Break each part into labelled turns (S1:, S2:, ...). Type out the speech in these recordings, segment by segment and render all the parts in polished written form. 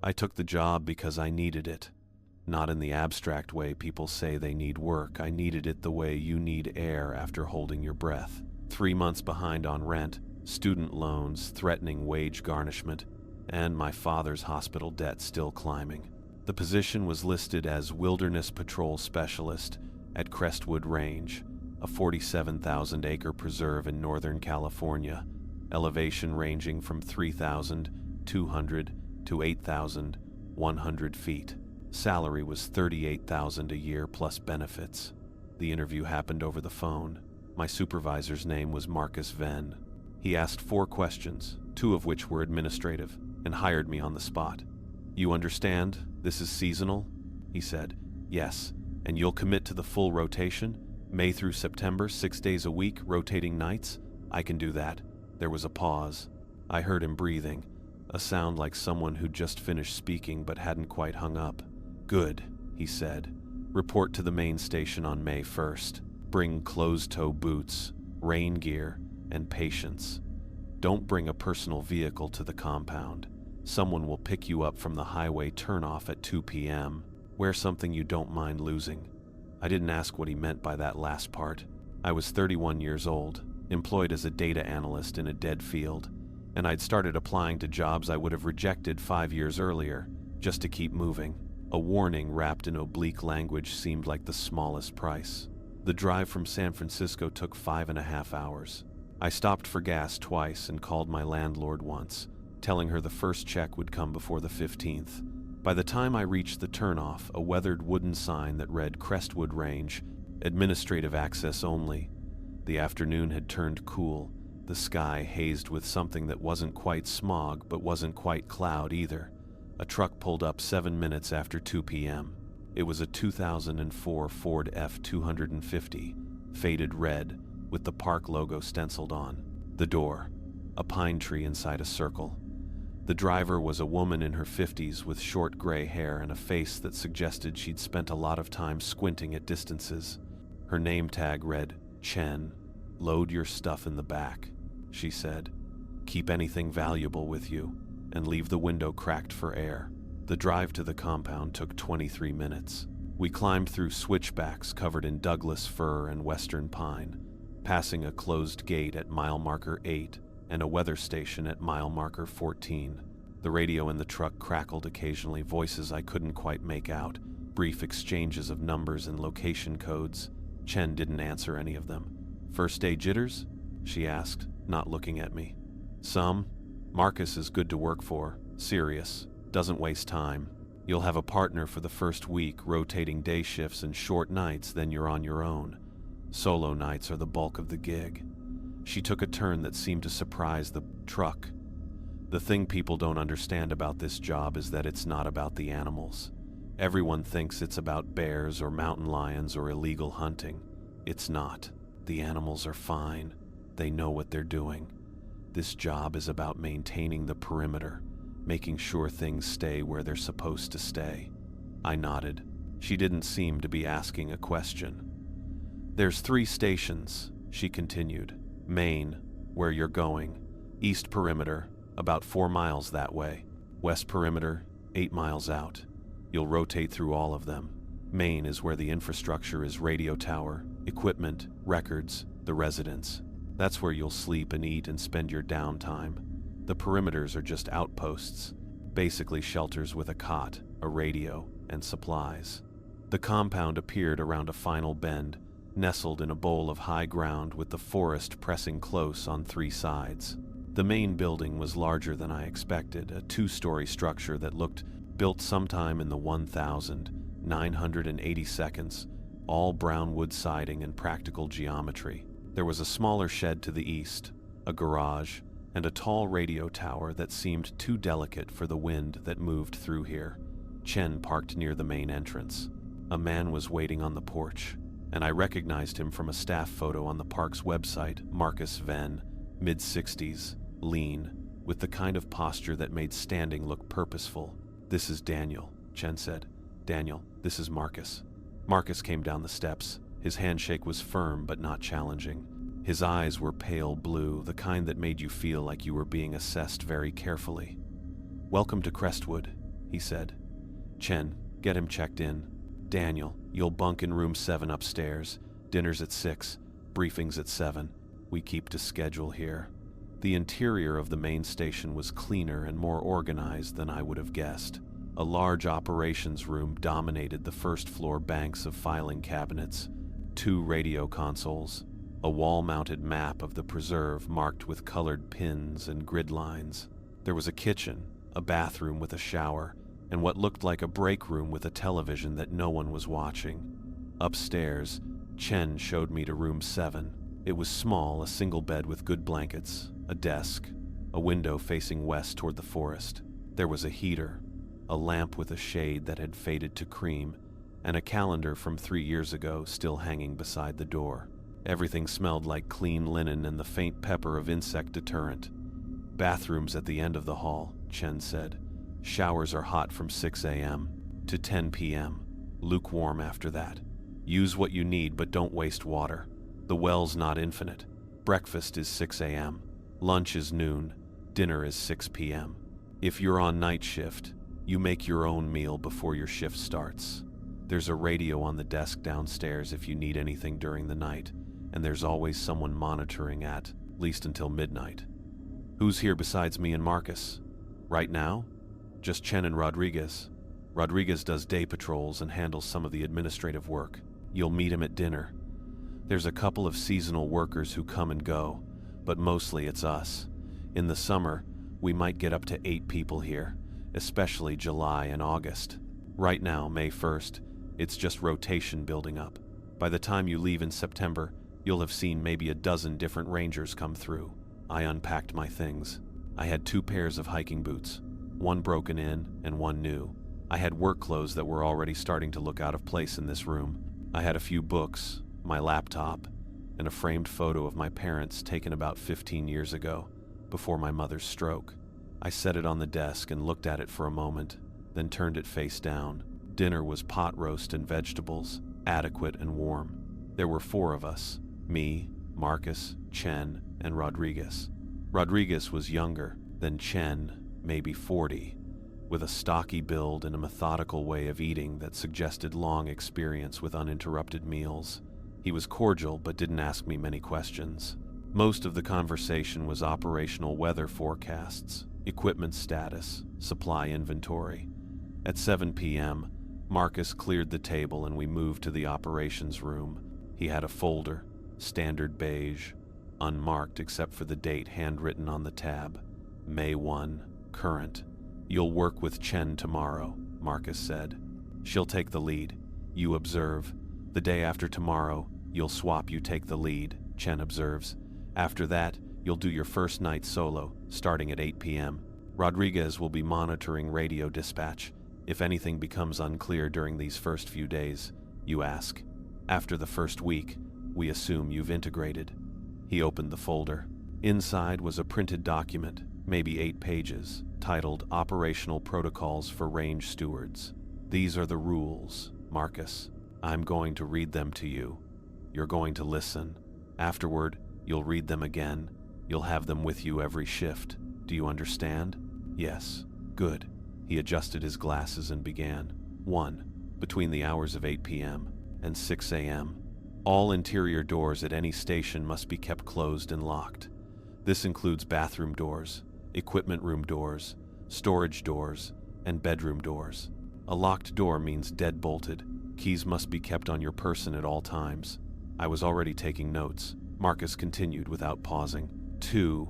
S1: I took the job because I needed it. Not in the abstract way people say they need work. I needed it the way you need air after holding your breath. 3 months behind on rent, student loans, threatening wage garnishment, and my father's hospital debt still climbing. The position was listed as Wilderness Patrol Specialist at Crestwood Range, a 47,000-acre preserve in Northern California, elevation ranging from 3,200 to 8,100 feet. Salary was $38,000 a year plus benefits. The interview happened over the phone. My supervisor's name was Marcus Venn. He asked 4 questions, 2 of which were administrative, and hired me on the spot. "You understand? This is seasonal?" he said. "Yes. And you'll commit to the full rotation? May through September, 6 days a week, rotating nights?" "I can do that." There was a pause. I heard him breathing, a sound like someone who'd just finished speaking but hadn't quite hung up. "Good," he said. "Report to the main station on May 1st. Bring closed-toe boots, rain gear, and patience. Don't bring a personal vehicle to the compound. Someone will pick you up from the highway turnoff at 2 p.m. Wear something you don't mind losing." I didn't ask what he meant by that last part. I was 31 years old, employed as a data analyst in a dead field, and I'd started applying to jobs I would have rejected 5 years earlier, just to keep moving. A warning wrapped in oblique language seemed like the smallest price. The drive from San Francisco took 5.5 hours. I stopped for gas twice and called my landlord once, telling her the first check would come before the 15th. By the time I reached the turnoff, a weathered wooden sign that read Crestwood Range, administrative access only. The afternoon had turned cool, the sky hazed with something that wasn't quite smog but wasn't quite cloud either. A truck pulled up 7 minutes after 2 p.m. It was a 2004 Ford F-250, faded red, with the park logo stenciled on. The door, a pine tree inside a circle. The driver was a woman in her 50s with short gray hair and a face that suggested she'd spent a lot of time squinting at distances. Her name tag read, "Chen. Load your stuff in the back," she said. "Keep anything valuable with you, and leave the window cracked for air." The drive to the compound took 23 minutes. We climbed through switchbacks covered in Douglas fir and western pine, passing a closed gate at mile marker 8 and a weather station at mile marker 14. The radio in the truck crackled occasionally, voices I couldn't quite make out, brief exchanges of numbers and location codes. Chen didn't answer any of them. "First day jitters?" she asked, not looking at me. "Some. Marcus is good to work for, serious, doesn't waste time. You'll have a partner for the first week, rotating day shifts and short nights, then you're on your own. Solo nights are the bulk of the gig." She took a turn that seemed to surprise the truck. "The thing people don't understand about this job is that it's not about the animals. Everyone thinks it's about bears or mountain lions or illegal hunting. It's not. The animals are fine. They know what they're doing. This job is about maintaining the perimeter, making sure things stay where they're supposed to stay." I nodded. She didn't seem to be asking a question. "There's 3 stations," she continued. "Main, where you're going. East perimeter, about 4 miles that way. West perimeter, 8 miles out. You'll rotate through all of them. Main is where the infrastructure is: radio tower, equipment, records, the residents. That's where you'll sleep and eat and spend your downtime. The perimeters are just outposts, basically shelters with a cot, a radio, and supplies." The compound appeared around a final bend, nestled in a bowl of high ground with the forest pressing close on 3 sides. The main building was larger than I expected, a 2-story structure that looked built sometime in the 1982, all brown wood siding and practical geometry. There was a smaller shed to the east, a garage, and a tall radio tower that seemed too delicate for the wind that moved through here. Chen parked near the main entrance. A man was waiting on the porch, and I recognized him from a staff photo on the park's website. Marcus Venn, mid-60s, lean, with the kind of posture that made standing look purposeful. "This is Daniel," Chen said. "Daniel, this is Marcus." Marcus came down the steps. His handshake was firm but not challenging. His eyes were pale blue, the kind that made you feel like you were being assessed very carefully. "Welcome to Crestwood," he said. Chen, get him checked in. Daniel, you'll bunk in room 7 upstairs. Dinner's at 6, briefing's at 7. We keep to schedule here. The interior of the main station was cleaner and more organized than I would have guessed. A large operations room dominated the first-floor banks of filing cabinets, 2 radio consoles, a wall-mounted map of the preserve marked with colored pins and grid lines. There was a kitchen, a bathroom with a shower, and what looked like a break room with a television that no one was watching. Upstairs, Chen showed me to room 7. It was small, a single bed with good blankets, a desk, a window facing west toward the forest. There was a heater, a lamp with a shade that had faded to cream, and a calendar from 3 years ago still hanging beside the door. Everything smelled like clean linen and the faint pepper of insect deterrent. Bathrooms at the end of the hall, Chen said. Showers are hot from 6 a.m. to 10 p.m. Lukewarm after that. Use what you need, but don't waste water. The well's not infinite. Breakfast is 6 a.m. Lunch is noon. Dinner is 6 p.m. If you're on night shift, you make your own meal before your shift starts. There's a radio on the desk downstairs if you need anything during the night, and there's always someone monitoring at least until midnight. Who's here besides me and Marcus? Right now? Just Chen and Rodriguez. Rodriguez does day patrols and handles some of the administrative work. You'll meet him at dinner. There's a couple of seasonal workers who come and go, but mostly it's us. In the summer, we might get up to 8 people here, especially July and August. Right now, May 1st, it's just rotation building up. By the time you leave in September, you'll have seen maybe a dozen different rangers come through. I unpacked my things. I had 2 pairs of hiking boots, one broken in and one new. I had work clothes that were already starting to look out of place in this room. I had a few books, my laptop, and a framed photo of my parents taken about 15 years ago, before my mother's stroke. I set it on the desk and looked at it for a moment, then turned it face down. Dinner was pot roast and vegetables, adequate and warm. There were 4 of us, me, Marcus, Chen, and Rodriguez. Rodriguez was younger than Chen, maybe 40, with a stocky build and a methodical way of eating that suggested long experience with uninterrupted meals. He was cordial but didn't ask me many questions. Most of the conversation was operational weather forecasts, equipment status, supply inventory. At 7 p.m., Marcus cleared the table and we moved to the operations room. He had a folder, standard beige, unmarked except for the date handwritten on the tab. May 1, current. You'll work with Chen tomorrow, Marcus said. She'll take the lead. You observe. The day after tomorrow, you'll swap, you take the lead, Chen observes. After that, you'll do your first night solo, starting at 8 p.m. Rodriguez will be monitoring radio dispatch. If anything becomes unclear during these first few days, you ask. After the first week, we assume you've integrated. He opened the folder. Inside was a printed document, maybe 8 pages, titled Operational Protocols for Range Stewards. These are the rules, Marcus. I'm going to read them to you. You're going to listen. Afterward, you'll read them again. You'll have them with you every shift. Do you understand? Yes. Good. He adjusted his glasses and began. 1. Between the hours of 8 p.m. and 6 a.m., all interior doors at any station must be kept closed and locked. This includes bathroom doors, equipment room doors, storage doors, and bedroom doors. A locked door means dead-bolted. Keys must be kept on your person at all times. I was already taking notes. Marcus continued without pausing. 2.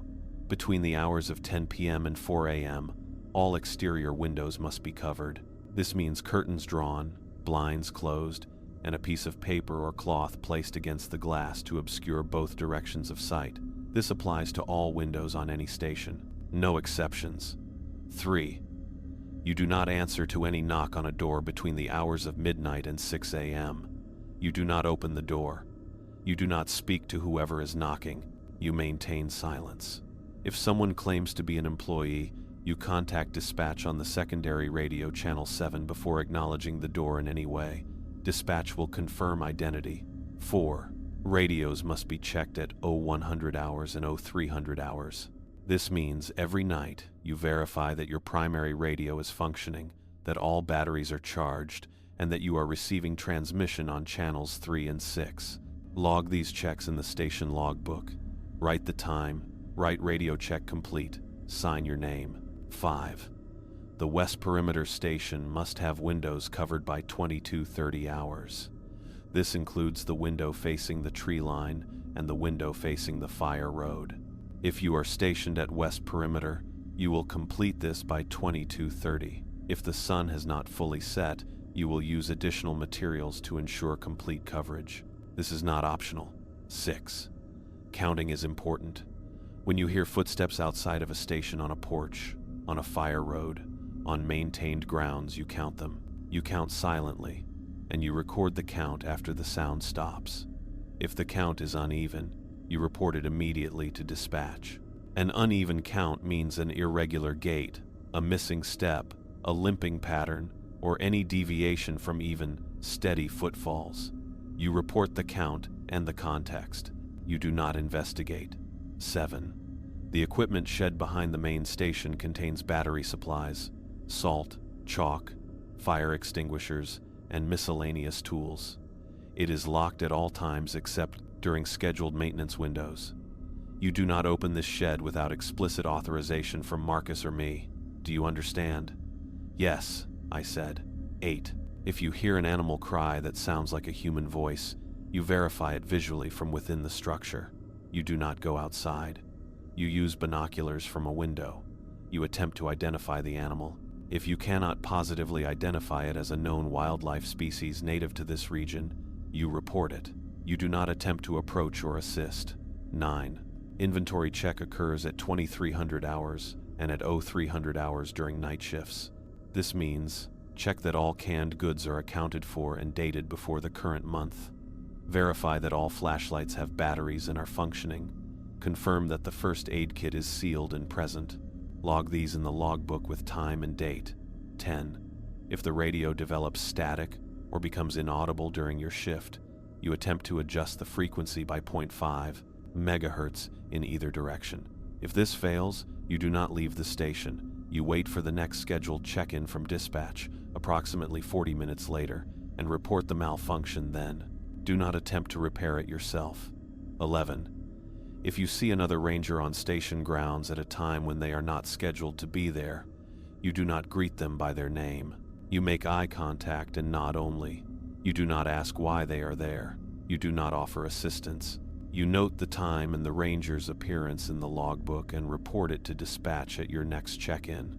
S1: Between the hours of 10 p.m. and 4 a.m., all exterior windows must be covered. This means curtains drawn, blinds closed, and a piece of paper or cloth placed against the glass to obscure both directions of sight. This applies to all windows on any station. No exceptions. 3. You do not answer to any knock on a door between the hours of midnight and 6 a.m. You do not open the door. You do not speak to whoever is knocking. You maintain silence. If someone claims to be an employee, you contact dispatch on the secondary radio channel 7 before acknowledging the door in any way. Dispatch will confirm identity. 4. Radios must be checked at 0100 hours and 0300 hours. This means every night you verify that your primary radio is functioning, that all batteries are charged, and that you are receiving transmission on channels 3 and 6. Log these checks in the station logbook. Write the time, write radio check complete, sign your name. 5. The West Perimeter Station must have windows covered by 22:30 hours. This includes the window facing the tree line and the window facing the fire road. If you are stationed at West Perimeter, you will complete this by 22:30. If the sun has not fully set, you will use additional materials to ensure complete coverage. This is not optional. 6. Counting is important. When you hear footsteps outside of a station on a porch, on a fire road, on maintained grounds, you count them. You count silently, and you record the count after the sound stops. If the count is uneven, you report it immediately to dispatch. An uneven count means an irregular gait, a missing step, a limping pattern, or any deviation from even, steady footfalls. You report the count and the context. You do not investigate. 7. The equipment shed behind the main station contains battery supplies, salt, chalk, fire extinguishers, and miscellaneous tools. It is locked at all times except during scheduled maintenance windows. You do not open this shed without explicit authorization from Marcus or me. Do you understand? Yes, I said. 8. If you hear an animal cry that sounds like a human voice, you verify it visually from within the structure. You do not go outside. You use binoculars from a window. You attempt to identify the animal. If you cannot positively identify it as a known wildlife species native to this region, you report it. You do not attempt to approach or assist. 9. Inventory check occurs at 2300 hours and at 0300 hours during night shifts. This means check that all canned goods are accounted for and dated before the current month. Verify that all flashlights have batteries and are functioning. Confirm that the first aid kit is sealed and present. Log these in the logbook with time and date. 10. If the radio develops static or becomes inaudible during your shift, you attempt to adjust the frequency by 0.5 megahertz in either direction. If this fails, you do not leave the station. You wait for the next scheduled check-in from dispatch, approximately 40 minutes later, and report the malfunction then. Do not attempt to repair it yourself. 11. If you see another ranger on station grounds at a time when they are not scheduled to be there, you do not greet them by their name. You make eye contact and nod only. You do not ask why they are there. You do not offer assistance. You note the time and the ranger's appearance in the logbook and report it to dispatch at your next check-in.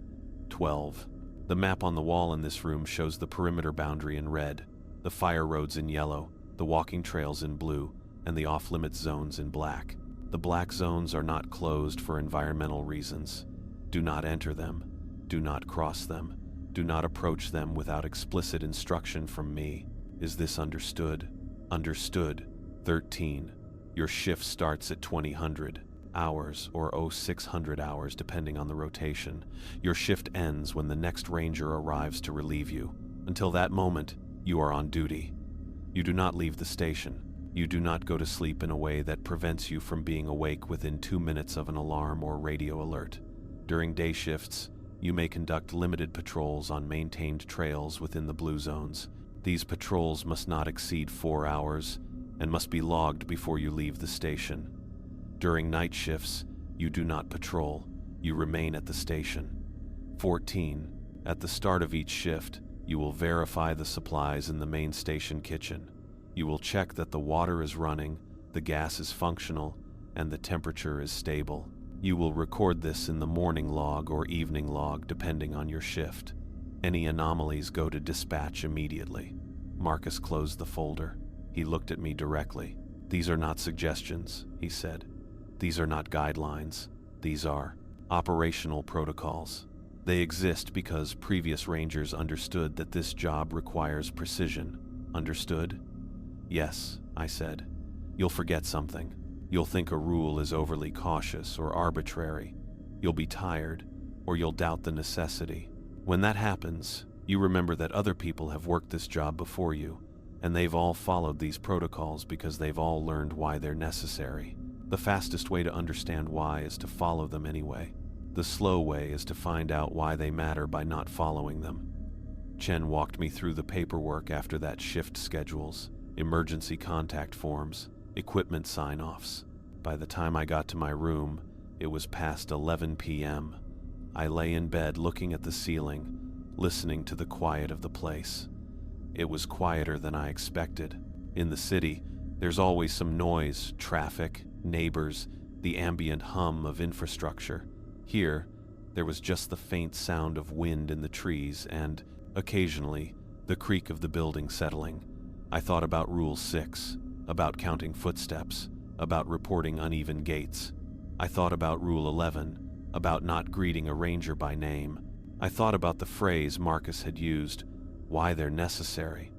S1: 12. The map on the wall in this room shows the perimeter boundary in red, the fire roads in yellow, the walking trails in blue, and the off-limits zones in black. The black zones are not closed for environmental reasons. Do not enter them. Do not cross them. Do not approach them without explicit instruction from me. Is this understood? Understood. 13. Your shift starts at 2000 hours or 0600 hours depending on the rotation. Your shift ends when the next ranger arrives to relieve you. Until that moment, you are on duty. You do not leave the station. You do not go to sleep in a way that prevents you from being awake within 2 minutes of an alarm or radio alert. During day shifts, you may conduct limited patrols on maintained trails within the blue zones. These patrols must not exceed 4 hours and must be logged before you leave the station. During night shifts, you do not patrol. You remain at the station. 14. At the start of each shift, you will verify the supplies in the main station kitchen. You will check that the water is running, the gas is functional, and the temperature is stable. You will record this in the morning log or evening log depending on your shift. Any anomalies go to dispatch immediately. Marcus closed the folder. He looked at me directly. These are not suggestions, he said. These are not guidelines. These are operational protocols. They exist because previous rangers understood that this job requires precision. Understood? Yes, I said. You'll forget something. You'll think a rule is overly cautious or arbitrary. You'll be tired, or you'll doubt the necessity. When that happens, you remember that other people have worked this job before you, and they've all followed these protocols because they've all learned why they're necessary. The fastest way to understand why is to follow them anyway. The slow way is to find out why they matter by not following them. Chen walked me through the paperwork after that: shift schedules, emergency contact forms, equipment sign-offs. By the time I got to my room, it was past 11 p.m. I lay in bed looking at the ceiling, listening to the quiet of the place. It was quieter than I expected. In the city, there's always some noise, traffic, neighbors, the ambient hum of infrastructure. Here, there was just the faint sound of wind in the trees and, occasionally, the creak of the building settling. I thought about Rule 6, about counting footsteps, about reporting uneven gaits. I thought about Rule 11, about not greeting a ranger by name. I thought about the phrase Marcus had used, why they're necessary.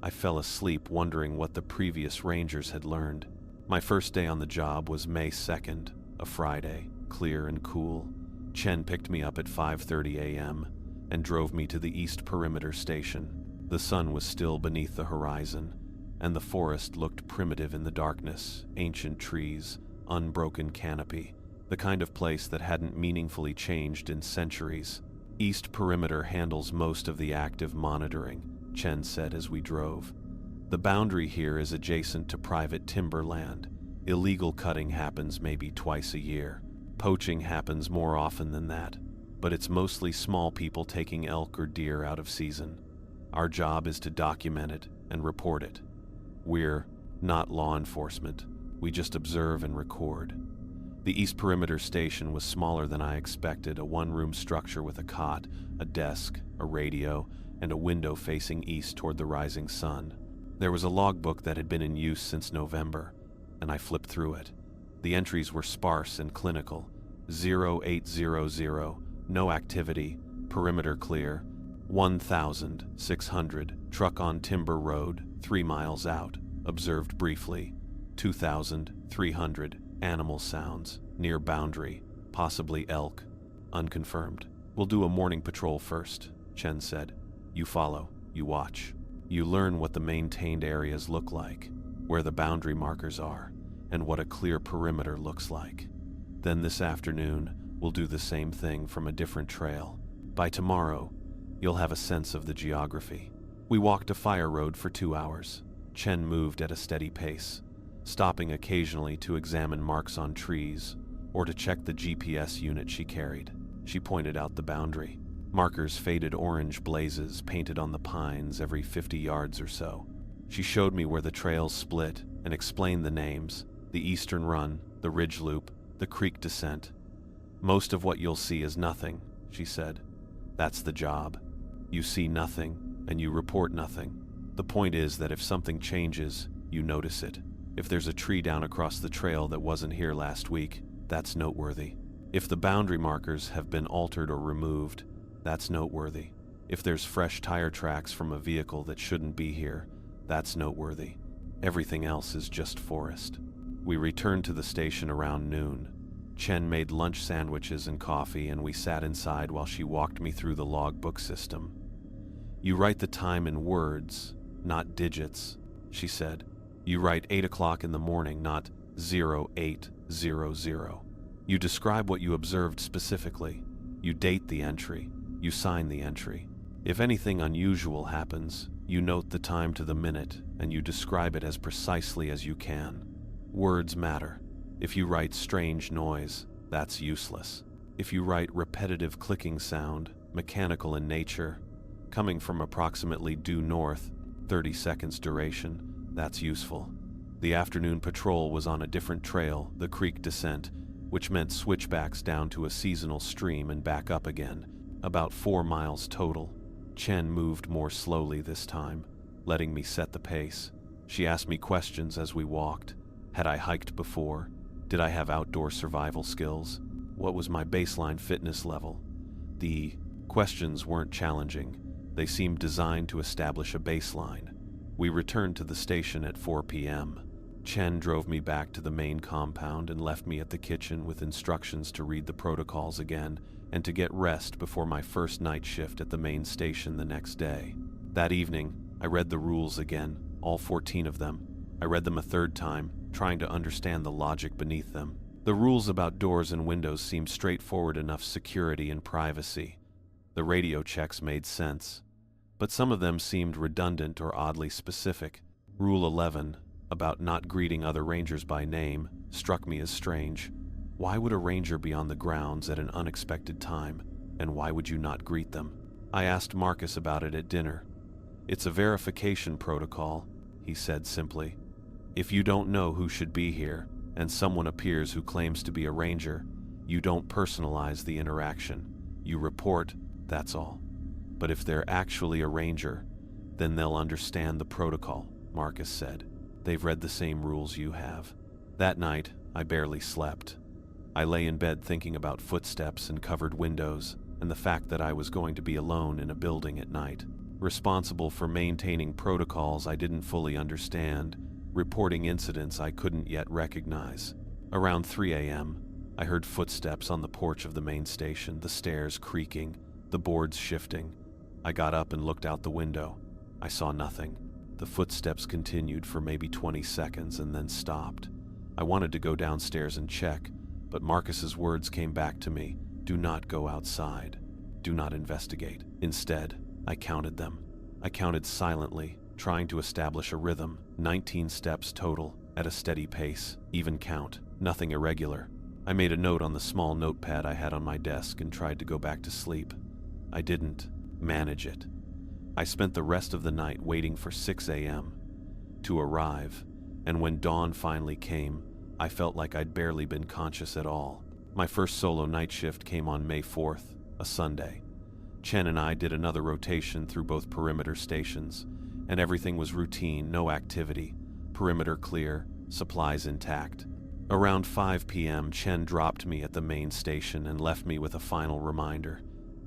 S1: I fell asleep wondering what the previous rangers had learned. My first day on the job was May 2nd, a Friday, clear and cool. Chen picked me up at 5:30 a.m. and drove me to the East Perimeter Station. The sun was still beneath the horizon, and the forest looked primitive in the darkness: ancient trees, unbroken canopy, the kind of place that hadn't meaningfully changed in centuries. East Perimeter handles most of the active monitoring, Chen said as we drove. The boundary here is adjacent to private timberland. Illegal cutting happens maybe twice a year. Poaching happens more often than that, but it's mostly small people taking elk or deer out of season. Our job is to document it and report it. We're not law enforcement. We just observe and record. The East Perimeter Station was smaller than I expected, a one-room structure with a cot, a desk, a radio, and a window facing east toward the rising sun. There was a logbook that had been in use since November, and I flipped through it. The entries were sparse and clinical. 0800, no activity, perimeter clear. 1,600, truck on Timber Road, 3 miles out, observed briefly. 2,300, animal sounds, near boundary, possibly elk, unconfirmed. We'll do a morning patrol first, Chen said. You follow, you watch. You learn what the maintained areas look like, where the boundary markers are, and what a clear perimeter looks like. Then this afternoon, we'll do the same thing from a different trail. By tomorrow, you'll have a sense of the geography. We walked a fire road for 2 hours. Chen moved at a steady pace, stopping occasionally to examine marks on trees or to check the GPS unit she carried. She pointed out the boundary. Markers, faded orange blazes painted on the pines every 50 yards or so. She showed me where the trails split and explained the names: the Eastern Run, the Ridge Loop, the Creek Descent. Most of what you'll see is nothing, she said. That's the job. You see nothing, and you report nothing. The point is that if something changes, you notice it. If there's a tree down across the trail that wasn't here last week, that's noteworthy. If the boundary markers have been altered or removed, that's noteworthy. If there's fresh tire tracks from a vehicle that shouldn't be here, that's noteworthy. Everything else is just forest. We returned to the station around noon. Chen made lunch sandwiches and coffee, and we sat inside while she walked me through the logbook system. You write the time in words, not digits, she said. You write 8 o'clock in the morning, not 0800. You describe what you observed specifically. You date the entry. You sign the entry. If anything unusual happens, you note the time to the minute, and you describe it as precisely as you can. Words matter. If you write strange noise, that's useless. If you write repetitive clicking sound, mechanical in nature, coming from approximately due north, 30 seconds duration, that's useful. The afternoon patrol was on a different trail, the Creek Descent, which meant switchbacks down to a seasonal stream and back up again, about 4 miles total. Chen moved more slowly this time, letting me set the pace. She asked me questions as we walked. Had I hiked before? Did I have outdoor survival skills? What was my baseline fitness level? The questions weren't challenging. They seemed designed to establish a baseline. We returned to the station at 4 p.m. Chen drove me back to the main compound and left me at the kitchen with instructions to read the protocols again and to get rest before my first night shift at the main station the next day. That evening, I read the rules again, all 14 of them. I read them a third time, trying to understand the logic beneath them. The rules about doors and windows seemed straightforward enough: security and privacy. The radio checks made sense. but some of them seemed redundant or oddly specific. Rule 11, about not greeting other rangers by name, struck me as strange. Why would a ranger be on the grounds at an unexpected time, and why would you not greet them? I asked Marcus about it at dinner. It's a verification protocol, he said simply. If you don't know who should be here, and someone appears who claims to be a ranger, you don't personalize the interaction. You report, that's all. But if they're actually a ranger, then they'll understand the protocol, Marcus said. They've read the same rules you have. That night, I barely slept. I lay in bed thinking about footsteps and covered windows, and the fact that I was going to be alone in a building at night, responsible for maintaining protocols I didn't fully understand, reporting incidents I couldn't yet recognize. Around 3 a.m., I heard footsteps on the porch of the main station, the stairs creaking, the boards shifting. I got up and looked out the window. I saw nothing. The footsteps continued for maybe 20 seconds and then stopped. I wanted to go downstairs and check, but Marcus's words came back to me. Do not go outside. Do not investigate. Instead, I counted them. I counted silently, trying to establish a rhythm. 19 steps total, at a steady pace, even count, nothing irregular. I made a note on the small notepad I had on my desk and tried to go back to sleep. I didn't manage it. I spent the rest of the night waiting for 6 a.m. to arrive, and when dawn finally came, I felt like I'd barely been conscious at all. My first solo night shift came on May 4th, a Sunday. Chen and I did another rotation through both perimeter stations, and everything was routine, no activity. Perimeter clear, supplies intact. Around 5 p.m., Chen dropped me at the main station and left me with a final reminder.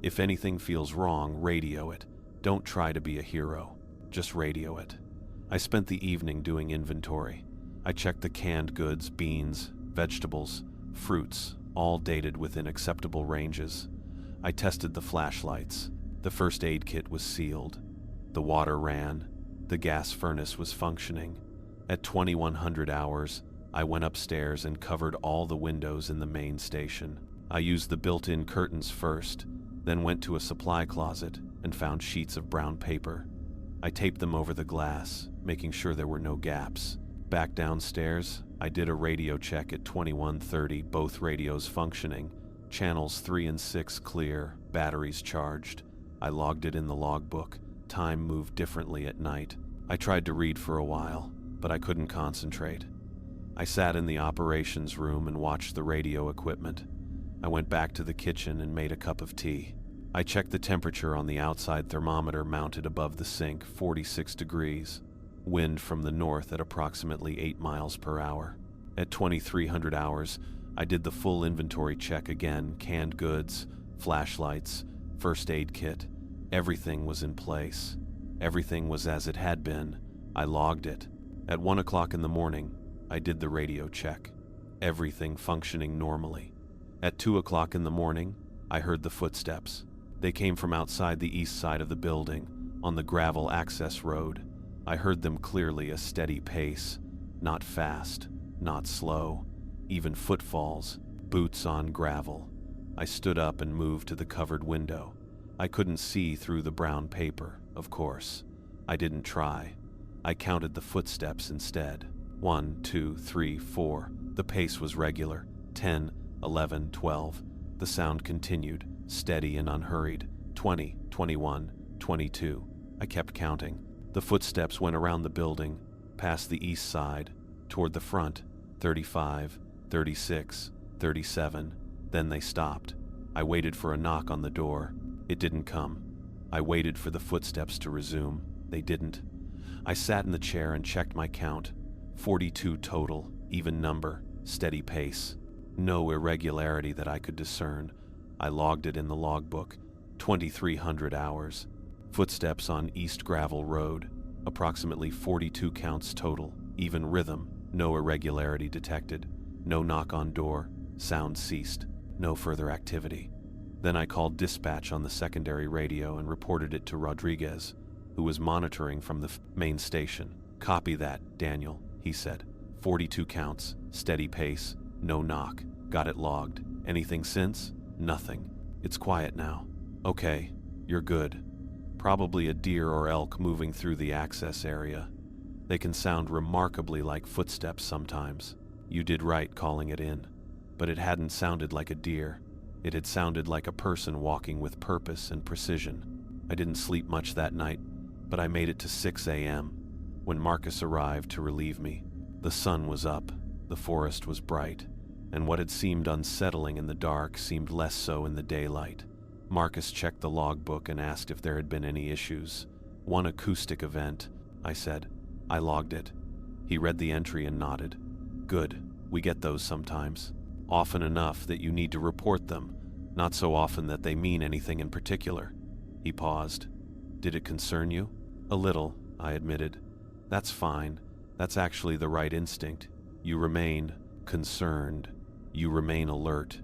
S1: If anything feels wrong, radio it. Don't try to be a hero. Just radio it. I spent the evening doing inventory. I checked the canned goods, beans, vegetables, fruits, all dated within acceptable ranges. I tested the flashlights. The first aid kit was sealed. The water ran. The gas furnace was functioning. At 2100 hours, I went upstairs and covered all the windows in the main station. I used the built-in curtains first, then went to a supply closet and found sheets of brown paper. I taped them over the glass, making sure there were no gaps. Back downstairs, I did a radio check at 2130, both radios functioning, channels 3 and 6 clear, batteries charged. I logged it in the logbook. Time moved differently at night. I tried to read for a while, but I couldn't concentrate. I sat in the operations room and watched the radio equipment. I went back to the kitchen and made a cup of tea. I checked the temperature on the outside thermometer mounted above the sink, 46 degrees. Wind from the north at approximately 8 miles per hour. At 2300 hours, I did the full inventory check again, canned goods, flashlights, first aid kit. Everything was in place. Everything was as it had been. I logged it. At 1 o'clock in the morning, I did the radio check. Everything functioning normally. At 2 o'clock in the morning, I heard the footsteps. They came from outside the east side of the building, on the gravel access road. I heard them clearly, a steady pace, not fast, not slow, even footfalls, boots on gravel. I stood up and moved to the covered window. I couldn't see through the brown paper, of course. I didn't try. I counted the footsteps instead. 1, 2, 3, 4. The pace was regular. 10, 11, 12. The sound continued, steady and unhurried. 20, 21, 22. I kept counting. The footsteps went around the building, past the east side, toward the front. 35, 36, 37. Then they stopped. I waited for a knock on the door. It didn't come. I waited for the footsteps to resume. They didn't. I sat in the chair and checked my count. 42 total, even number, steady pace. No irregularity that I could discern. I logged it in the logbook. 2300 hours. Footsteps on East Gravel Road. Approximately 42 counts total, even rhythm. No irregularity detected. No knock on door. Sound ceased. No further activity. Then I called dispatch on the secondary radio and reported it to Rodriguez, who was monitoring from the main station. Copy that, Daniel, he said. 42 counts, steady pace, no knock. Got it logged. Anything since? Nothing. It's quiet now. Okay, you're good. Probably a deer or elk moving through the access area. They can sound remarkably like footsteps sometimes. You did right calling it in. But it hadn't sounded like a deer. It had sounded like a person walking with purpose and precision. I didn't sleep much that night, but I made it to 6 a.m. when Marcus arrived to relieve me. The sun was up, the forest was bright, and what had seemed unsettling in the dark seemed less so in the daylight. Marcus checked the logbook and asked if there had been any issues. One acoustic event, I said. I logged it. He read the entry and nodded. Good, we get those sometimes. Often enough that you need to report them, not so often that they mean anything in particular. He paused. Did it concern you? A little, I admitted. That's fine. That's actually the right instinct. You remain concerned. You remain alert.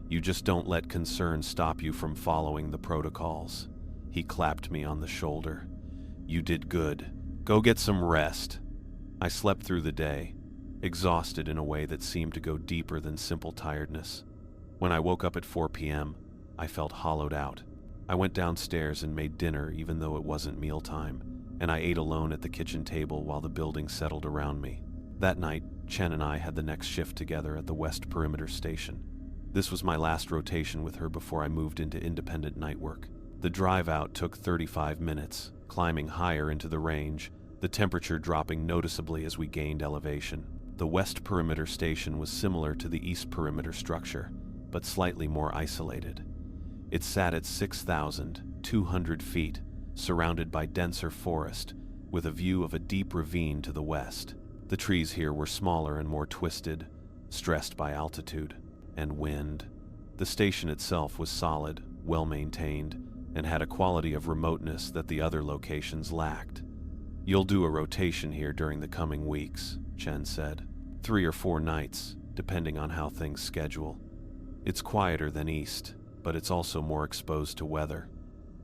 S1: You just don't let concern stop you from following the protocols. He clapped me on the shoulder. You did good. Go get some rest. I slept through the day, exhausted in a way that seemed to go deeper than simple tiredness. When I woke up at 4 p.m., I felt hollowed out. I went downstairs and made dinner even though it wasn't mealtime, and I ate alone at the kitchen table while the building settled around me. That night, Chen and I had the next shift together at the West Perimeter Station. This was my last rotation with her before I moved into independent night work. The drive out took 35 minutes, climbing higher into the range, the temperature dropping noticeably as we gained elevation. The West Perimeter Station was similar to the East Perimeter structure, but slightly more isolated. It sat at 6,200 feet, surrounded by denser forest, with a view of a deep ravine to the west. The trees here were smaller and more twisted, stressed by altitude and wind. The station itself was solid, well-maintained, and had a quality of remoteness that the other locations lacked. You'll do a rotation here during the coming weeks, Chen said. 3 or 4 nights, depending on how things schedule. It's quieter than East, but it's also more exposed to weather.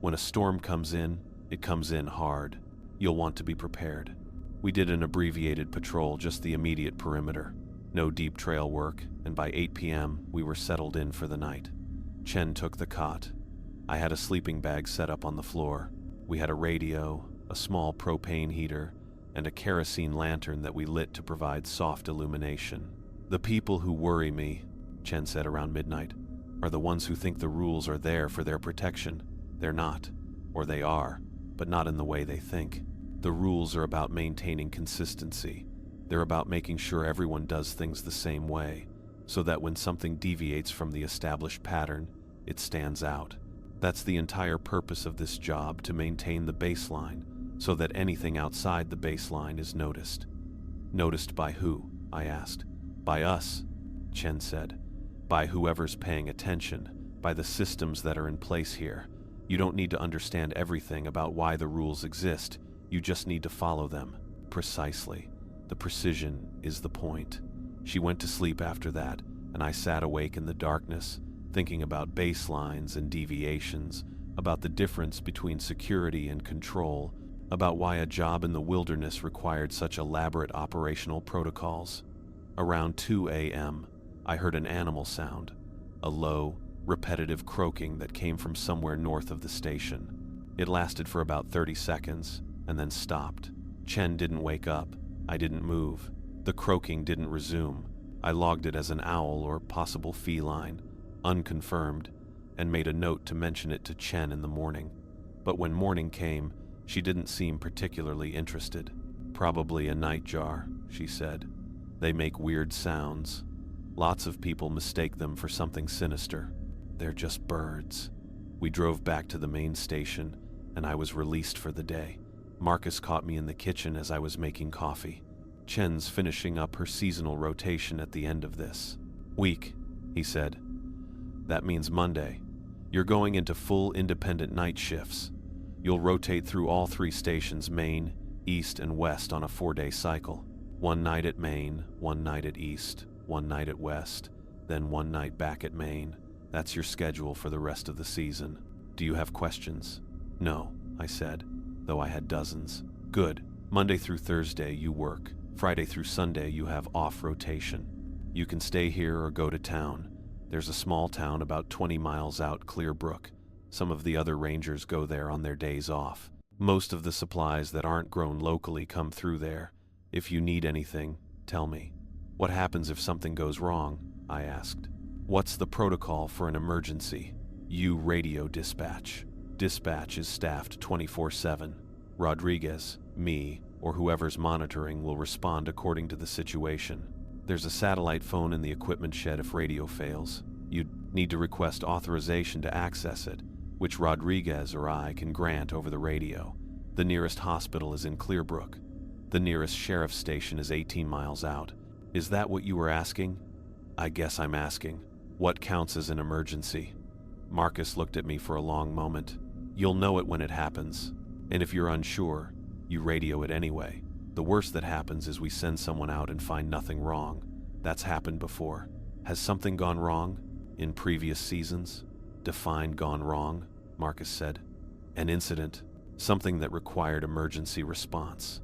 S1: When a storm comes in, it comes in hard. You'll want to be prepared. We did an abbreviated patrol, just the immediate perimeter. No deep trail work, and by 8 p.m., we were settled in for the night. Chen took the cot. I had a sleeping bag set up on the floor. We had a radio, a small propane heater, and a kerosene lantern that we lit to provide soft illumination. The people who worry me, Chen said around midnight, are the ones who think the rules are there for their protection. They're not, or they are, but not in the way they think. The rules are about maintaining consistency. They're about making sure everyone does things the same way, so that when something deviates from the established pattern, it stands out. That's the entire purpose of this job, to maintain the baseline, so that anything outside the baseline is noticed. Noticed by who? I asked. By us, Chen said. By whoever's paying attention, by the systems that are in place here. You don't need to understand everything about why the rules exist. You just need to follow them. Precisely. The precision is the point. She went to sleep after that, and I sat awake in the darkness, thinking about baselines and deviations, about the difference between security and control, about why a job in the wilderness required such elaborate operational protocols. Around 2 a.m., I heard an animal sound, a low, repetitive croaking that came from somewhere north of the station. It lasted for about 30 seconds, and then stopped. Chen didn't wake up. I didn't move. The croaking didn't resume. I logged it as an owl or possible feline, unconfirmed, and made a note to mention it to Chen in the morning. But when morning came, she didn't seem particularly interested. Probably a nightjar, she said. They make weird sounds. Lots of people mistake them for something sinister. They're just birds. We drove back to the main station, and I was released for the day. Marcus caught me in the kitchen as I was making coffee. Chen's finishing up her seasonal rotation at the end of this week, he said. That means Monday. You're going into full independent night shifts. You'll rotate through all 3 stations, Main, East, and West, on a 4-day cycle. 1 night at Main, 1 night at East, 1 night at West, then 1 night back at Main. That's your schedule for the rest of the season. Do you have questions? No, I said, though I had dozens. Good. Monday through Thursday you work. Friday through Sunday you have off rotation. You can stay here or go to town. There's a small town about 20 miles out, Clear Brook. Some of the other rangers go there on their days off. Most of the supplies that aren't grown locally come through there. If you need anything, tell me. What happens if something goes wrong? I asked. What's the protocol for an emergency? You radio dispatch. Dispatch is staffed 24/7. Rodriguez, me, or whoever's monitoring will respond according to the situation. There's a satellite phone in the equipment shed if radio fails. You'd need to request authorization to access it, which Rodriguez or I can grant over the radio. The nearest hospital is in Clearbrook. The nearest sheriff's station is 18 miles out. Is that what you were asking? I guess I'm asking, what counts as an emergency? Marcus looked at me for a long moment. You'll know it when it happens. And if you're unsure, you radio it anyway. The worst that happens is we send someone out and find nothing wrong. That's happened before. Has something gone wrong in previous seasons? Define gone wrong, Marcus said. An incident, something that required emergency response.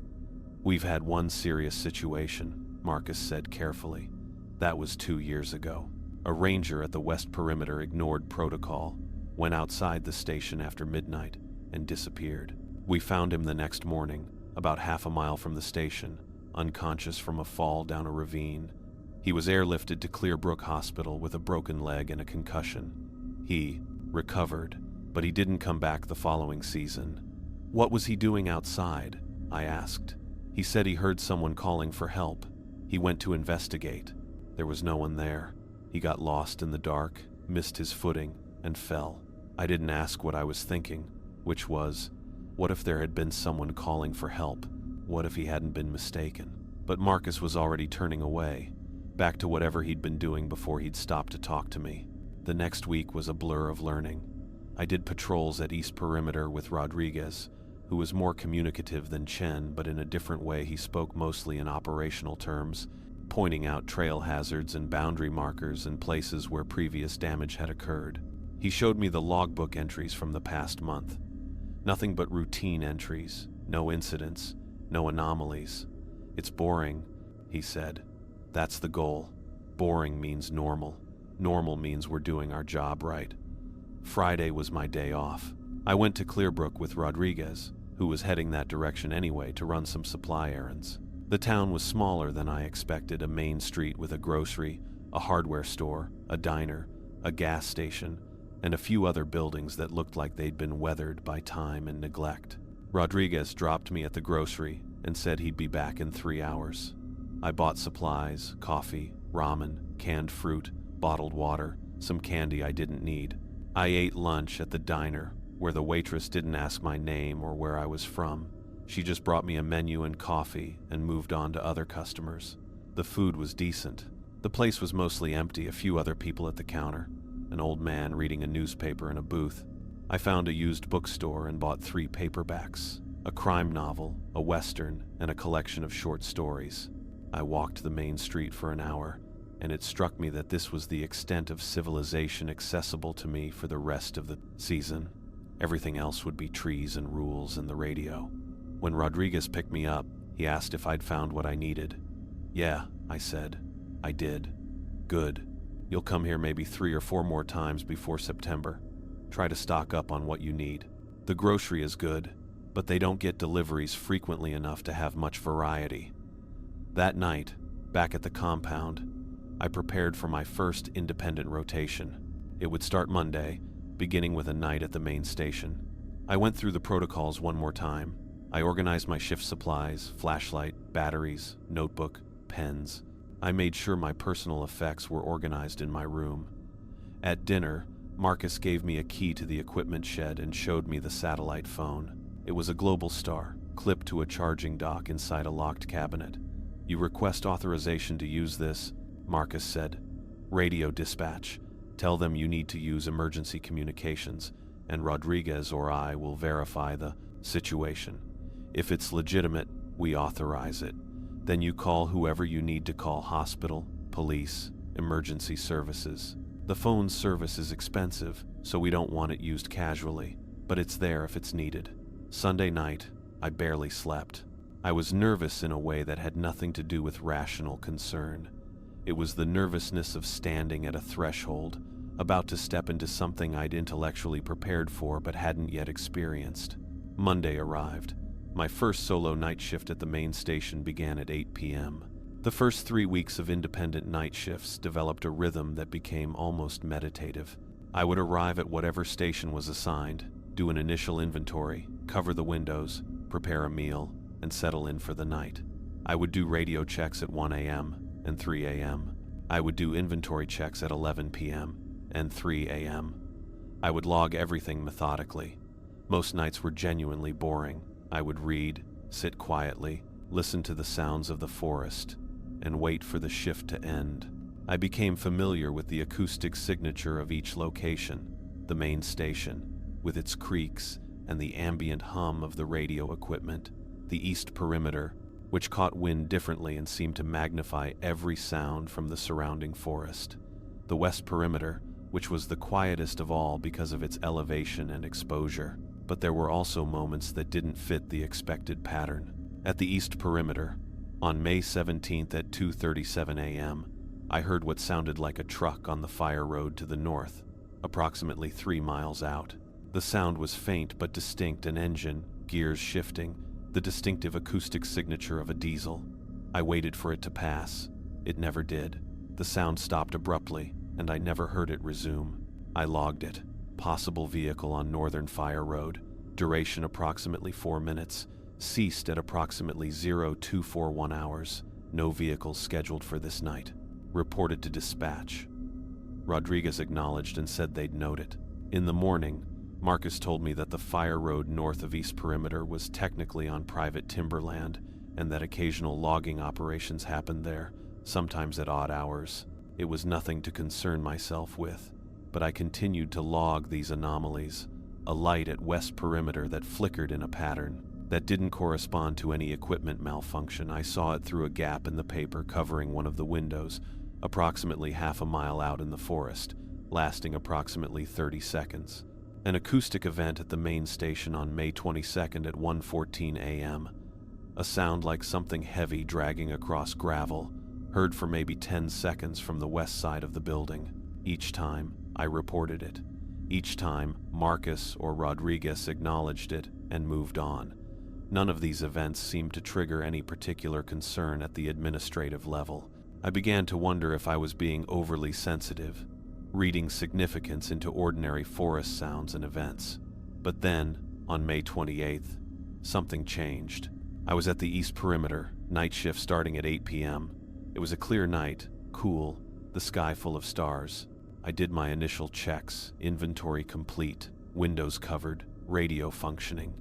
S1: We've had one serious situation, Marcus said carefully. That was 2 years ago. A ranger at the west perimeter ignored protocol, went outside the station after midnight, and disappeared. We found him the next morning, about half a mile from the station, unconscious from a fall down a ravine. He was airlifted to Clearbrook Hospital with a broken leg and a concussion. He recovered, but he didn't come back the following season. What was he doing outside? I asked. He said he heard someone calling for help. He went to investigate. There was no one there. He got lost in the dark, missed his footing, and fell. I didn't ask what I was thinking, which was, what if there had been someone calling for help? What if he hadn't been mistaken? But Marcus was already turning away, back to whatever he'd been doing before he'd stopped to talk to me. The next week was a blur of learning. I did patrols at East Perimeter with Rodriguez, who was more communicative than Chen, but in a different way. He spoke mostly in operational terms, pointing out trail hazards and boundary markers and places where previous damage had occurred. He showed me the logbook entries from the past month. Nothing but routine entries, no incidents, no anomalies. It's boring, he said. That's the goal. Boring means normal. Normal means we're doing our job right. Friday was my day off. I went to Clearbrook with Rodriguez, who was heading that direction anyway to run some supply errands. The town was smaller than I expected, a main street with a grocery, a hardware store, a diner, a gas station, and a few other buildings that looked like they'd been weathered by time and neglect. Rodriguez dropped me at the grocery and said he'd be back in 3 hours. I bought supplies, coffee, ramen, canned fruit, bottled water, some candy I didn't need. I ate lunch at the diner, where the waitress didn't ask my name or where I was from. She just brought me a menu and coffee and moved on to other customers. The food was decent. The place was mostly empty, a few other people at the counter, an old man reading a newspaper in a booth. I found a used bookstore and bought 3 paperbacks, a crime novel, a western, and a collection of short stories. I walked the main street for an hour, and it struck me that this was the extent of civilization accessible to me for the rest of the season. Everything else would be trees and rules and the radio. When Rodriguez picked me up, he asked if I'd found what I needed. Yeah, I said. I did. Good. You'll come here maybe 3 or 4 more times before September. Try to stock up on what you need. The grocery is good, but they don't get deliveries frequently enough to have much variety. That night, back at the compound, I prepared for my first independent rotation. It would start Monday, beginning with a night at the main station. I went through the protocols one more time. I organized my shift supplies, flashlight, batteries, notebook, pens. I made sure my personal effects were organized in my room. At dinner, Marcus gave me a key to the equipment shed and showed me the satellite phone. It was a Global Star, clipped to a charging dock inside a locked cabinet. You request authorization to use this, Marcus said. Radio dispatch. Tell them you need to use emergency communications, and Rodriguez or I will verify the situation. If it's legitimate, we authorize it. Then you call whoever you need to call: hospital, police, emergency services. The phone service is expensive, so we don't want it used casually, but it's there if it's needed. Sunday night, I barely slept. I was nervous in a way that had nothing to do with rational concern. It was the nervousness of standing at a threshold, about to step into something I'd intellectually prepared for but hadn't yet experienced. Monday arrived. My first solo night shift at the main station began at 8 p.m. The first 3 weeks of independent night shifts developed a rhythm that became almost meditative. I would arrive at whatever station was assigned, do an initial inventory, cover the windows, prepare a meal, and settle in for the night. I would do radio checks at 1 a.m. and 3 a.m. I would do inventory checks at 11 p.m. and 3 a.m. I would log everything methodically. Most nights were genuinely boring. I would read, sit quietly, listen to the sounds of the forest, and wait for the shift to end. I became familiar with the acoustic signature of each location, the main station, with its creaks and the ambient hum of the radio equipment, the east perimeter, which caught wind differently and seemed to magnify every sound from the surrounding forest, the west perimeter, which was the quietest of all because of its elevation and exposure. But there were also moments that didn't fit the expected pattern. At the east perimeter, on May 17th at 2:37 a.m., I heard what sounded like a truck on the fire road to the north, approximately 3 miles out. The sound was faint but distinct, an engine, gears shifting, the distinctive acoustic signature of a diesel. I waited for it to pass. It never did. The sound stopped abruptly, and I never heard it resume. I logged it. Possible vehicle on Northern Fire Road. Duration approximately 4 minutes. Ceased at approximately 0241 hours. No vehicles scheduled for this night. Reported to dispatch. Rodriguez acknowledged and said they'd note it. In the morning, Marcus told me that the fire road north of East Perimeter was technically on private timberland and that occasional logging operations happened there, sometimes at odd hours. It was nothing to concern myself with, but I continued to log these anomalies. A light at West Perimeter that flickered in a pattern that didn't correspond to any equipment malfunction. I saw it through a gap in the paper covering one of the windows, approximately half a mile out in the forest, lasting approximately 30 seconds. An acoustic event at the main station on May 22nd at 1:14 a.m. A sound like something heavy dragging across gravel, heard for maybe 10 seconds from the west side of the building. Each time, I reported it. Each time, Marcus or Rodriguez acknowledged it and moved on. None of these events seemed to trigger any particular concern at the administrative level. I began to wonder if I was being overly sensitive, reading significance into ordinary forest sounds and events. But then, on May 28th, something changed. I was at the East Perimeter, night shift starting at 8 p.m. It was a clear night, cool, the sky full of stars. I did my initial checks, inventory complete, windows covered, radio functioning.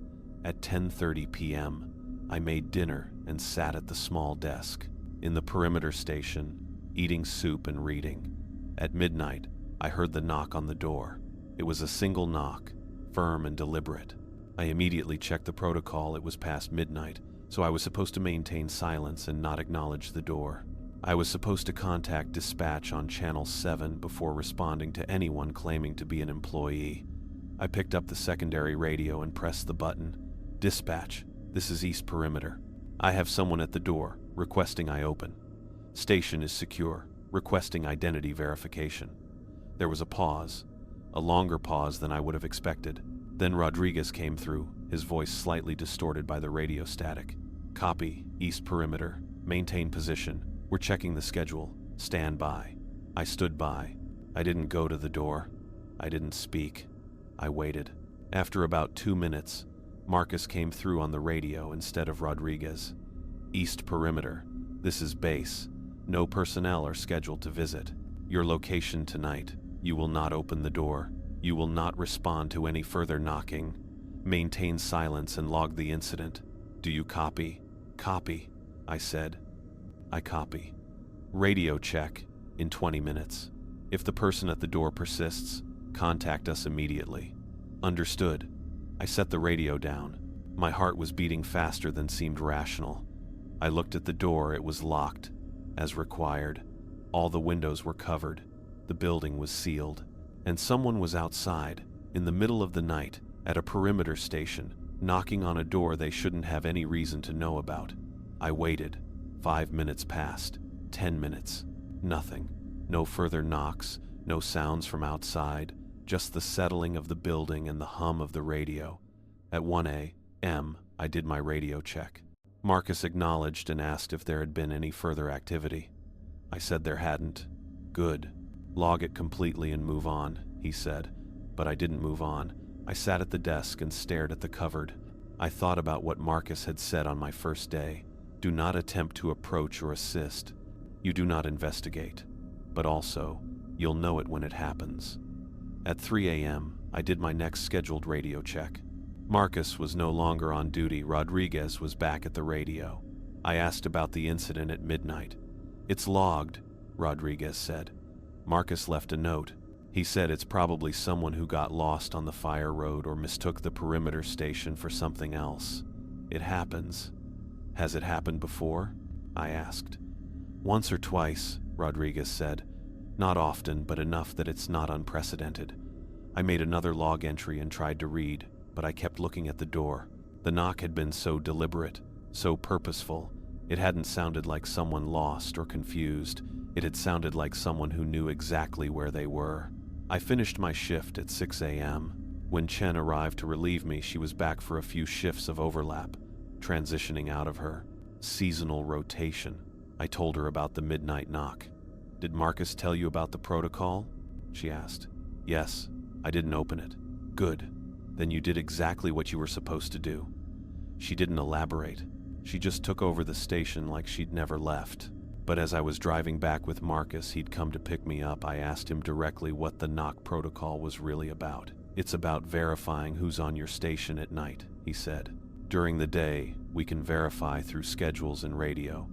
S1: At 10:30 p.m., I made dinner and sat at the small desk in the perimeter station, eating soup and reading. At midnight, I heard the knock on the door. It was a single knock, firm and deliberate. I immediately checked the protocol. It was past midnight, so I was supposed to maintain silence and not acknowledge the door. I was supposed to contact dispatch on Channel 7 before responding to anyone claiming to be an employee. I picked up the secondary radio and pressed the button. Dispatch, this is East Perimeter. I have someone at the door, requesting I open. Station is secure, requesting identity verification. There was a pause, a longer pause than I would have expected. Then Rodriguez came through, his voice slightly distorted by the radio static. Copy, East Perimeter. Maintain position. We're checking the schedule. Stand by. I stood by. I didn't go to the door. I didn't speak. I waited. After about 2 minutes, Marcus came through on the radio instead of Rodriguez. East Perimeter. This is base. No personnel are scheduled to visit. Your location tonight. You will not open the door. You will not respond to any further knocking. Maintain silence and log the incident. Do you copy? Copy, I said. I copy. Radio check in 20 minutes. If the person at the door persists, contact us immediately. Understood. I set the radio down. My heart was beating faster than seemed rational. I looked at the door. It was locked, as required. All the windows were covered. The building was sealed. And someone was outside, in the middle of the night, at a perimeter station, knocking on a door they shouldn't have any reason to know about. I waited. 5 minutes passed. 10 minutes. Nothing. No further knocks. No sounds from outside, just the settling of the building and the hum of the radio. At 1 a.m., I did my radio check. Marcus acknowledged and asked if there had been any further activity. I said there hadn't. Good. Log it completely and move on, he said. But I didn't move on. I sat at the desk and stared at the cupboard. I thought about what Marcus had said on my first day. Do not attempt to approach or assist. You do not investigate. But also, you'll know it when it happens. At 3 a.m., I did my next scheduled radio check. Marcus was no longer on duty. Rodriguez was back at the radio. I asked about the incident at midnight. It's logged, Rodriguez said. Marcus left a note. He said it's probably someone who got lost on the fire road or mistook the perimeter station for something else. It happens. Has it happened before? I asked. Once or twice, Rodriguez said. Not often, but enough that it's not unprecedented. I made another log entry and tried to read, but I kept looking at the door. The knock had been so deliberate, so purposeful. It hadn't sounded like someone lost or confused. It had sounded like someone who knew exactly where they were. I finished my shift at 6 a.m. When Chen arrived to relieve me, she was back for a few shifts of overlap, transitioning out of her seasonal rotation. I told her about the midnight knock. Did Marcus tell you about the protocol? She asked. Yes, I didn't open it. Good. Then you did exactly what you were supposed to do. She didn't elaborate. She just took over the station like she'd never left. But as I was driving back with Marcus, he'd come to pick me up. I asked him directly what the knock protocol was really about. It's about verifying who's on your station at night, he said. During the day, we can verify through schedules and radio.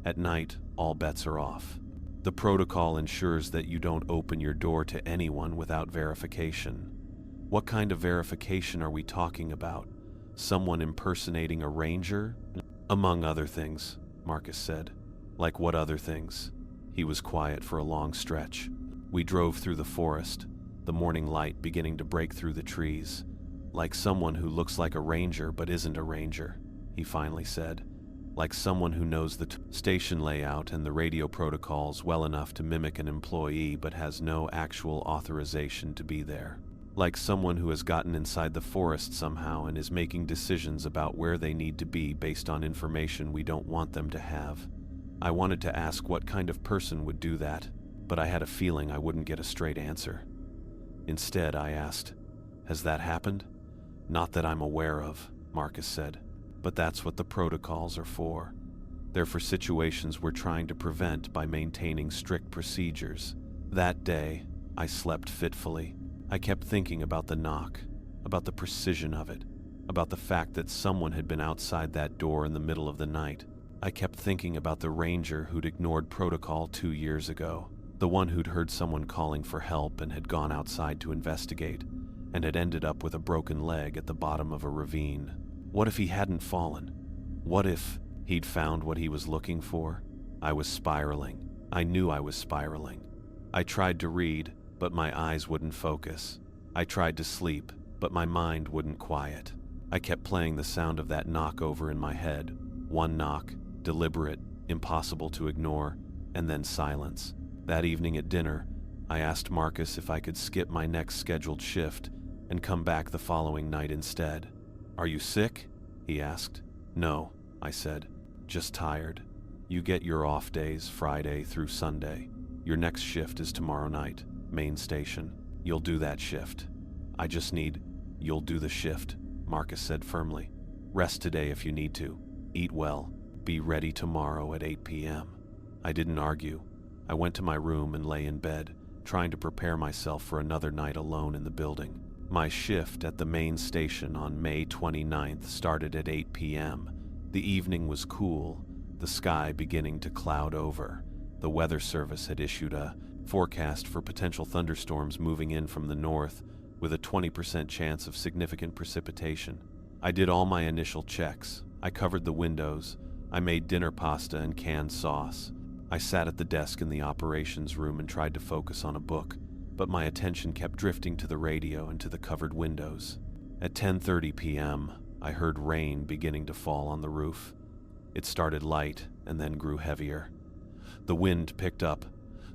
S1: At night, all bets are off. The protocol ensures that you don't open your door to anyone without verification. What kind of verification are we talking about? Someone impersonating a ranger? Among other things, Marcus said. Like what other things? He was quiet for a long stretch. We drove through the forest, the morning light beginning to break through the trees. Like someone who looks like a ranger but isn't a ranger, he finally said. Like someone who knows the station layout and the radio protocols well enough to mimic an employee but has no actual authorization to be there. Like someone who has gotten inside the forest somehow and is making decisions about where they need to be based on information we don't want them to have. I wanted to ask what kind of person would do that, but I had a feeling I wouldn't get a straight answer. Instead, I asked, "Has that happened?" "Not that I'm aware of," Marcus said, "but that's what the protocols are for. They're for situations we're trying to prevent by maintaining strict procedures." That day, I slept fitfully. I kept thinking about the knock, about the precision of it, about the fact that someone had been outside that door in the middle of the night. I kept thinking about the ranger who'd ignored protocol 2 years ago, the one who'd heard someone calling for help and had gone outside to investigate, and had ended up with a broken leg at the bottom of a ravine. What if he hadn't fallen? What if he'd found what he was looking for? I was spiraling. I knew I was spiraling. I tried to read, but my eyes wouldn't focus. I tried to sleep, but my mind wouldn't quiet. I kept playing the sound of that knock over in my head. One knock, deliberate, impossible to ignore, and then silence. That evening at dinner, I asked Marcus if I could skip my next scheduled shift and come back the following night instead. "Are you sick?" he asked. "No," I said. "Just tired. You get your off days Friday through Sunday. Your next shift is tomorrow night, main station. You'll do that shift. I just need..." "You'll do the shift," Marcus said firmly. "Rest today if you need to. Eat well. Be ready tomorrow at 8 p.m. I didn't argue. I went to my room and lay in bed, trying to prepare myself for another night alone in the building. My shift at the main station on May 29th started at 8 p.m. The evening was cool, the sky beginning to cloud over. The weather service had issued a forecast for potential thunderstorms moving in from the north, with a 20% chance of significant precipitation. I did all my initial checks. I covered the windows. I made dinner pasta and canned sauce. I sat at the desk in the operations room and tried to focus on a book, but my attention kept drifting to the radio and to the covered windows. At 10:30 p.m., I heard rain beginning to fall on the roof. It started light and then grew heavier. The wind picked up.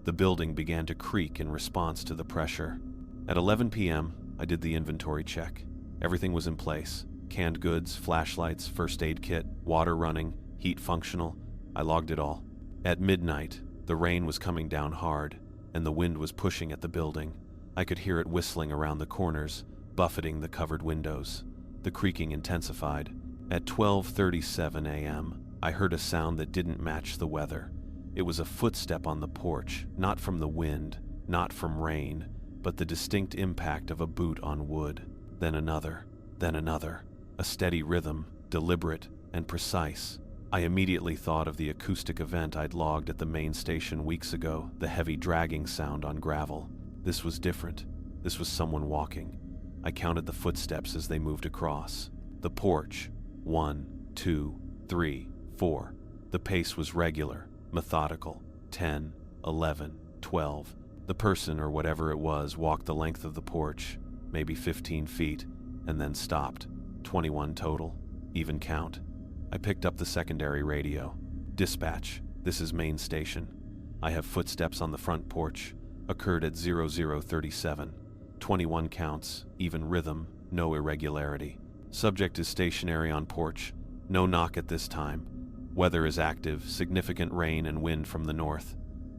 S1: The building began to creak in response to the pressure. At 11 p.m., I did the inventory check. Everything was in place. Canned goods, flashlights, first aid kit, water running, heat functional. I logged it all. At midnight, the rain was coming down hard, and the wind was pushing at the building. I could hear it whistling around the corners, buffeting the covered windows. The creaking intensified. At 12:37 a.m., I heard a sound that didn't match the weather. It was a footstep on the porch, not from the wind, not from rain, but the distinct impact of a boot on wood. Then another, then another. A steady rhythm, deliberate and precise. I immediately thought of the acoustic event I'd logged at the main station weeks ago, the heavy dragging sound on gravel. This was different. This was someone walking. I counted the footsteps as they moved across. The porch. 1, 2, 3, 4. The pace was regular, methodical. 10, 11, 12. The person, or whatever it was, walked the length of the porch, maybe 15 feet, and then stopped. 21 total. Even count. I picked up the secondary radio. Dispatch, this is main station. I have footsteps on the front porch. Occurred at 0037. 21 counts, even rhythm, no irregularity. Subject is stationary on porch. No knock at this time. Weather is active, significant rain and wind from the north.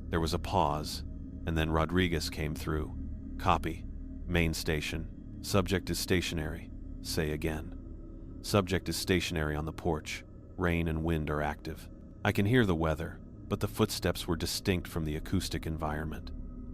S1: There was a pause, and then Rodriguez came through. Copy. Main station. Subject is stationary. Say again. Subject is stationary on the porch. Rain and wind are active. I can hear the weather, but the footsteps were distinct from the acoustic environment.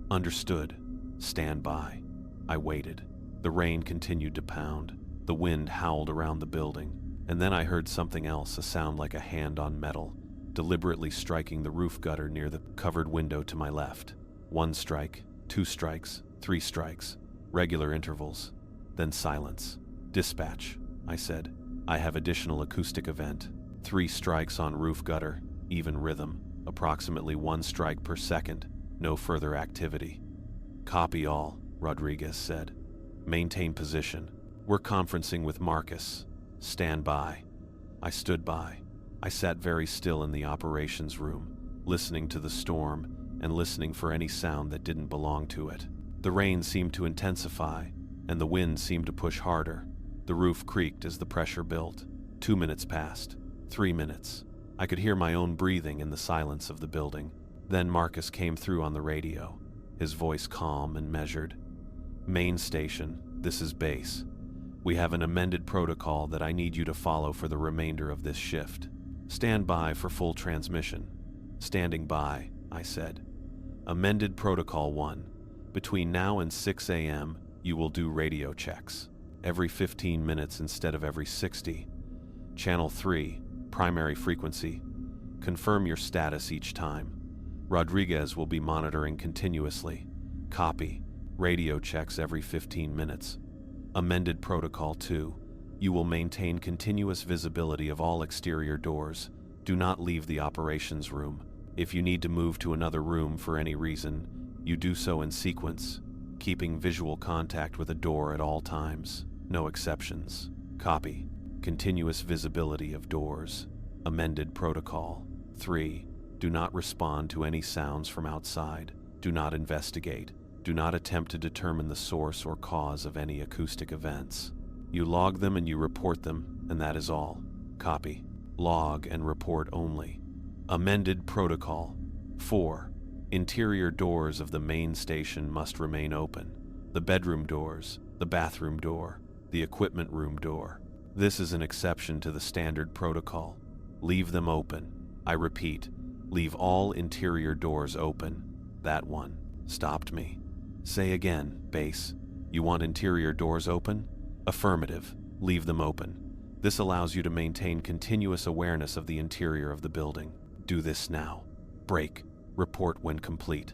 S1: Understood. Stand by. I waited. The rain continued to pound. The wind howled around the building. And then I heard something else, a sound like a hand on metal, deliberately striking the roof gutter near the covered window to my left. 1 strike, 2 strikes, 3 strikes, regular intervals. Then silence. Dispatch, I said. I have additional acoustic event. 3 strikes on roof gutter, even rhythm, approximately 1 strike per second, no further activity. Copy all, Rodriguez said. Maintain position. We're conferencing with Marcus. Stand by. I stood by. I sat very still in the operations room, listening to the storm and listening for any sound that didn't belong to it. The rain seemed to intensify, and the wind seemed to push harder. The roof creaked as the pressure built. 2 minutes passed. 3 minutes. I could hear my own breathing in the silence of the building. Then Marcus came through on the radio, his voice calm and measured. Main station, this is base. We have an amended protocol that I need you to follow for the remainder of this shift. Stand by for full transmission. Standing by, I said. Amended Protocol 1. Between now and 6 a.m., you will do radio checks. Every 15 minutes instead of every 60. Channel 3, primary frequency. Confirm your status each time. Rodriguez will be monitoring continuously. Copy. Radio checks every 15 minutes. Amended Protocol 2. You will maintain continuous visibility of all exterior doors. Do not leave the operations room. If you need to move to another room for any reason, you do so in sequence, keeping visual contact with a door at all times. No exceptions. Copy. Continuous visibility of doors. Amended Protocol 3. Do not respond to any sounds from outside. Do not investigate. Do not attempt to determine the source or cause of any acoustic events. You log them and you report them, and that is all. Copy. Log and report only. Amended Protocol 4. Interior doors of the main station must remain open. The bedroom doors, the bathroom door, the equipment room door. This is an exception to the standard protocol. Leave them open. I repeat, leave all interior doors open. That one stopped me. Say again, base. You want interior doors open? Affirmative. Leave them open. This allows you to maintain continuous awareness of the interior of the building. Do this now. Break. Report when complete.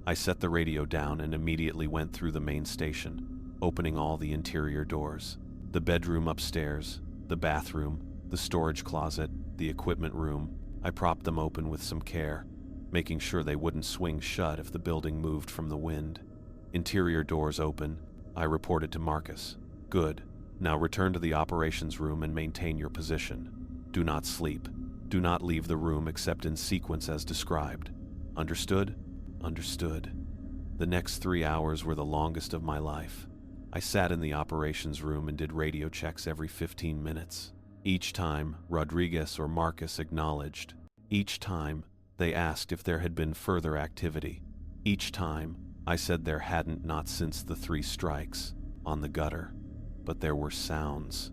S1: I set the radio down and immediately went through the main station, opening all the interior doors. The bedroom upstairs, the bathroom, the storage closet, the equipment room. I propped them open with some care, making sure they wouldn't swing shut if the building moved from the wind. Interior doors open. I reported to Marcus. Good. Now return to the operations room and maintain your position. Do not sleep. Do not leave the room except in sequence as described. Understood? Understood. The next 3 hours were the longest of my life. I sat in the operations room and did radio checks every 15 minutes. Each time, Rodriguez or Marcus acknowledged. Each time, they asked if there had been further activity. Each time, I said there hadn't, not since the 3 strikes on the gutter. But there were sounds.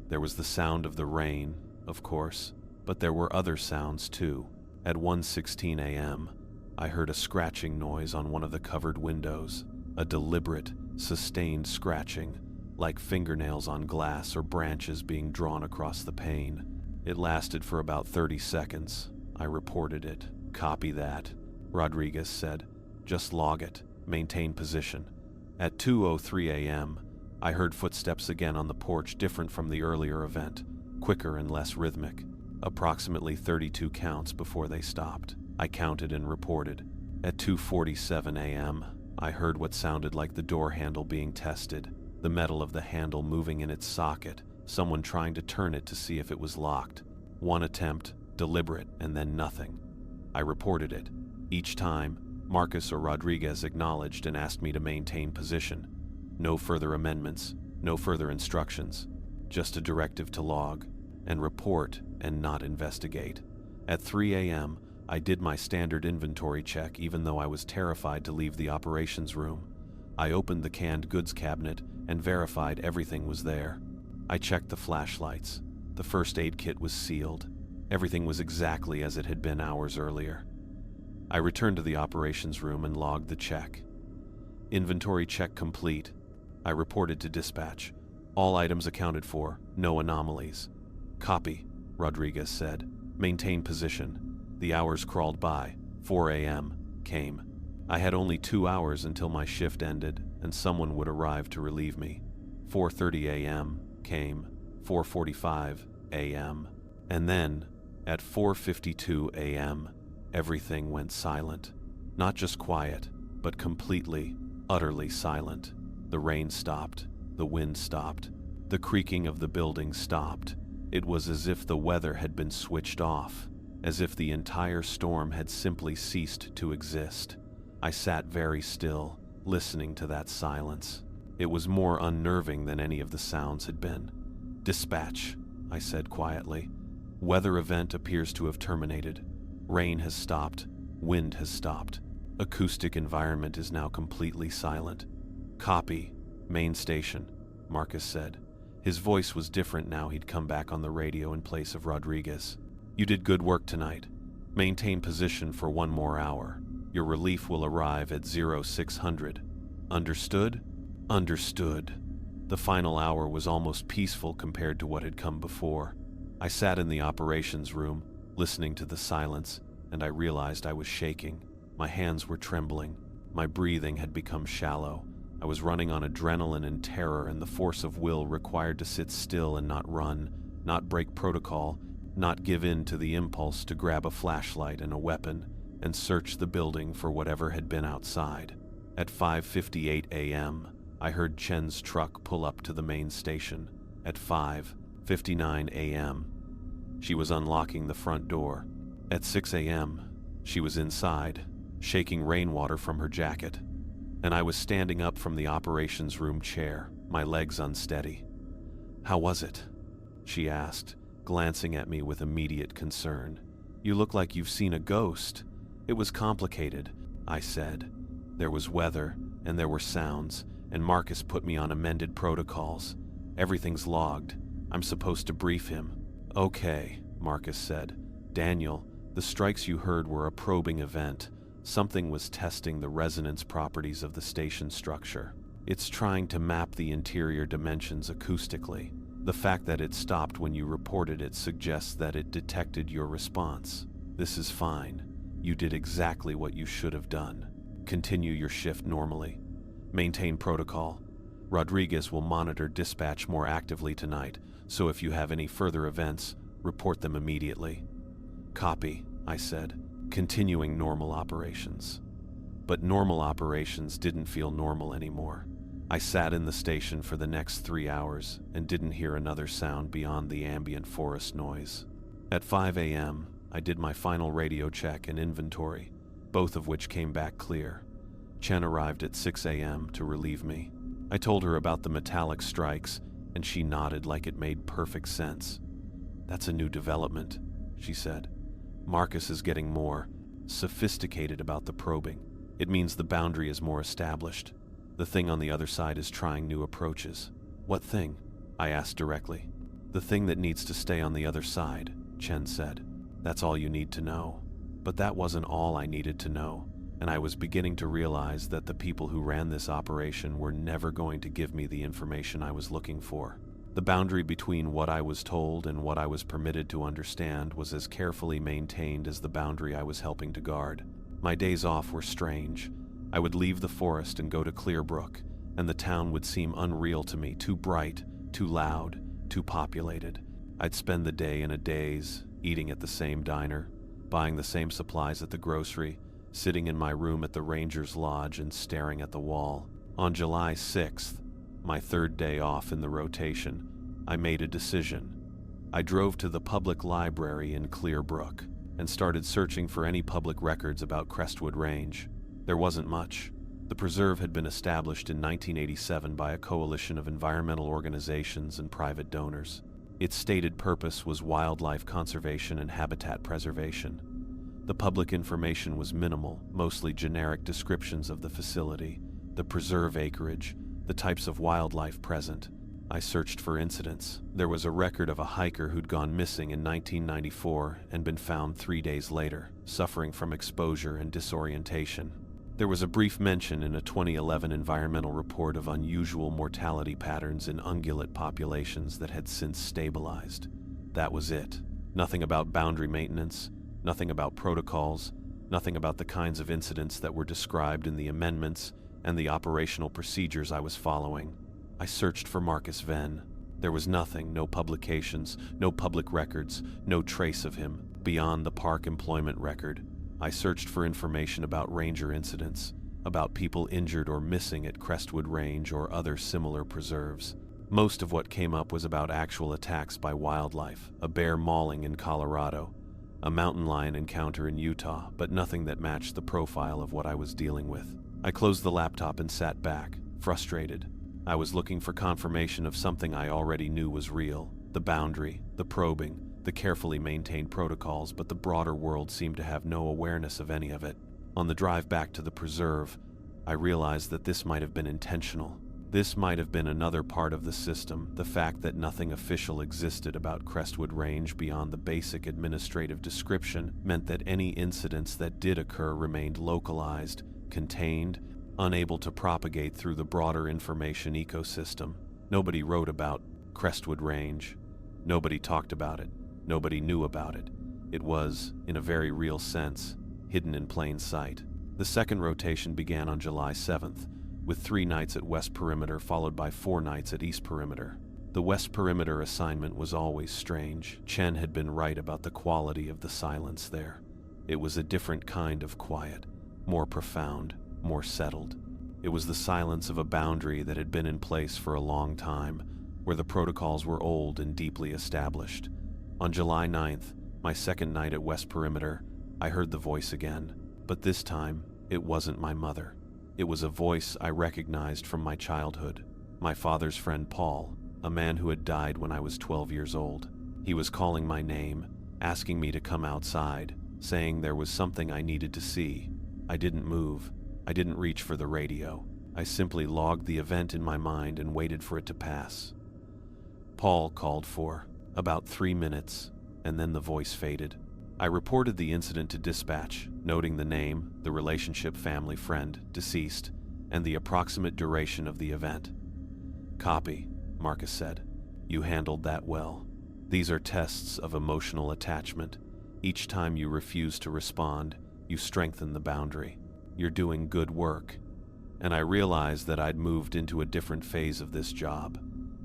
S1: There was the sound of the rain, of course, but there were other sounds too. At 1:16 a.m., I heard a scratching noise on one of the covered windows, a deliberate, sustained scratching, like fingernails on glass or branches being drawn across the pane. It lasted for about 30 seconds. I reported it. Copy that, Rodriguez said. Just log it. Maintain position. At 2:03 a.m., I heard footsteps again on the porch, different from the earlier event, quicker and less rhythmic. Approximately 32 counts before they stopped. I counted and reported. At 2:47 a.m., I heard what sounded like the door handle being tested, the metal of the handle moving in its socket, someone trying to turn it to see if it was locked. One attempt, deliberate, and then nothing. I reported it. Each time, Marcus or Rodriguez acknowledged and asked me to maintain position. No further amendments, no further instructions, just a directive to log and report and not investigate. At 3 a.m., I did my standard inventory check even though I was terrified to leave the operations room. I opened the canned goods cabinet and verified everything was there. I checked the flashlights. The first aid kit was sealed. Everything was exactly as it had been hours earlier. I returned to the operations room and logged the check. Inventory check complete. I reported to dispatch. All items accounted for, no anomalies. Copy, Rodriguez said. Maintain position. The hours crawled by. 4 a.m. came. I had only 2 hours until my shift ended, and someone would arrive to relieve me. 4:30 a.m. came. 4:45 a.m. And then, at 4:52 a.m., everything went silent. Not just quiet, but completely, utterly silent. The rain stopped. The wind stopped. The creaking of the building stopped. It was as if the weather had been switched off, as if the entire storm had simply ceased to exist. I sat very still, listening to that silence. It was more unnerving than any of the sounds had been. Dispatch, I said quietly. Weather event appears to have terminated. Rain has stopped. Wind has stopped. Acoustic environment is now completely silent. Copy. Main station, Marcus said. His voice was different now he'd come back on the radio in place of Rodriguez. You did good work tonight. Maintain position for 1 more hour. Your relief will arrive at 0600. Understood? Understood. The final hour was almost peaceful compared to what had come before. I sat in the operations room, listening to the silence, and I realized I was shaking. My hands were trembling. My breathing had become shallow. I was running on adrenaline and terror and the force of will required to sit still and not run, not break protocol, not give in to the impulse to grab a flashlight and a weapon and search the building for whatever had been outside. At 5:58 a.m., I heard Chen's truck pull up to the main station. At 5:59 a.m., she was unlocking the front door. At 6 a.m., she was inside, shaking rainwater from her jacket. And I was standing up from the operations room chair, my legs unsteady. How was it? She asked, glancing at me with immediate concern. You look like you've seen a ghost. It was complicated, I said. There was weather, and there were sounds, and Marcus put me on amended protocols. Everything's logged. I'm supposed to brief him. Okay, Marcus said. Daniel, the strikes you heard were a probing event. Something was testing the resonance properties of the station structure. It's trying to map the interior dimensions acoustically. The fact that it stopped when you reported it suggests that it detected your response. This is fine. You did exactly what you should have done. Continue your shift normally. Maintain protocol. Rodriguez will monitor dispatch more actively tonight, so if you have any further events, report them immediately. Copy, I said, continuing normal operations. But normal operations didn't feel normal anymore. I sat in the station for the next 3 hours and didn't hear another sound beyond the ambient forest noise. At 5 a.m., I did my final radio check and inventory. both of which came back clear. Chen arrived at 6 a.m. to relieve me. I told her about the metallic strikes, and she nodded like it made perfect sense. "That's a new development," she said. "Marcus is getting more sophisticated about the probing. It means the boundary is more established. The thing on the other side is trying new approaches." "What thing?" I asked directly. "The thing that needs to stay on the other side," Chen said. "That's all you need to know." But that wasn't all I needed to know, and I was beginning to realize that the people who ran this operation were never going to give me the information I was looking for. The boundary between what I was told and what I was permitted to understand was as carefully maintained as the boundary I was helping to guard. My days off were strange. I would leave the forest and go to Clearbrook, and the town would seem unreal to me, too bright, too loud, too populated. I'd spend the day in a daze, eating at the same diner, buying the same supplies at the grocery, sitting in my room at the Ranger's Lodge and staring at the wall. On July 6th, my third day off in the rotation, I made a decision. I drove to the public library in Clearbrook and started searching for any public records about Crestwood Range. There wasn't much. The preserve had been established in 1987 by a coalition of environmental organizations and private donors. Its stated purpose was wildlife conservation and habitat preservation. The public information was minimal, mostly generic descriptions of the facility, the preserve acreage, the types of wildlife present. I searched for incidents. There was a record of a hiker who'd gone missing in 1994 and been found 3 days later, suffering from exposure and disorientation. There was a brief mention in a 2011 environmental report of unusual mortality patterns in ungulate populations that had since stabilized. That was it. Nothing about boundary maintenance, nothing about protocols, nothing about the kinds of incidents that were described in the amendments and the operational procedures I was following. I searched for Marcus Venn. There was nothing, no publications, no public records, no trace of him, beyond the park employment record. I searched for information about ranger incidents, about people injured or missing at Crestwood Range or other similar preserves. Most of what came up was about actual attacks by wildlife, a bear mauling in Colorado, a mountain lion encounter in Utah, but nothing that matched the profile of what I was dealing with. I closed the laptop and sat back, frustrated. I was looking for confirmation of something I already knew was real: the boundary, the probing, the carefully maintained protocols, but the broader world seemed to have no awareness of any of it. On the drive back to the preserve, I realized that this might have been intentional. This might have been another part of the system, the fact that nothing official existed about Crestwood Range beyond the basic administrative description meant that any incidents that did occur remained localized, contained, unable to propagate through the broader information ecosystem. Nobody wrote about Crestwood Range. Nobody talked about it. Nobody knew about it. It was, in a very real sense, hidden in plain sight. The second rotation began on July 7th, with 3 nights at West Perimeter followed by 4 nights at East Perimeter. The West Perimeter assignment was always strange. Chen had been right about the quality of the silence there. It was a different kind of quiet, more profound, more settled. It was the silence of a boundary that had been in place for a long time, where the protocols were old and deeply established. On July 9th, my second night at West Perimeter, I heard the voice again, but this time, it wasn't my mother. It was a voice I recognized from my childhood, my father's friend Paul, a man who had died when I was 12 years old. He was calling my name, asking me to come outside, saying there was something I needed to see. I didn't move. I didn't reach for the radio. I simply logged the event in my mind and waited for it to pass. Paul called for about 3 minutes, and then the voice faded. I reported the incident to dispatch, noting the name, the relationship, family, friend, deceased, and the approximate duration of the event. "Copy," Marcus said. "You handled that well. These are tests of emotional attachment. Each time you refuse to respond, you strengthen the boundary. You're doing good work." And I realized that I'd moved into a different phase of this job.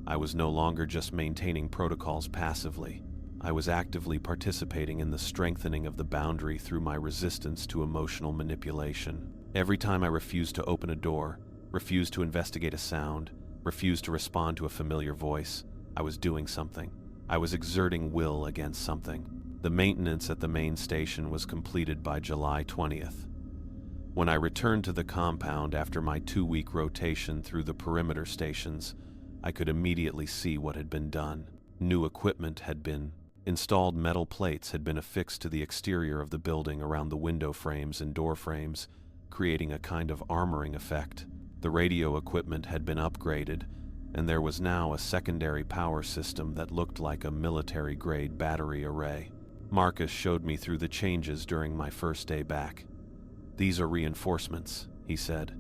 S1: I was no longer just maintaining protocols passively. I was actively participating in the strengthening of the boundary through my resistance to emotional manipulation. Every time I refused to open a door, refused to investigate a sound, refused to respond to a familiar voice, I was doing something. I was exerting will against something. The maintenance at the main station was completed by July 20th. When I returned to the compound after my 2-week rotation through the perimeter stations, I could immediately see what had been done. New equipment had been installed. Metal plates had been affixed to the exterior of the building around the window frames and door frames, creating a kind of armoring effect. The radio equipment had been upgraded, and there was now a secondary power system that looked like a military-grade battery array. Marcus showed me through the changes during my first day back. "These are reinforcements," he said.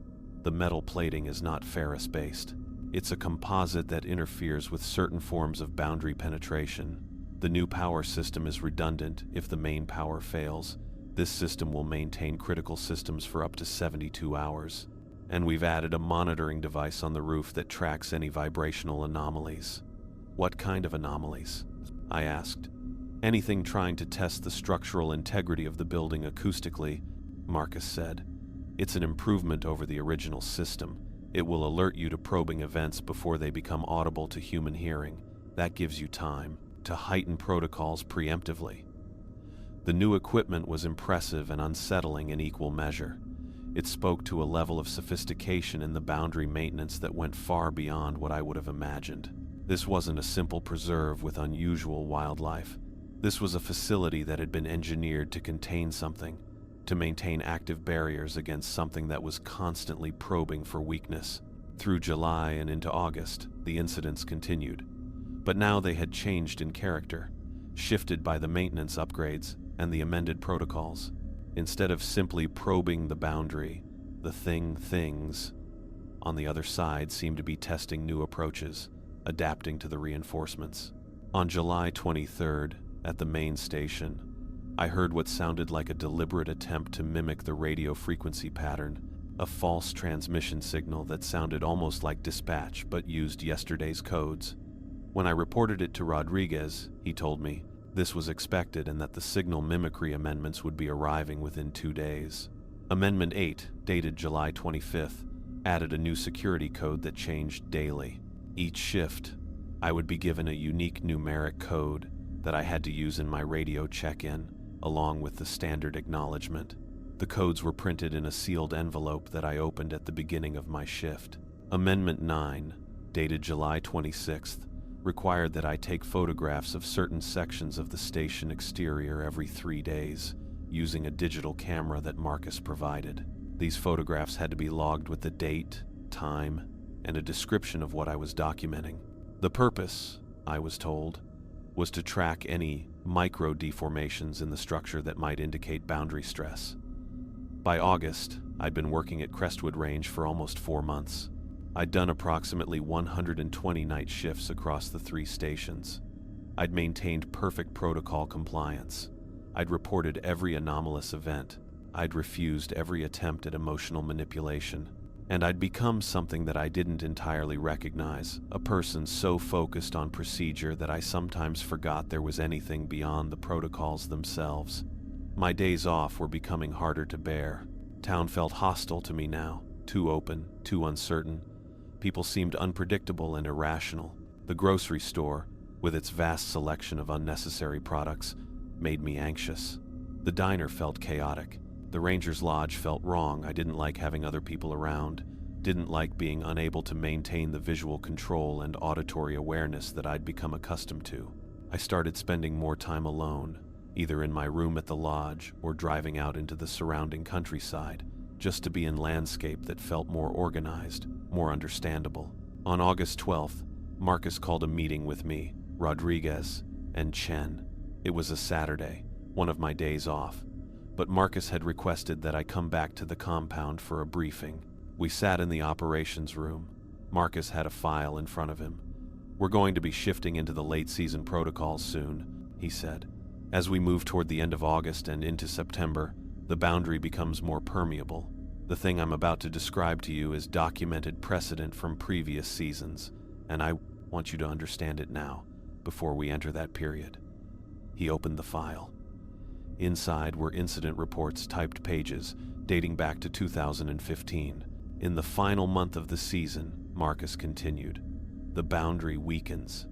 S1: "The metal plating is not ferrous-based. It's a composite that interferes with certain forms of boundary penetration. The new power system is redundant if the main power fails. This system will maintain critical systems for up to 72 hours. And we've added a monitoring device on the roof that tracks any vibrational anomalies." "What kind of anomalies?" I asked. "Anything trying to test the structural integrity of the building acoustically," Marcus said. "It's an improvement over the original system. It will alert you to probing events before they become audible to human hearing. That gives you time to heighten protocols preemptively." The new equipment was impressive and unsettling in equal measure. It spoke to a level of sophistication in the boundary maintenance that went far beyond what I would have imagined. This wasn't a simple preserve with unusual wildlife. This was a facility that had been engineered to contain something, to maintain active barriers against something that was constantly probing for weakness. Through July and into August, the incidents continued. But now they had changed in character, shifted by the maintenance upgrades and the amended protocols. Instead of simply probing the boundary, the things on the other side seemed to be testing new approaches, adapting to the reinforcements. On July 23rd, at the main station, I heard what sounded like a deliberate attempt to mimic the radio frequency pattern, a false transmission signal that sounded almost like dispatch but used yesterday's codes. When I reported it to Rodriguez, he told me this was expected and that the signal mimicry amendments would be arriving within 2 days. Amendment 8, dated July 25th, added a new security code that changed daily. Each shift, I would be given a unique numeric code that I had to use in my radio check-in, along with the standard acknowledgement. The codes were printed in a sealed envelope that I opened at the beginning of my shift. Amendment 9, dated July 26th, required that I take photographs of certain sections of the station exterior every 3 days, using a digital camera that Marcus provided. These photographs had to be logged with the date, time, and a description of what I was documenting. The purpose, I was told, was to track any micro-deformations in the structure that might indicate boundary stress. By August, I'd been working at Crestwood Range for almost 4 months. I'd done approximately 120 night shifts across the 3 stations. I'd maintained perfect protocol compliance. I'd reported every anomalous event. I'd refused every attempt at emotional manipulation. And I'd become something that I didn't entirely recognize, a person so focused on procedure that I sometimes forgot there was anything beyond the protocols themselves. My days off were becoming harder to bear. Town felt hostile to me now, too open, too uncertain. People seemed unpredictable and irrational. The grocery store, with its vast selection of unnecessary products, made me anxious. The diner felt chaotic. The Ranger's Lodge felt wrong. I didn't like having other people around, didn't like being unable to maintain the visual control and auditory awareness that I'd become accustomed to. I started spending more time alone, either in my room at the lodge or driving out into the surrounding countryside, just to be in landscape that felt more organized, more understandable. On August 12th, Marcus called a meeting with me, Rodriguez, and Chen. It was a Saturday, one of my days off, but Marcus had requested that I come back to the compound for a briefing. We sat in the operations room. Marcus had a file in front of him. "We're going to be shifting into the late season protocols soon," he said. "As we move toward the end of August and into September, the boundary becomes more permeable. The thing I'm about to describe to you is documented precedent from previous seasons, and I want you to understand it now, before we enter that period." He opened the file. Inside were incident reports, typed pages, dating back to 2015. "In the final month of the season," Marcus continued, "the boundary weakens.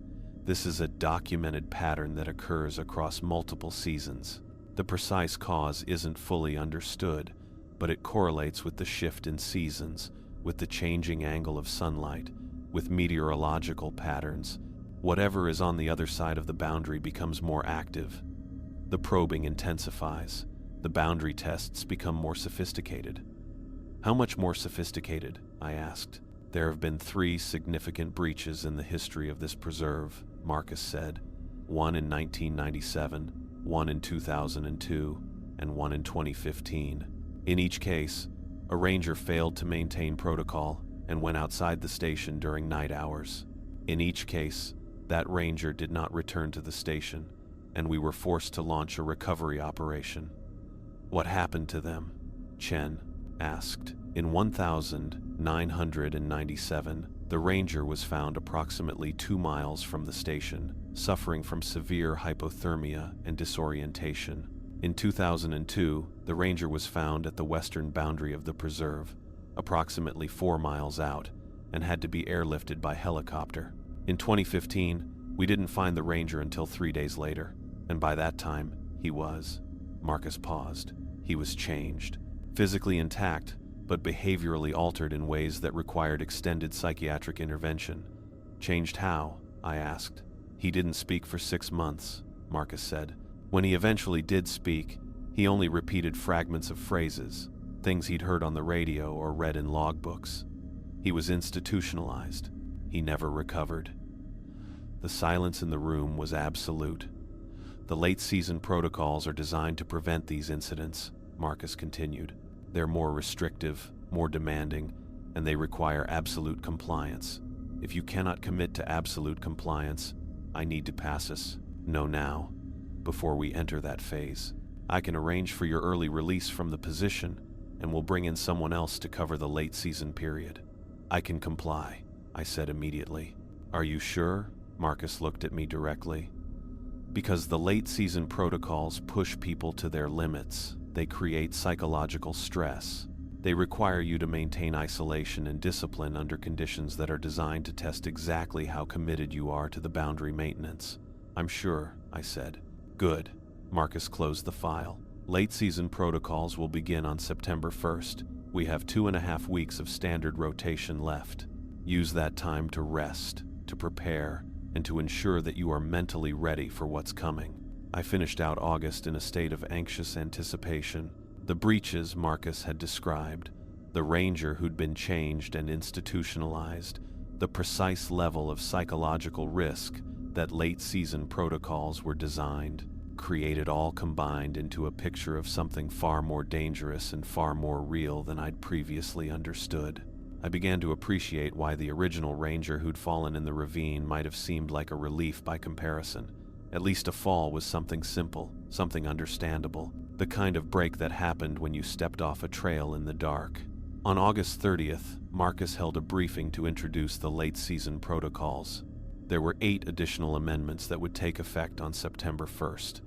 S1: This is a documented pattern that occurs across multiple seasons. The precise cause isn't fully understood, but it correlates with the shift in seasons, with the changing angle of sunlight, with meteorological patterns. Whatever is on the other side of the boundary becomes more active. The probing intensifies. The boundary tests become more sophisticated. How much more sophisticated? I asked. There have been 3 significant breaches in the history of this preserve, Marcus said. One in 1997, one in 2002, and one in 2015. In each case, a ranger failed to maintain protocol and went outside the station during night hours. In each case, that ranger did not return to the station, and we were forced to launch a recovery operation. What happened to them? Chen asked. In 1997, the ranger was found approximately 2 miles from the station, suffering from severe hypothermia and disorientation. In 2002, the ranger was found at the western boundary of the preserve, approximately 4 miles out, and had to be airlifted by helicopter. In 2015, we didn't find the ranger until 3 days later, and by that time, he was. Marcus paused. He was changed. Physically intact, but behaviorally altered in ways that required extended psychiatric intervention. Changed how? I asked. He didn't speak for 6 months, Marcus said. When he eventually did speak, he only repeated fragments of phrases, things he'd heard on the radio or read in logbooks. He was institutionalized. He never recovered. The silence in the room was absolute. The late-season protocols are designed to prevent these incidents, Marcus continued. They're more restrictive, more demanding, and they require absolute compliance. If you cannot commit to absolute compliance, I need to pass us. Know now, before we enter that phase. I can arrange for your early release from the position, and we'll bring in someone else to cover the late-season period. I can comply, I said immediately. Are you sure? Marcus looked at me directly. Because the late-season protocols push people to their limits. They create psychological stress. They require you to maintain isolation and discipline under conditions that are designed to test exactly how committed you are to the boundary maintenance. I'm sure, I said. Good. Marcus closed the file. Late-season protocols will begin on September 1st. We have 2.5 weeks of standard rotation left. Use that time to rest, to prepare, and to ensure that you are mentally ready for what's coming. I finished out August in a state of anxious anticipation. The breaches Marcus had described, the ranger who'd been changed and institutionalized, the precise level of psychological risk that late-season protocols were designed, created all combined into a picture of something far more dangerous and far more real than I'd previously understood. I began to appreciate why the original ranger who'd fallen in the ravine might have seemed like a relief by comparison. At least a fall was something simple, something understandable, the kind of break that happened when you stepped off a trail in the dark. On August 30th, Marcus held a briefing to introduce the late-season protocols. There were 8 additional amendments that would take effect on September 1st.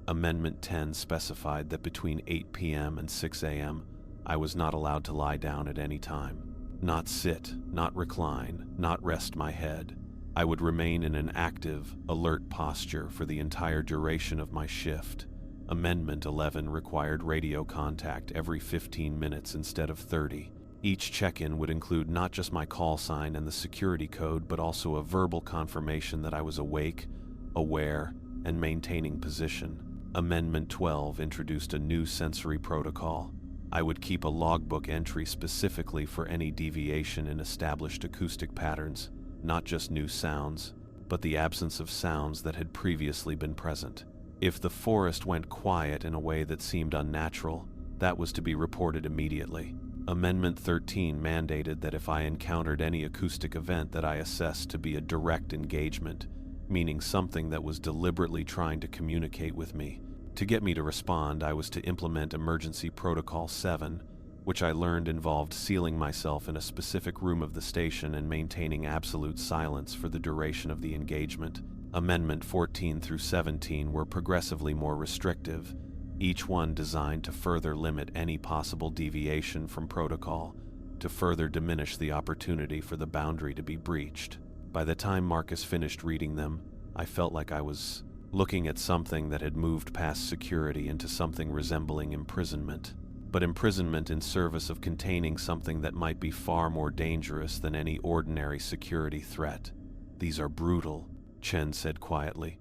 S1: Amendment 10 specified that between 8 p.m. and 6 a.m., I was not allowed to lie down at any time. Not sit, not recline, not rest my head. I would remain in an active, alert posture for the entire duration of my shift. Amendment 11 required radio contact every 15 minutes instead of 30. Each check-in would include not just my call sign and the security code, but also a verbal confirmation that I was awake, aware, and maintaining position. Amendment 12 introduced a new sensory protocol. I would keep a logbook entry specifically for any deviation in established acoustic patterns. Not just new sounds, but the absence of sounds that had previously been present. If the forest went quiet in a way that seemed unnatural, that was to be reported immediately. Amendment 13 mandated that if I encountered any acoustic event that I assessed to be a direct engagement, meaning something that was deliberately trying to communicate with me, to get me to respond, I was to implement Emergency Protocol 7, which I learned involved sealing myself in a specific room of the station and maintaining absolute silence for the duration of the engagement. Amendment 14 through 17 were progressively more restrictive, each one designed to further limit any possible deviation from protocol, to further diminish the opportunity for the boundary to be breached. By the time Marcus finished reading them, I felt like I was looking at something that had moved past security into something resembling imprisonment. but imprisonment in service of containing something that might be far more dangerous than any ordinary security threat. These are brutal, Chen said quietly.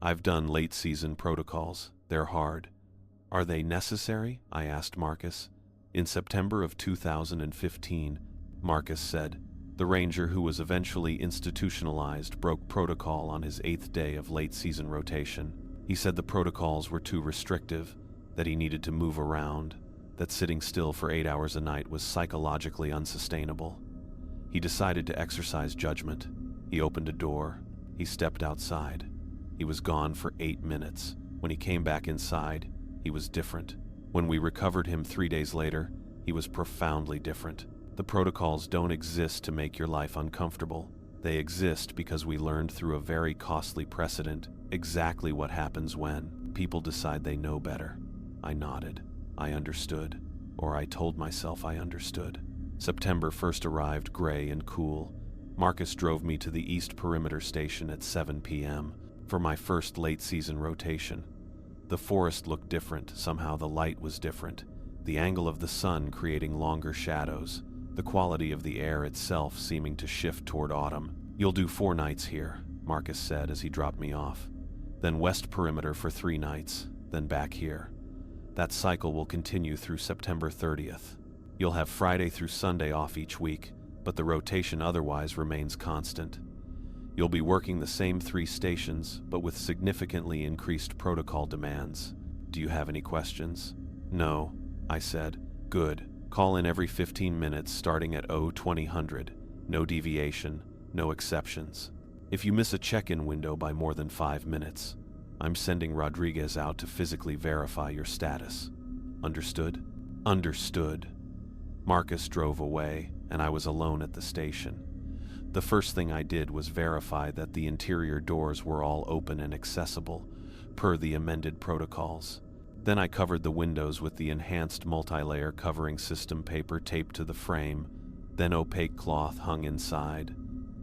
S1: I've done late-season protocols. They're hard. Are they necessary? I asked Marcus. In September of 2015, Marcus said, the ranger who was eventually institutionalized broke protocol on his 8th day of late-season rotation. He said the protocols were too restrictive, that he needed to move around, that sitting still for 8 hours a night was psychologically unsustainable. He decided to exercise judgment. He opened a door. He stepped outside. He was gone for 8 minutes. When he came back inside, he was different. When we recovered him 3 days later, he was profoundly different. The protocols don't exist to make your life uncomfortable. They exist because we learned through a very costly precedent exactly what happens when people decide they know better. I nodded. I understood, or I told myself I understood. September 1st arrived gray and cool. Marcus drove me to the East Perimeter Station at 7 p.m. for my first late-season rotation. The forest looked different. Somehow the light was different. The angle of the sun creating longer shadows. The quality of the air itself seeming to shift toward autumn. You'll do 4 nights here, Marcus said as he dropped me off. Then West Perimeter for 3 nights, then back here. That cycle will continue through September 30th. You'll have Friday through Sunday off each week, but the rotation otherwise remains constant. You'll be working the same 3 stations, but with significantly increased protocol demands. Do you have any questions? No, I said. Good. Call in every 15 minutes starting at 2000. No deviation, no exceptions. If you miss a check-in window by more than 5 minutes, I'm sending Rodriguez out to physically verify your status. Understood? Understood. Marcus drove away, and I was alone at the station. The first thing I did was verify that the interior doors were all open and accessible, per the amended protocols. Then I covered the windows with the enhanced multi-layer covering system paper taped to the frame, then opaque cloth hung inside,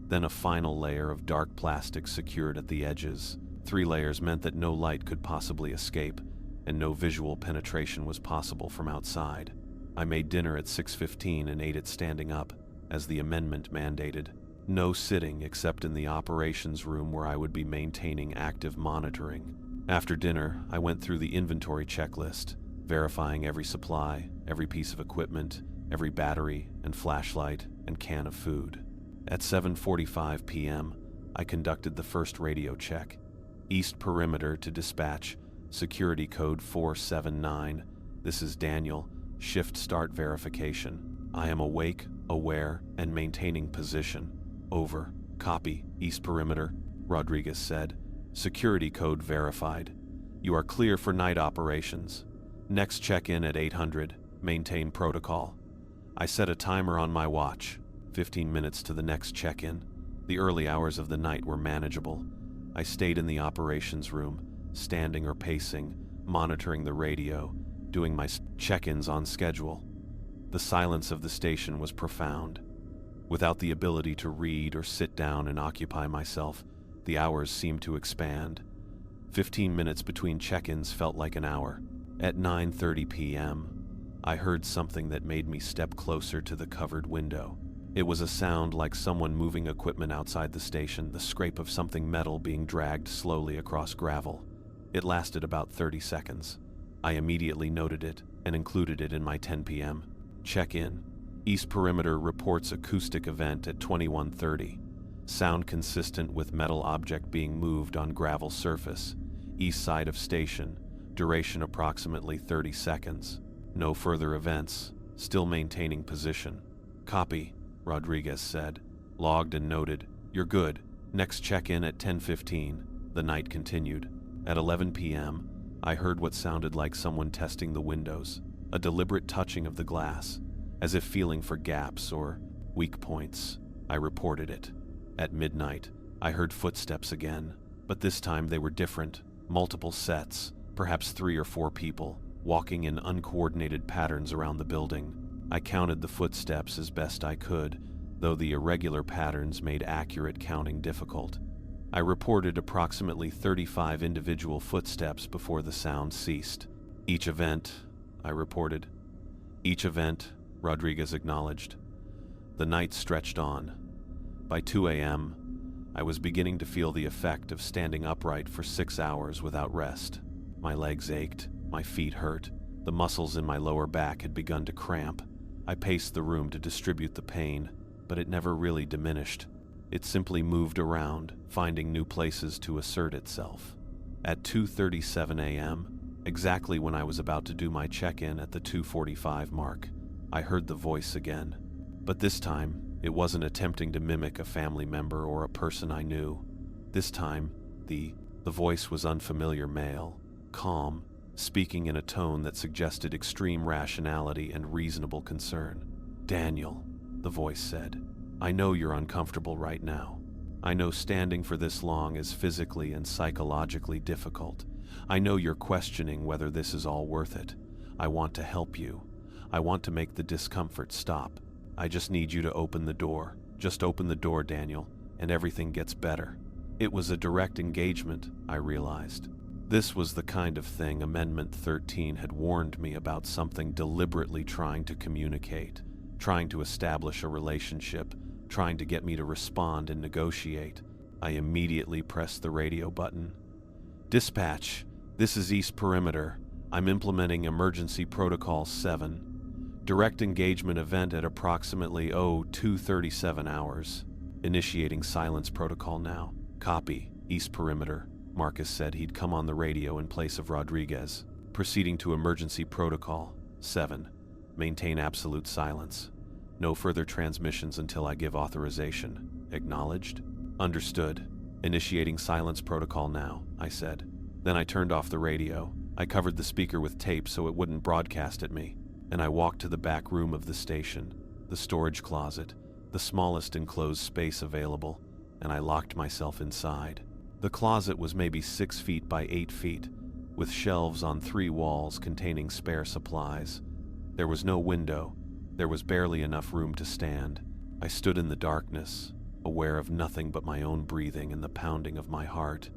S1: then a final layer of dark plastic secured at the edges. 3 layers meant that no light could possibly escape, and no visual penetration was possible from outside. I made dinner at 6:15 and ate it standing up, as the amendment mandated. No sitting except in the operations room where I would be maintaining active monitoring. After dinner, I went through the inventory checklist, verifying every supply, every piece of equipment, every battery and flashlight and can of food. At 7:45 p.m., I conducted the first radio check. East Perimeter to dispatch, security code 479. This is Daniel, shift start verification. I am awake, aware, and maintaining position. Over. Copy, East Perimeter, Rodriguez said. Security code verified. You are clear for night operations. Next check-in at 800. Maintain protocol. I set a timer on my watch. 15 minutes to the next check-in. The early hours of the night were manageable. I stayed in the operations room, standing or pacing, monitoring the radio, doing my check-ins on schedule. The silence of the station was profound. Without the ability to read or sit down and occupy myself, the hours seemed to expand. 15 minutes between check-ins felt like an hour. At 9:30 p.m., I heard something that made me step closer to the covered window. It was a sound like someone moving equipment outside the station, the scrape of something metal being dragged slowly across gravel. It lasted about 30 seconds. I immediately noted it and included it in my 10 p.m. check-in. East Perimeter reports acoustic event at 21:30. Sound consistent with metal object being moved on gravel surface. East side of station. Duration approximately 30 seconds. No further events. Still maintaining position. Copy, Rodriguez said. Logged and noted. You're good. Next check-in at 10:15. The night continued. At 11 p.m., I heard what sounded like someone testing the windows. A deliberate touching of the glass, as if feeling for gaps or weak points. I reported it. At midnight, I heard footsteps again, but this time they were different. Multiple sets, perhaps 3 or 4 people, walking in uncoordinated patterns around the building. I counted the footsteps as best I could, though the irregular patterns made accurate counting difficult. I reported approximately 35 individual footsteps before the sound ceased. Each event, I reported. Each event, Rodriguez acknowledged. The night stretched on. By 2 a.m., I was beginning to feel the effect of standing upright for 6 hours without rest. My legs ached, my feet hurt, the muscles in my lower back had begun to cramp. I paced the room to distribute the pain, but it never really diminished. It simply moved around, finding new places to assert itself. At 2:37 a.m., exactly when I was about to do my check-in at the 2:45 mark, I heard the voice again. But this time, it wasn't attempting to mimic a family member or a person I knew. This time, the voice was unfamiliar male, calm, speaking in a tone that suggested extreme rationality and reasonable concern. "Daniel," the voice said, "I know you're uncomfortable right now. I know standing for this long is physically and psychologically difficult. I know you're questioning whether this is all worth it. I want to help you. I want to make the discomfort stop. I just need you to open the door. Just open the door, Daniel, and everything gets better." It was a direct engagement, I realized. This was the kind of thing Amendment 13 had warned me about, something deliberately trying to communicate, trying to establish a relationship, trying to get me to respond and negotiate. I immediately pressed the radio button. "Dispatch, this is East Perimeter. I'm implementing Emergency Protocol 7. Direct engagement event at approximately 2:37 hours. Initiating silence protocol now." "Copy, East Perimeter." Marcus said he'd come on the radio in place of Rodriguez. "Proceeding to Emergency Protocol 7. Maintain absolute silence. No further transmissions until I give authorization." "Acknowledged." "Understood. Initiating silence protocol now," I said. Then I turned off the radio. I covered the speaker with tape so it wouldn't broadcast at me, and I walked to the back room of the station, the storage closet, the smallest enclosed space available, and I locked myself inside. The closet was maybe 6 feet by 8 feet, with shelves on 3 walls containing spare supplies. There was no window. There was barely enough room to stand. I stood in the darkness, aware of nothing but my own breathing and the pounding of my heart.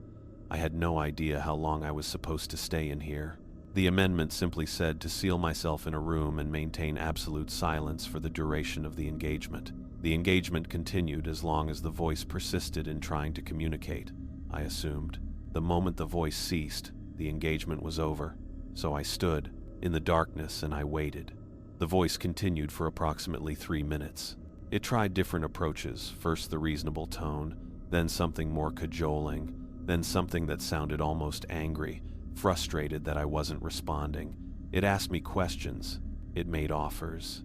S1: I had no idea how long I was supposed to stay in here. The amendment simply said to seal myself in a room and maintain absolute silence for the duration of the engagement. The engagement continued as long as the voice persisted in trying to communicate, I assumed. The moment the voice ceased, the engagement was over. So I stood in the darkness and I waited. The voice continued for approximately 3 minutes. It tried different approaches, first the reasonable tone, then something more cajoling, then something that sounded almost angry, frustrated that I wasn't responding. It asked me questions. It made offers.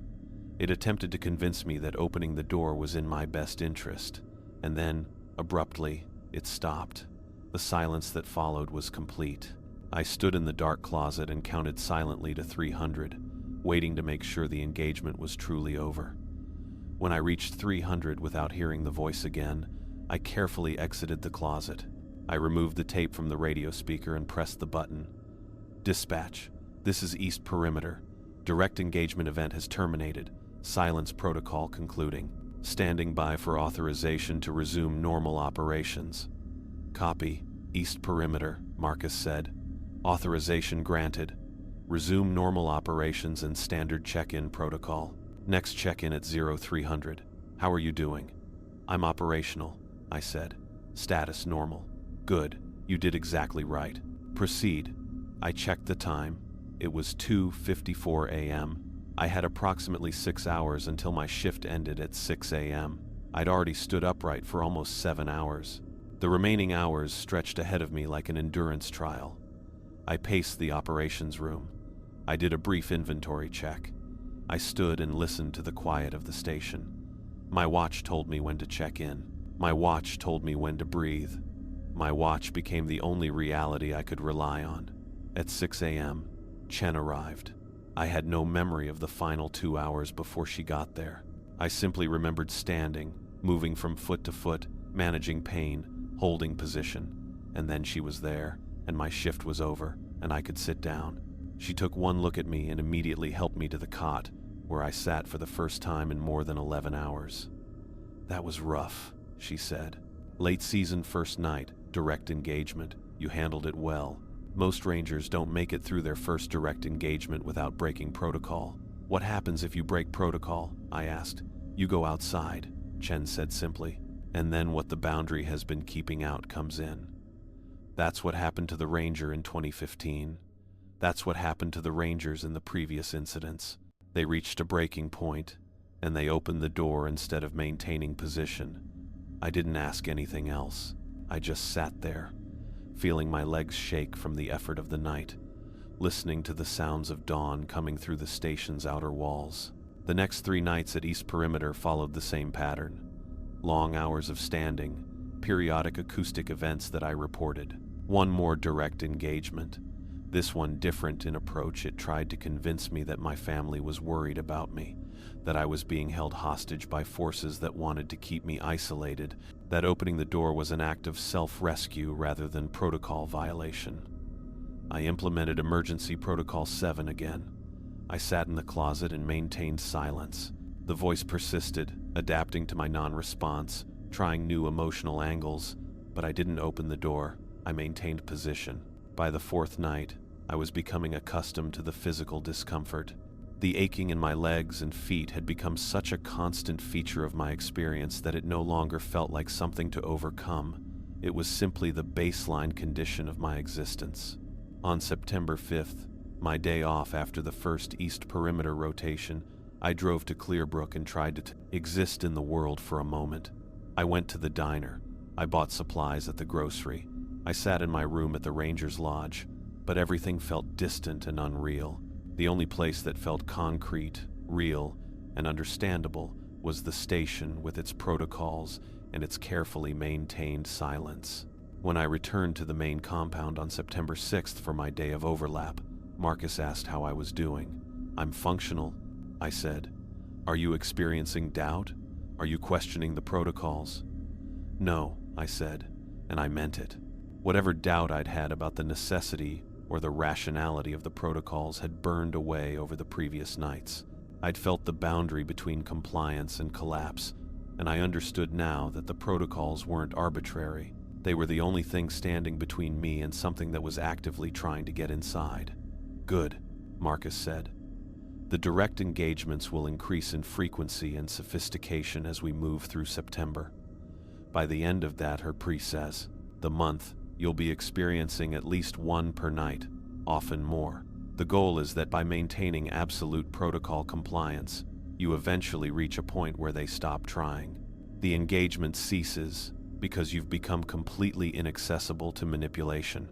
S1: It attempted to convince me that opening the door was in my best interest. And then, abruptly, it stopped. The silence that followed was complete. I stood in the dark closet and counted silently to 300, waiting to make sure the engagement was truly over. When I reached 300 without hearing the voice again, I carefully exited the closet. I removed the tape from the radio speaker and pressed the button. "Dispatch, this is East Perimeter. Direct engagement event has terminated. Silence protocol concluding. Standing by for authorization to resume normal operations." "Copy, East Perimeter," Marcus said. "Authorization granted. Resume normal operations and standard check-in protocol. Next check-in at 0300. How are you doing?" "I'm operational," I said. "Status normal." "Good, you did exactly right. Proceed." I checked the time. It was 2:54 a.m. I had approximately 6 hours until my shift ended at 6 a.m. I'd already stood upright for almost 7 hours. The remaining hours stretched ahead of me like an endurance trial. I paced the operations room. I did a brief inventory check. I stood and listened to the quiet of the station. My watch told me when to check in. My watch told me when to breathe. My watch became the only reality I could rely on. At 6 a.m., Chen arrived. I had no memory of the final 2 hours before she got there. I simply remembered standing, moving from foot to foot, managing pain, holding position, and then she was there, and my shift was over, and I could sit down. She took one look at me and immediately helped me to the cot, where I sat for the first time in more than 11 hours. "That was rough," she said. "Late season first night, direct engagement. You handled it well. Most Rangers don't make it through their first direct engagement without breaking protocol. "What happens if you break protocol?" I asked. "You go outside," Chen said simply. "And then what the boundary has been keeping out comes in." That's what happened to the ranger in 2015. That's what happened to the rangers in the previous incidents. They reached a breaking point, and they opened the door instead of maintaining position. I didn't ask anything else. I just sat there, feeling my legs shake from the effort of the night, listening to the sounds of dawn coming through the station's outer walls. The next 3 nights at East Perimeter followed the same pattern. Long hours of standing, periodic acoustic events that I reported. One more direct engagement. This one different in approach. It tried to convince me that my family was worried about me, that I was being held hostage by forces that wanted to keep me isolated, that opening the door was an act of self-rescue rather than protocol violation. I implemented Emergency Protocol 7 again. I sat in the closet and maintained silence. The voice persisted, adapting to my non-response, trying new emotional angles, but I didn't open the door. I maintained position. By the 4th night, I was becoming accustomed to the physical discomfort. The aching in my legs and feet had become such a constant feature of my experience that it no longer felt like something to overcome. It was simply the baseline condition of my existence. On September 5th, my day off after the first East Perimeter rotation, I drove to Clearbrook and tried to exist in the world for a moment. I went to the diner. I bought supplies at the grocery. I sat in my room at the Ranger's Lodge, but everything felt distant and unreal. The only place that felt concrete, real, and understandable was the station with its protocols and its carefully maintained silence. When I returned to the main compound on September 6th for my day of overlap, Marcus asked how I was doing. "I'm functional," I said. "Are you experiencing doubt? Are you questioning the protocols?" "No," I said, and I meant it. Whatever doubt I'd had about the necessity or the rationality of the protocols had burned away over the previous nights. I'd felt the boundary between compliance and collapse, and I understood now that the protocols weren't arbitrary. They were the only thing standing between me and something that was actively trying to get inside. "Good," Marcus said. "The direct engagements will increase in frequency and sophistication as we move through September. By the end of that, Herpre says, the month, you'll be experiencing at least 1 per night, often more. The goal is that by maintaining absolute protocol compliance, you eventually reach a point where they stop trying. The engagement ceases because you've become completely inaccessible to manipulation."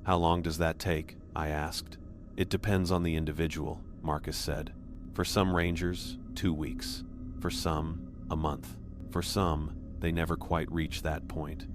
S1: "How long does that take?" I asked. "It depends on the individual," Marcus said. "For some rangers, 2 weeks. For some, a month. For some, they never quite reach that point,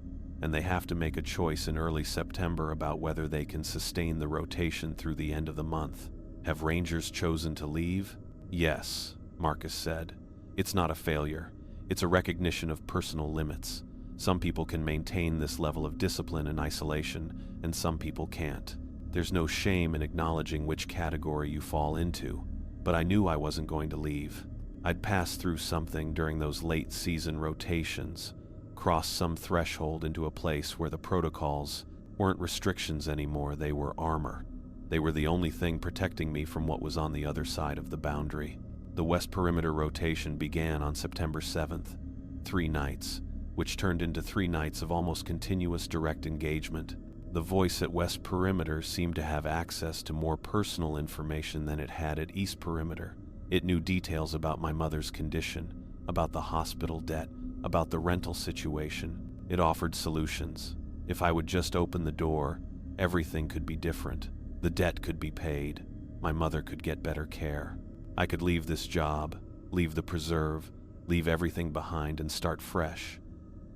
S1: and they have to make a choice in early September about whether they can sustain the rotation through the end of the month." "Have rangers chosen to leave?" "Yes," Marcus said. "It's not a failure. It's a recognition of personal limits. Some people can maintain this level of discipline and isolation, and some people can't. There's no shame in acknowledging which category you fall into, but I knew I wasn't going to leave. I'd passed through something during those late-season rotations, crossed some threshold into a place where the protocols weren't restrictions anymore, they were armor. They were the only thing protecting me from what was on the other side of the boundary. The West Perimeter rotation began on September 7th, 3 nights, which turned into 3 nights of almost continuous direct engagement. The voice at West Perimeter seemed to have access to more personal information than it had at East Perimeter. It knew details about my mother's condition, about the hospital debt, about the rental situation. It offered solutions. If I would just open the door, everything could be different. The debt could be paid. My mother could get better care. I could leave this job, leave the preserve, leave everything behind and start fresh.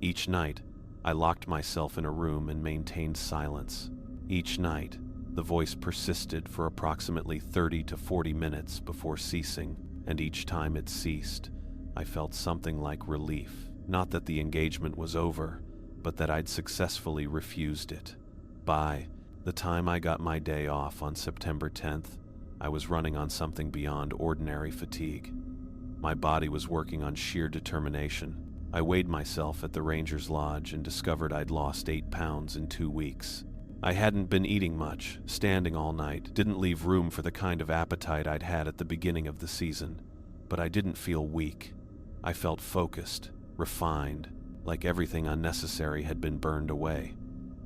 S1: Each night, I locked myself in a room and maintained silence. Each night, the voice persisted for approximately 30 to 40 minutes before ceasing, and each time it ceased, I felt something like relief. Not that the engagement was over, but that I'd successfully refused it. By the time I got my day off on September 10th, I was running on something beyond ordinary fatigue. My body was working on sheer determination. I weighed myself at the Ranger's Lodge and discovered I'd lost 8 pounds in 2 weeks. I hadn't been eating much, standing all night, didn't leave room for the kind of appetite I'd had at the beginning of the season. But I didn't feel weak. I felt focused, refined, like everything unnecessary had been burned away,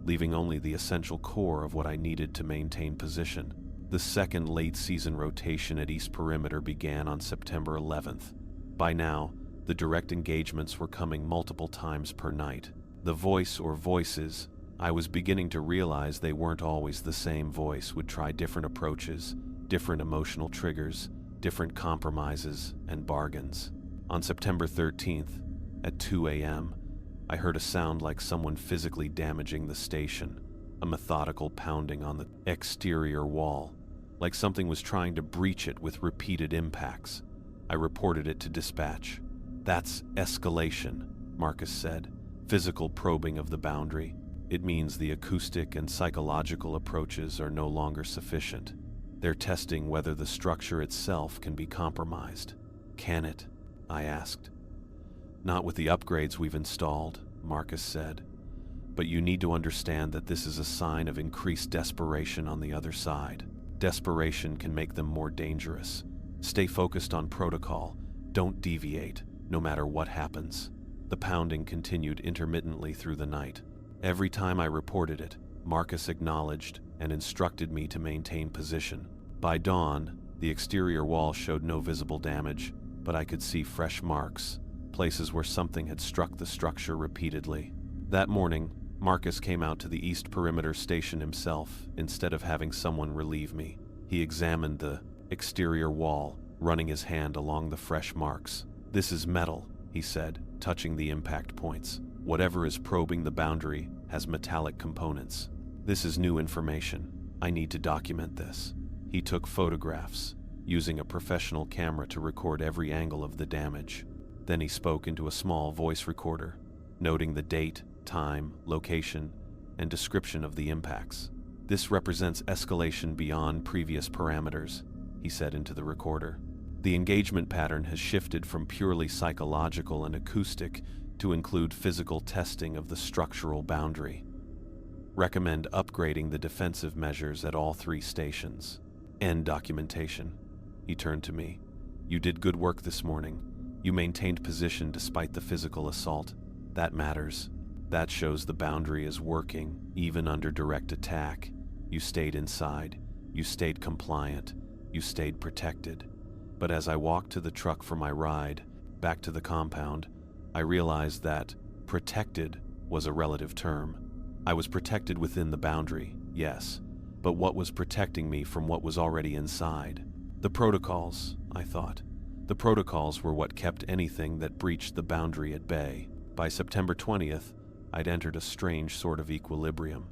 S1: leaving only the essential core of what I needed to maintain position. The second late-season rotation at East Perimeter began on September 11th. By now, the direct engagements were coming multiple times per night. The voice or voices, I was beginning to realize they weren't always the same voice, would try different approaches, different emotional triggers, different compromises and bargains. On September 13th, at 2 a.m., I heard a sound like someone physically damaging the station, a methodical pounding on the exterior wall, like something was trying to breach it with repeated impacts. I reported it to dispatch. "That's escalation," Marcus said. "Physical probing of the boundary. It means the acoustic and psychological approaches are no longer sufficient. They're testing whether the structure itself can be compromised." "Can it?" I asked. "Not with the upgrades we've installed," Marcus said. "But you need to understand that this is a sign of increased desperation on the other side. Desperation can make them more dangerous. Stay focused on protocol. Don't deviate, no matter what happens." The pounding continued intermittently through the night. Every time I reported it, Marcus acknowledged and instructed me to maintain position. By dawn, the exterior wall showed no visible damage, but I could see fresh marks, places where something had struck the structure repeatedly. That morning, Marcus came out to the East Perimeter station himself instead of having someone relieve me. He examined the exterior wall, running his hand along the fresh marks. "This is metal," he said, touching the impact points. "Whatever is probing the boundary has metallic components. This is new information. I need to document this." He took photographs, using a professional camera to record every angle of the damage. Then he spoke into a small voice recorder, noting the date, time, location, and description of the impacts. "This represents escalation beyond previous parameters," he said into the recorder. "The engagement pattern has shifted from purely psychological and acoustic to include physical testing of the structural boundary. Recommend upgrading the defensive measures at all 3 stations. End documentation." He turned to me. "You did good work this morning. You maintained position despite the physical assault. That matters. That shows the boundary is working, even under direct attack. You stayed inside. You stayed compliant. You stayed protected." But as I walked to the truck for my ride, back to the compound, I realized that protected was a relative term. I was protected within the boundary, yes, but what was protecting me from what was already inside? The protocols, I thought. The protocols were what kept anything that breached the boundary at bay. By September 20th, I'd entered a strange sort of equilibrium.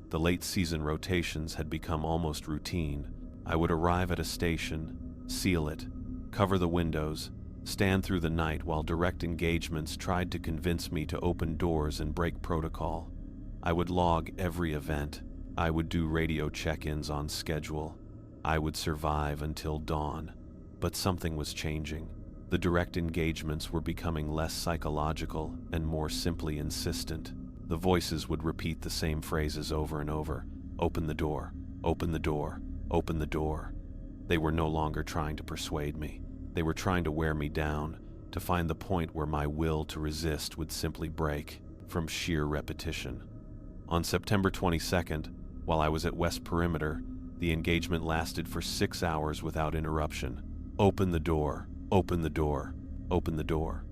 S1: The late-season rotations had become almost routine. I would arrive at a station, seal it, cover the windows, stand through the night while direct engagements tried to convince me to open doors and break protocol. I would log every event. I would do radio check-ins on schedule. I would survive until dawn. But something was changing. The direct engagements were becoming less psychological and more simply insistent. The voices would repeat the same phrases over and over. "Open the door, open the door, open the door." They were no longer trying to persuade me. They were trying to wear me down, to find the point where my will to resist would simply break from sheer repetition. On September 22nd, while I was at West Perimeter, the engagement lasted for 6 hours without interruption. "Open the door, open the door, open the door."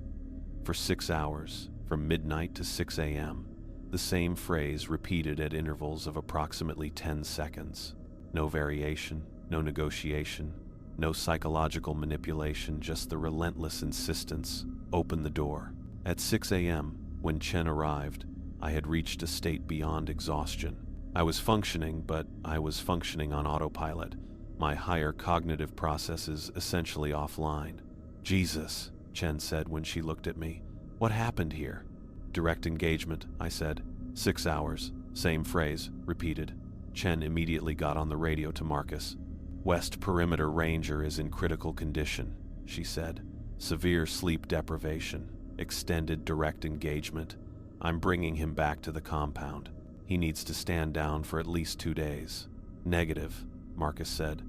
S1: For 6 hours, from midnight to 6 a.m., the same phrase repeated at intervals of approximately 10 seconds. No variation, no negotiation, no psychological manipulation, just the relentless insistence, "Open the door." At 6 a.m., when Chen arrived, I had reached a state beyond exhaustion. I was functioning, but I was functioning on autopilot, my higher cognitive processes essentially offline. "Jesus," Chen said when she looked at me. "What happened here?" "Direct engagement," I said. 6 hours. Same phrase, repeated. Chen immediately got on the radio to Marcus. "West Perimeter Ranger is in critical condition," she said. "Severe sleep deprivation, extended direct engagement. I'm bringing him back to the compound." He needs to stand down for at least 2 days. Negative, Marcus said.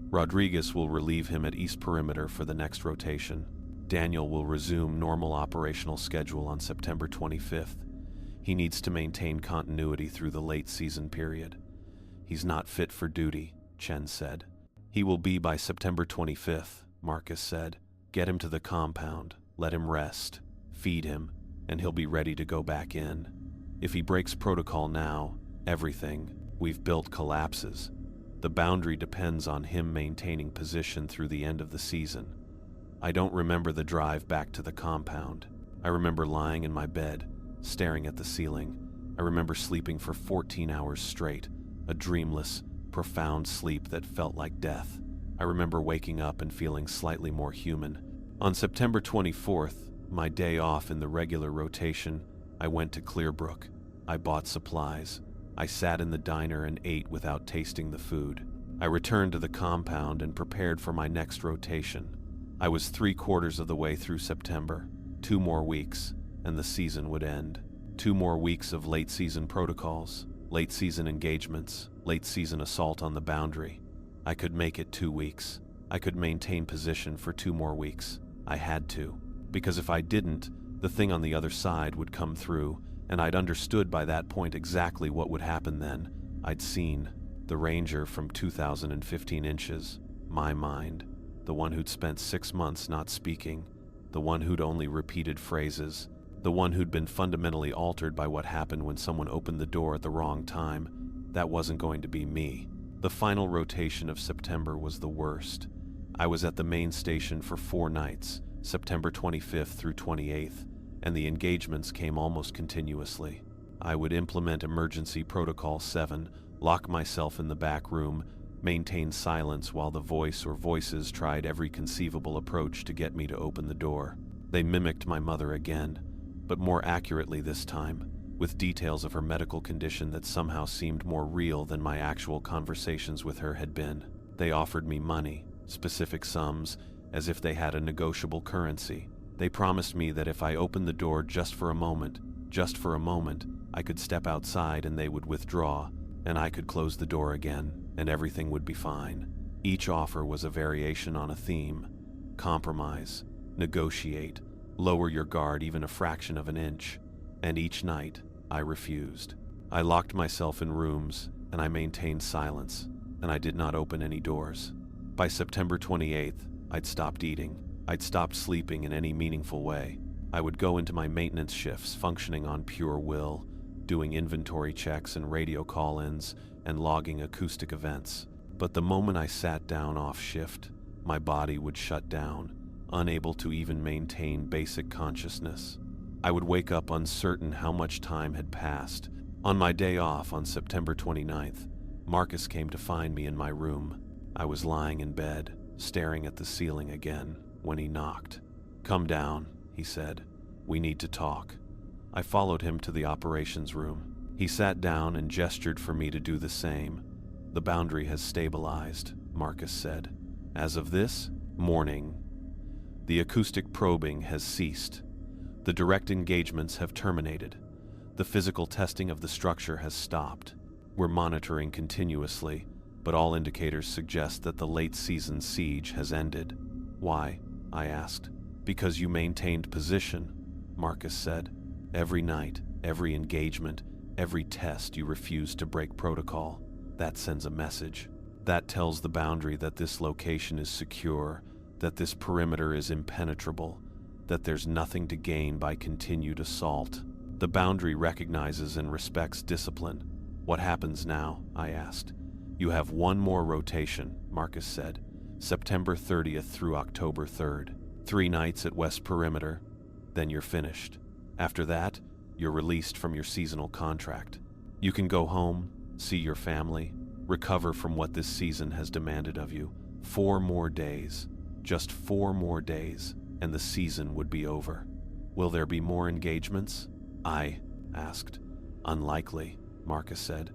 S1: Rodriguez will relieve him at East Perimeter for the next rotation. Daniel will resume normal operational schedule on September 25th. He needs to maintain continuity through the late season period. He's not fit for duty, Chen said. He will be by September 25th, Marcus said. Get him to the compound, let him rest, feed him, and he'll be ready to go back in. If he breaks protocol now, everything we've built collapses. The boundary depends on him maintaining position through the end of the season. I don't remember the drive back to the compound. I remember lying in my bed, staring at the ceiling. I remember sleeping for 14 hours straight, a dreamless, profound sleep that felt like death. I remember waking up and feeling slightly more human. On September 24th, my day off in the regular rotation, I went to Clearbrook. I bought supplies. I sat in the diner and ate without tasting the food. I returned to the compound and prepared for my next rotation. I was 3/4 of the way through September. 2 more weeks, and the season would end. 2 more weeks of late season protocols, late season engagements, late season assault on the boundary. I could make it 2 weeks. I could maintain position for 2 more weeks. I had to, because if I didn't, the thing on the other side would come through, and I'd understood by that point exactly what would happen then. I'd seen the Ranger from 2015 inches, my mind, the one who'd spent 6 months not speaking, the one who'd only repeated phrases, the one who'd been fundamentally altered by what happened when someone opened the door at the wrong time. That wasn't going to be me. The final rotation of September was the worst. I was at the main station for 4 nights, September 25th through 28th, and the engagements came almost continuously. I would implement Emergency Protocol 7, lock myself in the back room, maintain silence while the voice or voices tried every conceivable approach to get me to open the door. They mimicked my mother again, but more accurately this time, with details of her medical condition that somehow seemed more real than my actual conversations with her had been. They offered me money, specific sums, as if they had a negotiable currency. They promised me that if I opened the door just for a moment, I could step outside and they would withdraw, and I could close the door again, and everything would be fine. Each offer was a variation on a theme: compromise, negotiate, lower your guard even a fraction of an inch. And each night, I refused. I locked myself in rooms, and I maintained silence, and I did not open any doors. By September 28th, I'd stopped eating. I'd stopped sleeping in any meaningful way. I would go into my maintenance shifts functioning on pure will, doing inventory checks and radio call-ins and logging acoustic events. But the moment I sat down off shift, my body would shut down, unable to even maintain basic consciousness. I would wake up uncertain how much time had passed. On my day off on September 29th, Marcus came to find me in my room. I was lying in bed, staring at the ceiling again, when he knocked. "Come down," he said. "We need to talk." I followed him to the operations room. He sat down and gestured for me to do the same. "The boundary has stabilized," Marcus said. "As of this morning, the acoustic probing has ceased. The direct engagements have terminated. The physical testing of the structure has stopped. We're monitoring continuously, but all indicators suggest that the late season siege has ended." "Why?" I asked. "Because you maintained position," Marcus said. "Every night, every engagement, every test you refused to break protocol. That sends a message. That tells the boundary that this location is secure, that this perimeter is impenetrable, that there's nothing to gain by continued assault. The boundary recognizes and respects discipline." "What happens now?" I asked. "You have 1 more rotation," Marcus said. "September 30th through October 3rd. 3 nights at West Perimeter. Then you're finished. After that, you're released from your seasonal contract. You can go home, see your family, recover from what this season has demanded of you. 4 more days. Just 4 more days, and the season would be over." "Will there be more engagements?" I asked. "Unlikely," Marcus said.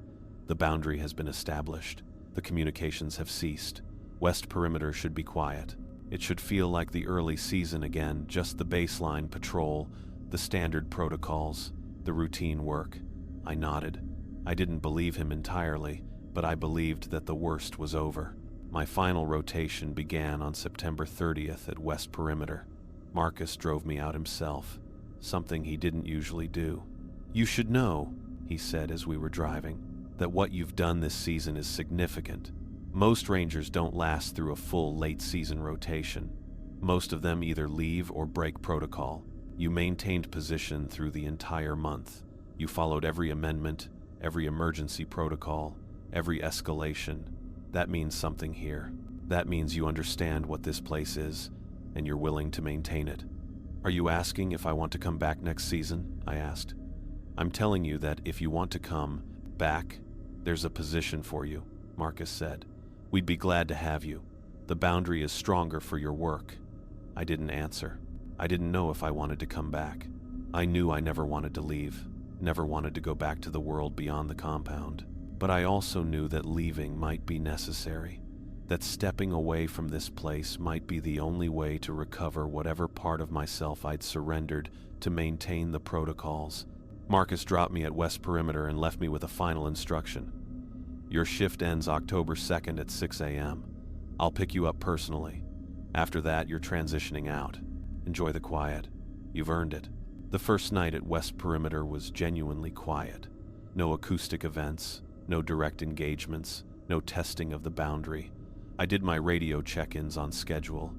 S1: "The boundary has been established. The communications have ceased. West Perimeter should be quiet. It should feel like the early season again, just the baseline patrol, the standard protocols, the routine work." I nodded. I didn't believe him entirely, but I believed that the worst was over. My final rotation began on September 30th at West Perimeter. Marcus drove me out himself, something he didn't usually do. "You should know," he said as we were driving, "that what you've done this season is significant. Most rangers don't last through a full late-season rotation. Most of them either leave or break protocol. You maintained position through the entire month. You followed every amendment, every emergency protocol, every escalation. That means something here. That means you understand what this place is, and you're willing to maintain it." "Are you asking if I want to come back next season?" I asked. "I'm telling you that if you want to come back, there's a position for you," Marcus said. "We'd be glad to have you. The boundary is stronger for your work." I didn't answer. I didn't know if I wanted to come back. I knew I never wanted to leave, never wanted to go back to the world beyond the compound. But I also knew that leaving might be necessary, that stepping away from this place might be the only way to recover whatever part of myself I'd surrendered to maintain the protocols. Marcus dropped me at West Perimeter and left me with a final instruction. "Your shift ends October 2nd at 6 a.m. I'll pick you up personally. After that, you're transitioning out. Enjoy the quiet. You've earned it." The first night at West Perimeter was genuinely quiet. No acoustic events, no direct engagements, no testing of the boundary. I did my radio check-ins on schedule.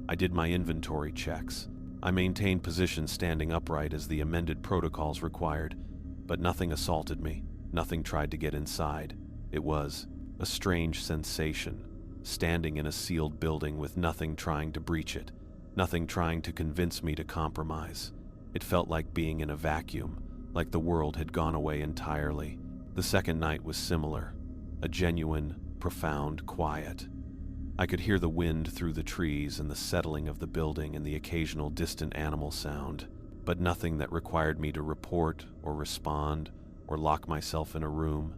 S1: I did my inventory checks. I maintained position standing upright as the amended protocols required, but nothing assaulted me. Nothing tried to get inside. It was a strange sensation, standing in a sealed building with nothing trying to breach it, nothing trying to convince me to compromise. It felt like being in a vacuum, like the world had gone away entirely. The second night was similar, a genuine, profound quiet. I could hear the wind through the trees and the settling of the building and the occasional distant animal sound, but nothing that required me to report or respond or lock myself in a room.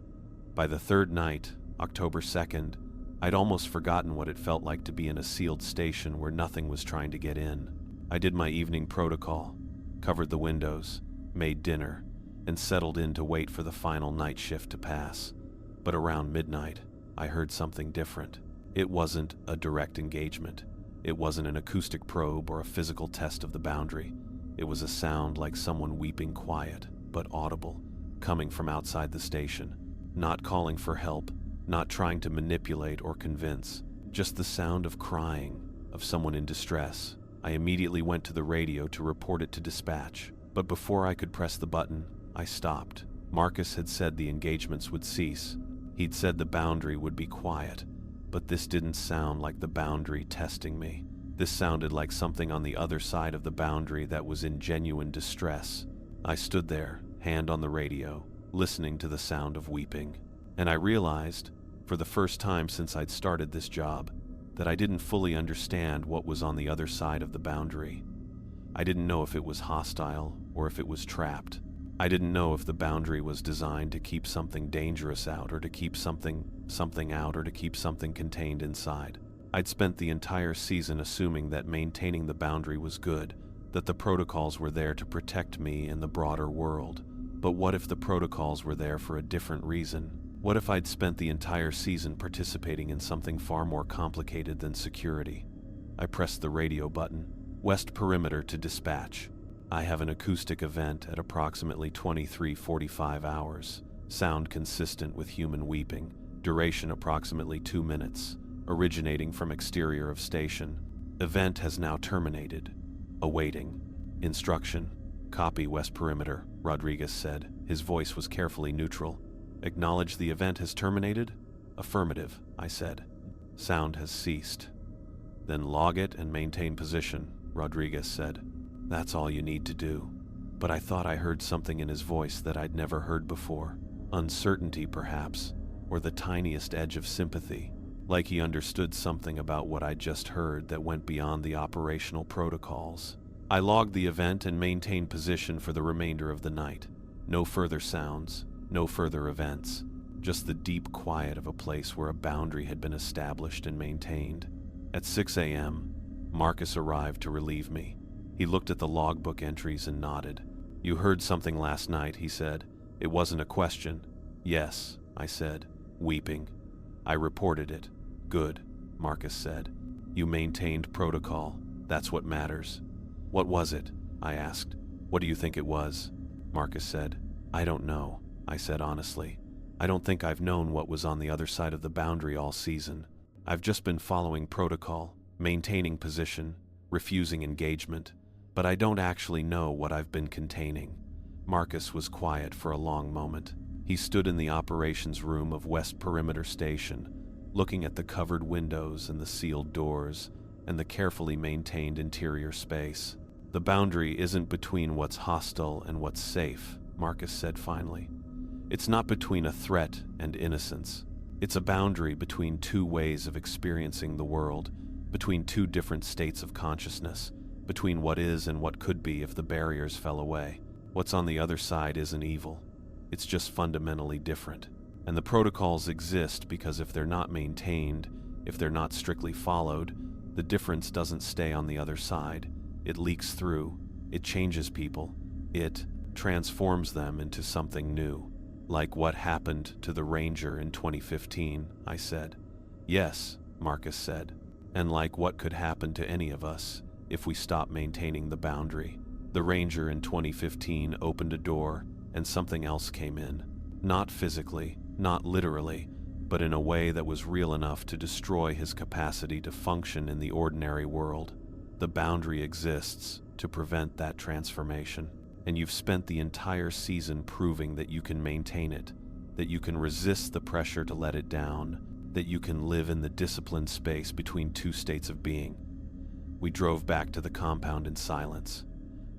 S1: By the third night, October 2nd, I'd almost forgotten what it felt like to be in a sealed station where nothing was trying to get in. I did my evening protocol, covered the windows, made dinner, and settled in to wait for the final night shift to pass. But around midnight, I heard something different. It wasn't a direct engagement. It wasn't an acoustic probe or a physical test of the boundary. It was a sound like someone weeping quiet, but audible, coming from outside the station. Not calling for help, not trying to manipulate or convince. Just the sound of crying, of someone in distress. I immediately went to the radio to report it to dispatch. But before I could press the button, I stopped. Marcus had said the engagements would cease. He'd said the boundary would be quiet. But this didn't sound like the boundary testing me. This sounded like something on the other side of the boundary that was in genuine distress. I stood there, hand on the radio, listening to the sound of weeping. And I realized, for the first time since I'd started this job, that I didn't fully understand what was on the other side of the boundary. I didn't know if it was hostile or if it was trapped. I didn't know if the boundary was designed to keep something dangerous out or to keep something out or to keep something contained inside. I'd spent the entire season assuming that maintaining the boundary was good, that the protocols were there to protect me and the broader world. But what if the protocols were there for a different reason? What if I'd spent the entire season participating in something far more complicated than security? I pressed the radio button. West Perimeter to dispatch. I have an acoustic event at approximately 23:45 hours. Sound consistent with human weeping. Duration approximately 2 minutes. Originating from exterior of station. Event has now terminated. Awaiting. Instruction. Copy West Perimeter, Rodriguez said. His voice was carefully neutral. Acknowledge the event has terminated? Affirmative, I said. Sound has ceased. Then log it and maintain position, Rodriguez said. That's all you need to do. But I thought I heard something in his voice that I'd never heard before. Uncertainty, perhaps, or the tiniest edge of sympathy, like he understood something about what I'd just heard that went beyond the operational protocols. I logged the event and maintained position for the remainder of the night. No further sounds, no further events, just the deep quiet of a place where a boundary had been established and maintained. At 6 a.m., Marcus arrived to relieve me. He looked at the logbook entries and nodded. You heard something last night, he said. It wasn't a question. Yes, I said, weeping. I reported it. Good, Marcus said. You maintained protocol. That's what matters. What was it? I asked. What do you think it was? Marcus said. I don't know, I said honestly. I don't think I've known what was on the other side of the boundary all season. I've just been following protocol, maintaining position, refusing engagement, but I don't actually know what I've been containing. Marcus was quiet for a long moment. He stood in the operations room of West Perimeter Station, looking at the covered windows and the sealed doors and the carefully maintained interior space. The boundary isn't between what's hostile and what's safe, Marcus said finally. It's not between a threat and innocence. It's a boundary between two ways of experiencing the world, between two different states of consciousness, between what is and what could be if the barriers fell away. What's on the other side isn't evil. It's just fundamentally different. And the protocols exist because if they're not maintained, if they're not strictly followed, the difference doesn't stay on the other side. It leaks through. It changes people. It transforms them into something new. Like what happened to the Ranger in 2015, I said. Yes, Marcus said. And like what could happen to any of us if we stop maintaining the boundary. The Ranger in 2015 opened a door and something else came in. Not physically, not literally, but in a way that was real enough to destroy his capacity to function in the ordinary world. The boundary exists to prevent that transformation. And you've spent the entire season proving that you can maintain it, that you can resist the pressure to let it down, that you can live in the disciplined space between two states of being. We drove back to the compound in silence.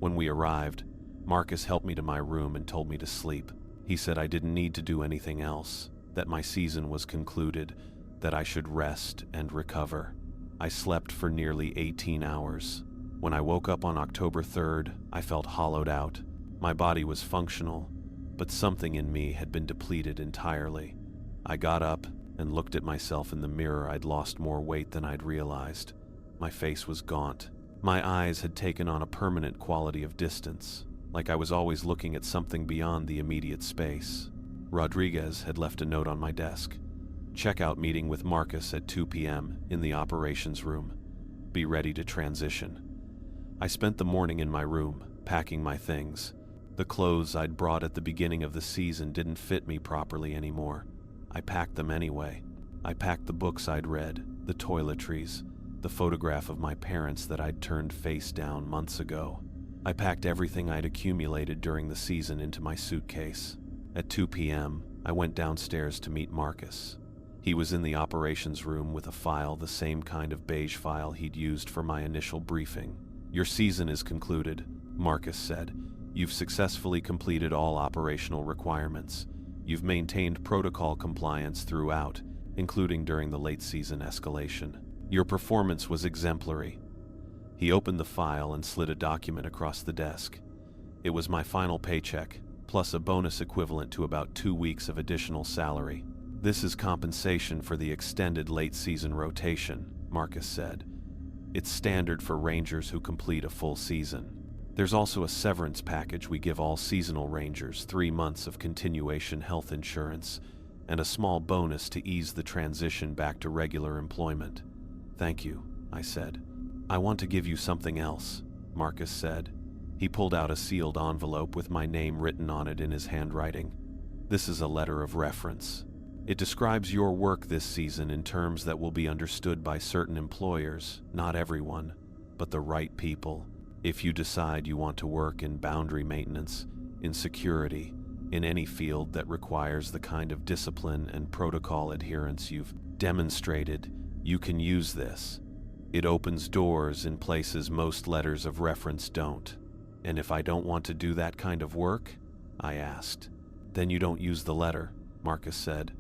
S1: When we arrived, Marcus helped me to my room and told me to sleep. He said I didn't need to do anything else, that my season was concluded, that I should rest and recover. I slept for nearly 18 hours. When I woke up on October 3rd, I felt hollowed out. My body was functional, but something in me had been depleted entirely. I got up and looked at myself in the mirror. I'd lost more weight than I'd realized. My face was gaunt. My eyes had taken on a permanent quality of distance, like I was always looking at something beyond the immediate space. Rodriguez had left a note on my desk. Checkout meeting with Marcus at 2 p.m. in the operations room. Be ready to transition. I spent the morning in my room, packing my things. The clothes I'd brought at the beginning of the season didn't fit me properly anymore. I packed them anyway. I packed the books I'd read, the toiletries, the photograph of my parents that I'd turned face down months ago. I packed everything I'd accumulated during the season into my suitcase. At 2 p.m., I went downstairs to meet Marcus. He was in the operations room with a file, the same kind of beige file he'd used for my initial briefing. Your season is concluded, Marcus said. You've successfully completed all operational requirements. You've maintained protocol compliance throughout, including during the late season escalation. Your performance was exemplary. He opened the file and slid a document across the desk. It was my final paycheck, plus a bonus equivalent to about 2 weeks of additional salary. This is compensation for the extended late season rotation, Marcus said. It's standard for Rangers who complete a full season. There's also a severance package we give all seasonal Rangers, 3 months of continuation health insurance, and a small bonus to ease the transition back to regular employment. Thank you, I said. I want to give you something else, Marcus said. He pulled out a sealed envelope with my name written on it in his handwriting. This is a letter of reference. It describes your work this season in terms that will be understood by certain employers, not everyone, but the right people. If you decide you want to work in boundary maintenance, in security, in any field that requires the kind of discipline and protocol adherence you've demonstrated, you can use this. It opens doors in places most letters of reference don't. And if I don't want to do that kind of work? I asked. Then you don't use the letter, Marcus said.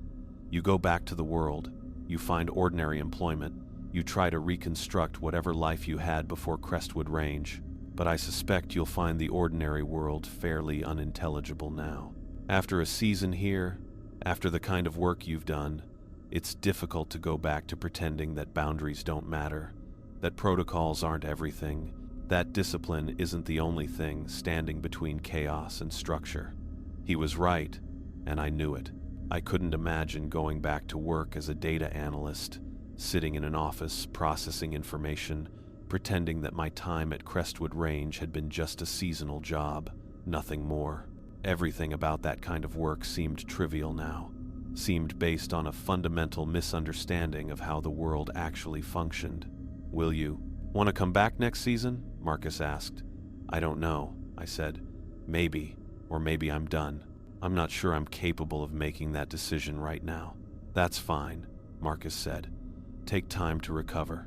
S1: You go back to the world, you find ordinary employment, you try to reconstruct whatever life you had before Crestwood Range, but I suspect you'll find the ordinary world fairly unintelligible now. After a season here, after the kind of work you've done, it's difficult to go back to pretending that boundaries don't matter, that protocols aren't everything, that discipline isn't the only thing standing between chaos and structure. He was right, and I knew it. I couldn't imagine going back to work as a data analyst, sitting in an office, processing information, pretending that my time at Crestwood Range had been just a seasonal job, nothing more. Everything about that kind of work seemed trivial now, seemed based on a fundamental misunderstanding of how the world actually functioned. "Will you want to come back next season?" Marcus asked. "I don't know," I said. "Maybe, or maybe I'm done. I'm not sure I'm capable of making that decision right now." "That's fine," Marcus said. "Take time to recover.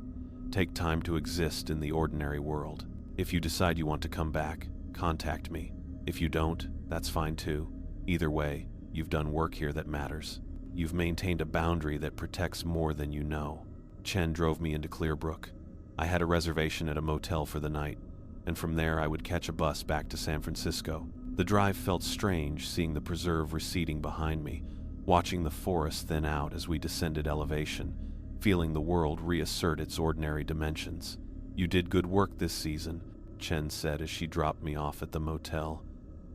S1: Take time to exist in the ordinary world. If you decide you want to come back, contact me. If you don't, that's fine too. Either way, you've done work here that matters. You've maintained a boundary that protects more than you know." Chen drove me into Clearbrook. I had a reservation at a motel for the night, and from there I would catch a bus back to San Francisco. The drive felt strange, seeing the preserve receding behind me, watching the forest thin out as we descended elevation, feeling the world reassert its ordinary dimensions. "You did good work this season," Chen said as she dropped me off at the motel.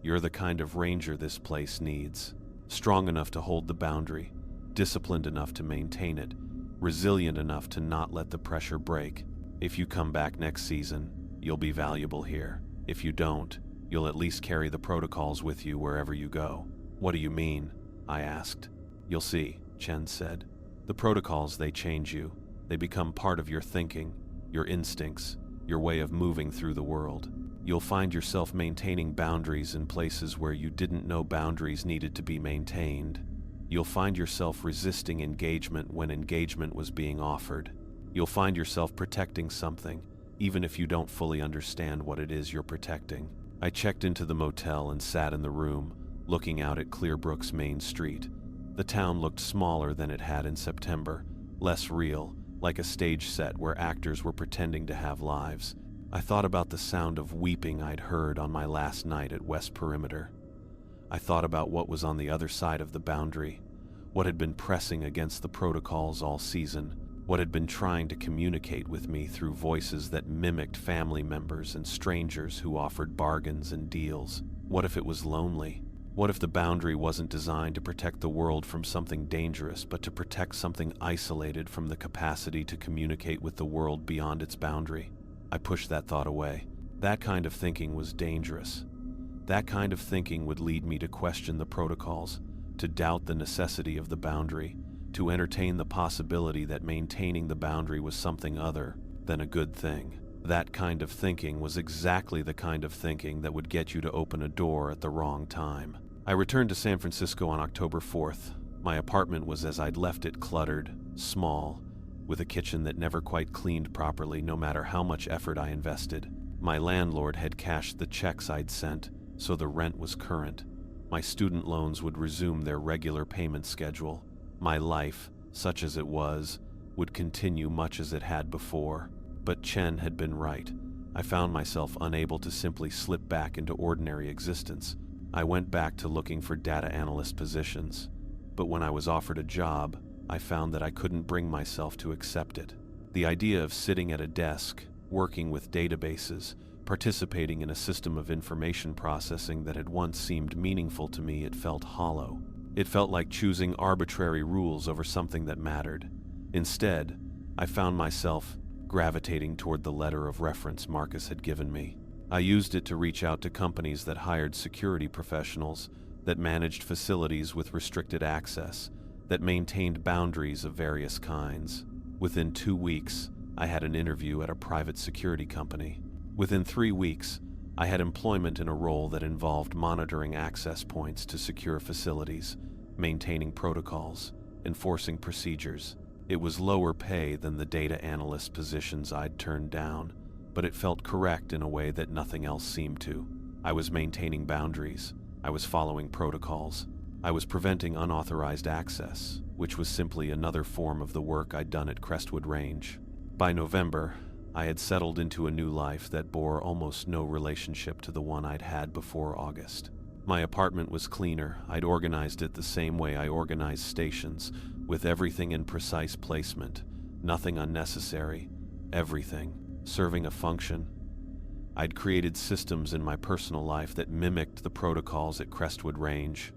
S1: "You're the kind of ranger this place needs. Strong enough to hold the boundary, disciplined enough to maintain it, resilient enough to not let the pressure break. If you come back next season, you'll be valuable here. If you don't, you'll at least carry the protocols with you wherever you go." "What do you mean?" I asked. "You'll see," Chen said. "The protocols, they change you. They become part of your thinking, your instincts, your way of moving through the world. You'll find yourself maintaining boundaries in places where you didn't know boundaries needed to be maintained. You'll find yourself resisting engagement when engagement was being offered. You'll find yourself protecting something, even if you don't fully understand what it is you're protecting." I checked into the motel and sat in the room, looking out at Clearbrook's main street. The town looked smaller than it had in September, less real, like a stage set where actors were pretending to have lives. I thought about the sound of weeping I'd heard on my last night at West Perimeter. I thought about what was on the other side of the boundary, what had been pressing against the protocols all season, what had been trying to communicate with me through voices that mimicked family members and strangers who offered bargains and deals. What if it was lonely? What if the boundary wasn't designed to protect the world from something dangerous, but to protect something isolated from the capacity to communicate with the world beyond its boundary? I pushed that thought away. That kind of thinking was dangerous. That kind of thinking would lead me to question the protocols, to doubt the necessity of the boundary, to entertain the possibility that maintaining the boundary was something other than a good thing. That kind of thinking was exactly the kind of thinking that would get you to open a door at the wrong time. I returned to San Francisco on October 4th. My apartment was as I'd left it, cluttered, small, with a kitchen that never quite cleaned properly no matter how much effort I invested. My landlord had cashed the checks I'd sent, so the rent was current. My student loans would resume their regular payment schedule. My life, such as it was, would continue much as it had before. But Chen had been right. I found myself unable to simply slip back into ordinary existence. I went back to looking for data analyst positions, but when I was offered a job, I found that I couldn't bring myself to accept it. The idea of sitting at a desk, working with databases, participating in a system of information processing that had once seemed meaningful to me, it felt hollow. It felt like choosing arbitrary rules over something that mattered. Instead, I found myself gravitating toward the letter of reference Marcus had given me. I used it to reach out to companies that hired security professionals, that managed facilities with restricted access, that maintained boundaries of various kinds. Within 2 weeks, I had an interview at a private security company. Within 3 weeks, I had employment in a role that involved monitoring access points to secure facilities, maintaining protocols, enforcing procedures. It was lower pay than the data analyst positions I'd turned down, but it felt correct in a way that nothing else seemed to. I was maintaining boundaries. I was following protocols. I was preventing unauthorized access, which was simply another form of the work I'd done at Crestwood Range. By November, I had settled into a new life that bore almost no relationship to the one I'd had before August. My apartment was cleaner. I'd organized it the same way I organized stations, with everything in precise placement, nothing unnecessary, everything serving a function. I'd created systems in my personal life that mimicked the protocols at Crestwood Range,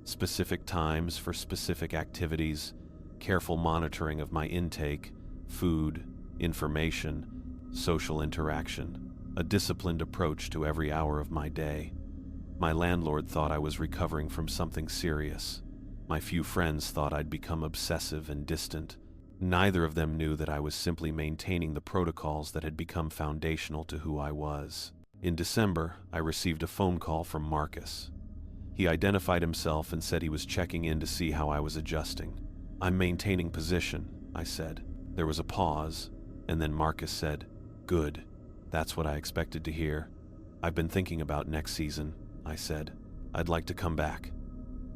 S1: specific times for specific activities, careful monitoring of my intake, food, information, social interaction, a disciplined approach to every hour of my day. My landlord thought I was recovering from something serious. My few friends thought I'd become obsessive and distant. Neither of them knew that I was simply maintaining the protocols that had become foundational to who I was. In December, I received a phone call from Marcus. He identified himself and said he was checking in to see how I was adjusting. "I'm maintaining position," I said. There was a pause, and then Marcus said, "Good. That's what I expected to hear. I've been thinking about next season," I said. "I'd like to come back."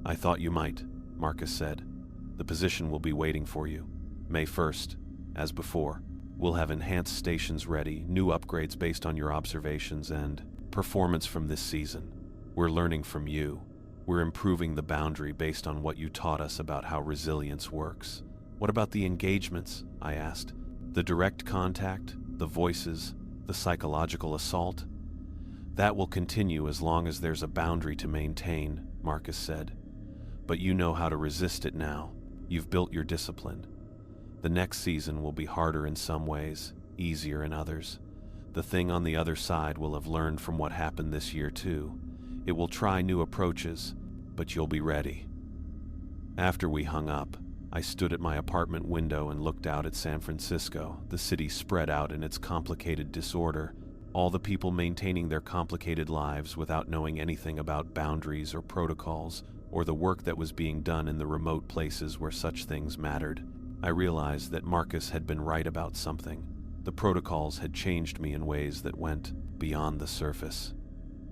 S1: "I thought you might," Marcus said. "The position will be waiting for you. May 1st, as before. We'll have enhanced stations ready, new upgrades based on your observations and performance from this season. We're learning from you. We're improving the boundary based on what you taught us about how resilience works." "What about the engagements?" I asked. "The direct contact, the voices, the psychological assault?" "That will continue as long as there's a boundary to maintain," Marcus said. "But you know how to resist it now. You've built your discipline. The next season will be harder in some ways, easier in others. The thing on the other side will have learned from what happened this year too. It will try new approaches, but you'll be ready." After we hung up, I stood at my apartment window and looked out at San Francisco, the city spread out in its complicated disorder, all the people maintaining their complicated lives without knowing anything about boundaries or protocols, or the work that was being done in the remote places where such things mattered. I realized that Marcus had been right about something. The protocols had changed me in ways that went beyond the surface.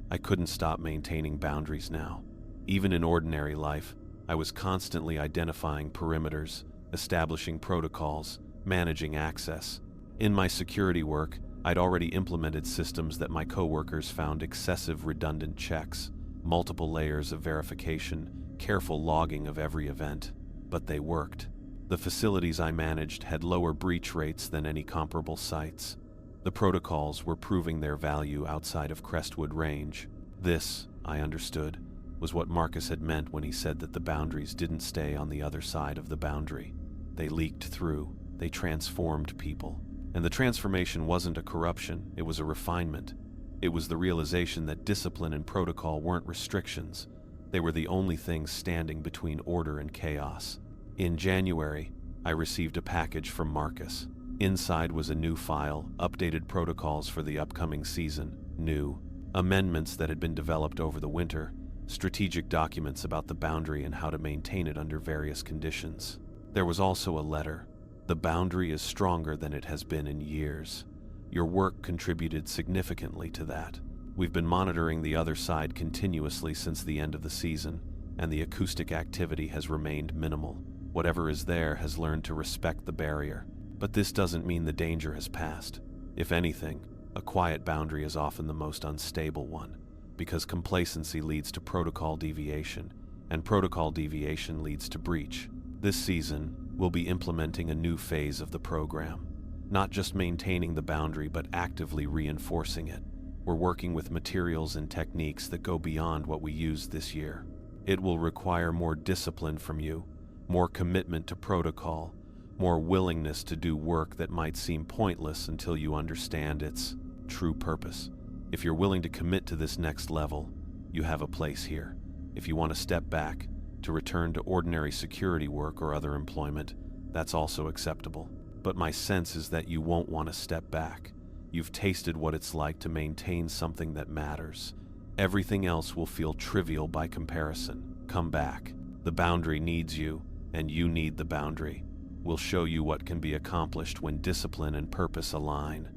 S1: I couldn't stop maintaining boundaries now. Even in ordinary life, I was constantly identifying perimeters, establishing protocols, managing access. In my security work, I'd already implemented systems that my coworkers found excessive redundant checks, multiple layers of verification, careful logging of every event. But they worked. The facilities I managed had lower breach rates than any comparable sites. The protocols were proving their value outside of Crestwood Range. This, I understood, was what Marcus had meant when he said that the boundaries didn't stay on the other side of the boundary. They leaked through. They transformed people. And the transformation wasn't a corruption, it was a refinement. It was the realization that discipline and protocol weren't restrictions. They were the only things standing between order and chaos. In January, I received a package from Marcus. Inside was a new file, updated protocols for the upcoming season, new amendments that had been developed over the winter, strategic documents about the boundary and how to maintain it under various conditions. There was also a letter. "The boundary is stronger than it has been in years. Your work contributed significantly to that. We've been monitoring the other side continuously since the end of the season, and the acoustic activity has remained minimal. Whatever is there has learned to respect the barrier. But this doesn't mean the danger has passed. If anything, a quiet boundary is often the most unstable one, because complacency leads to protocol deviation, and protocol deviation leads to breach. This season, we'll be implementing a new phase of the program. Not just maintaining the boundary, but actively reinforcing it. We're working with materials and techniques that go beyond what we used this year. It will require more discipline from you, more commitment to protocol, more willingness to do work that might seem pointless until you understand its true purpose. If you're willing to commit to this next level, you have a place here. If you want to step back, to return to ordinary security work or other employment, that's also acceptable. But my sense is that you won't want to step back. You've tasted what it's like to maintain something that matters. Everything else will feel trivial by comparison. Come back. The boundary needs you, and you need the boundary. We'll show you what can be accomplished when discipline and purpose align."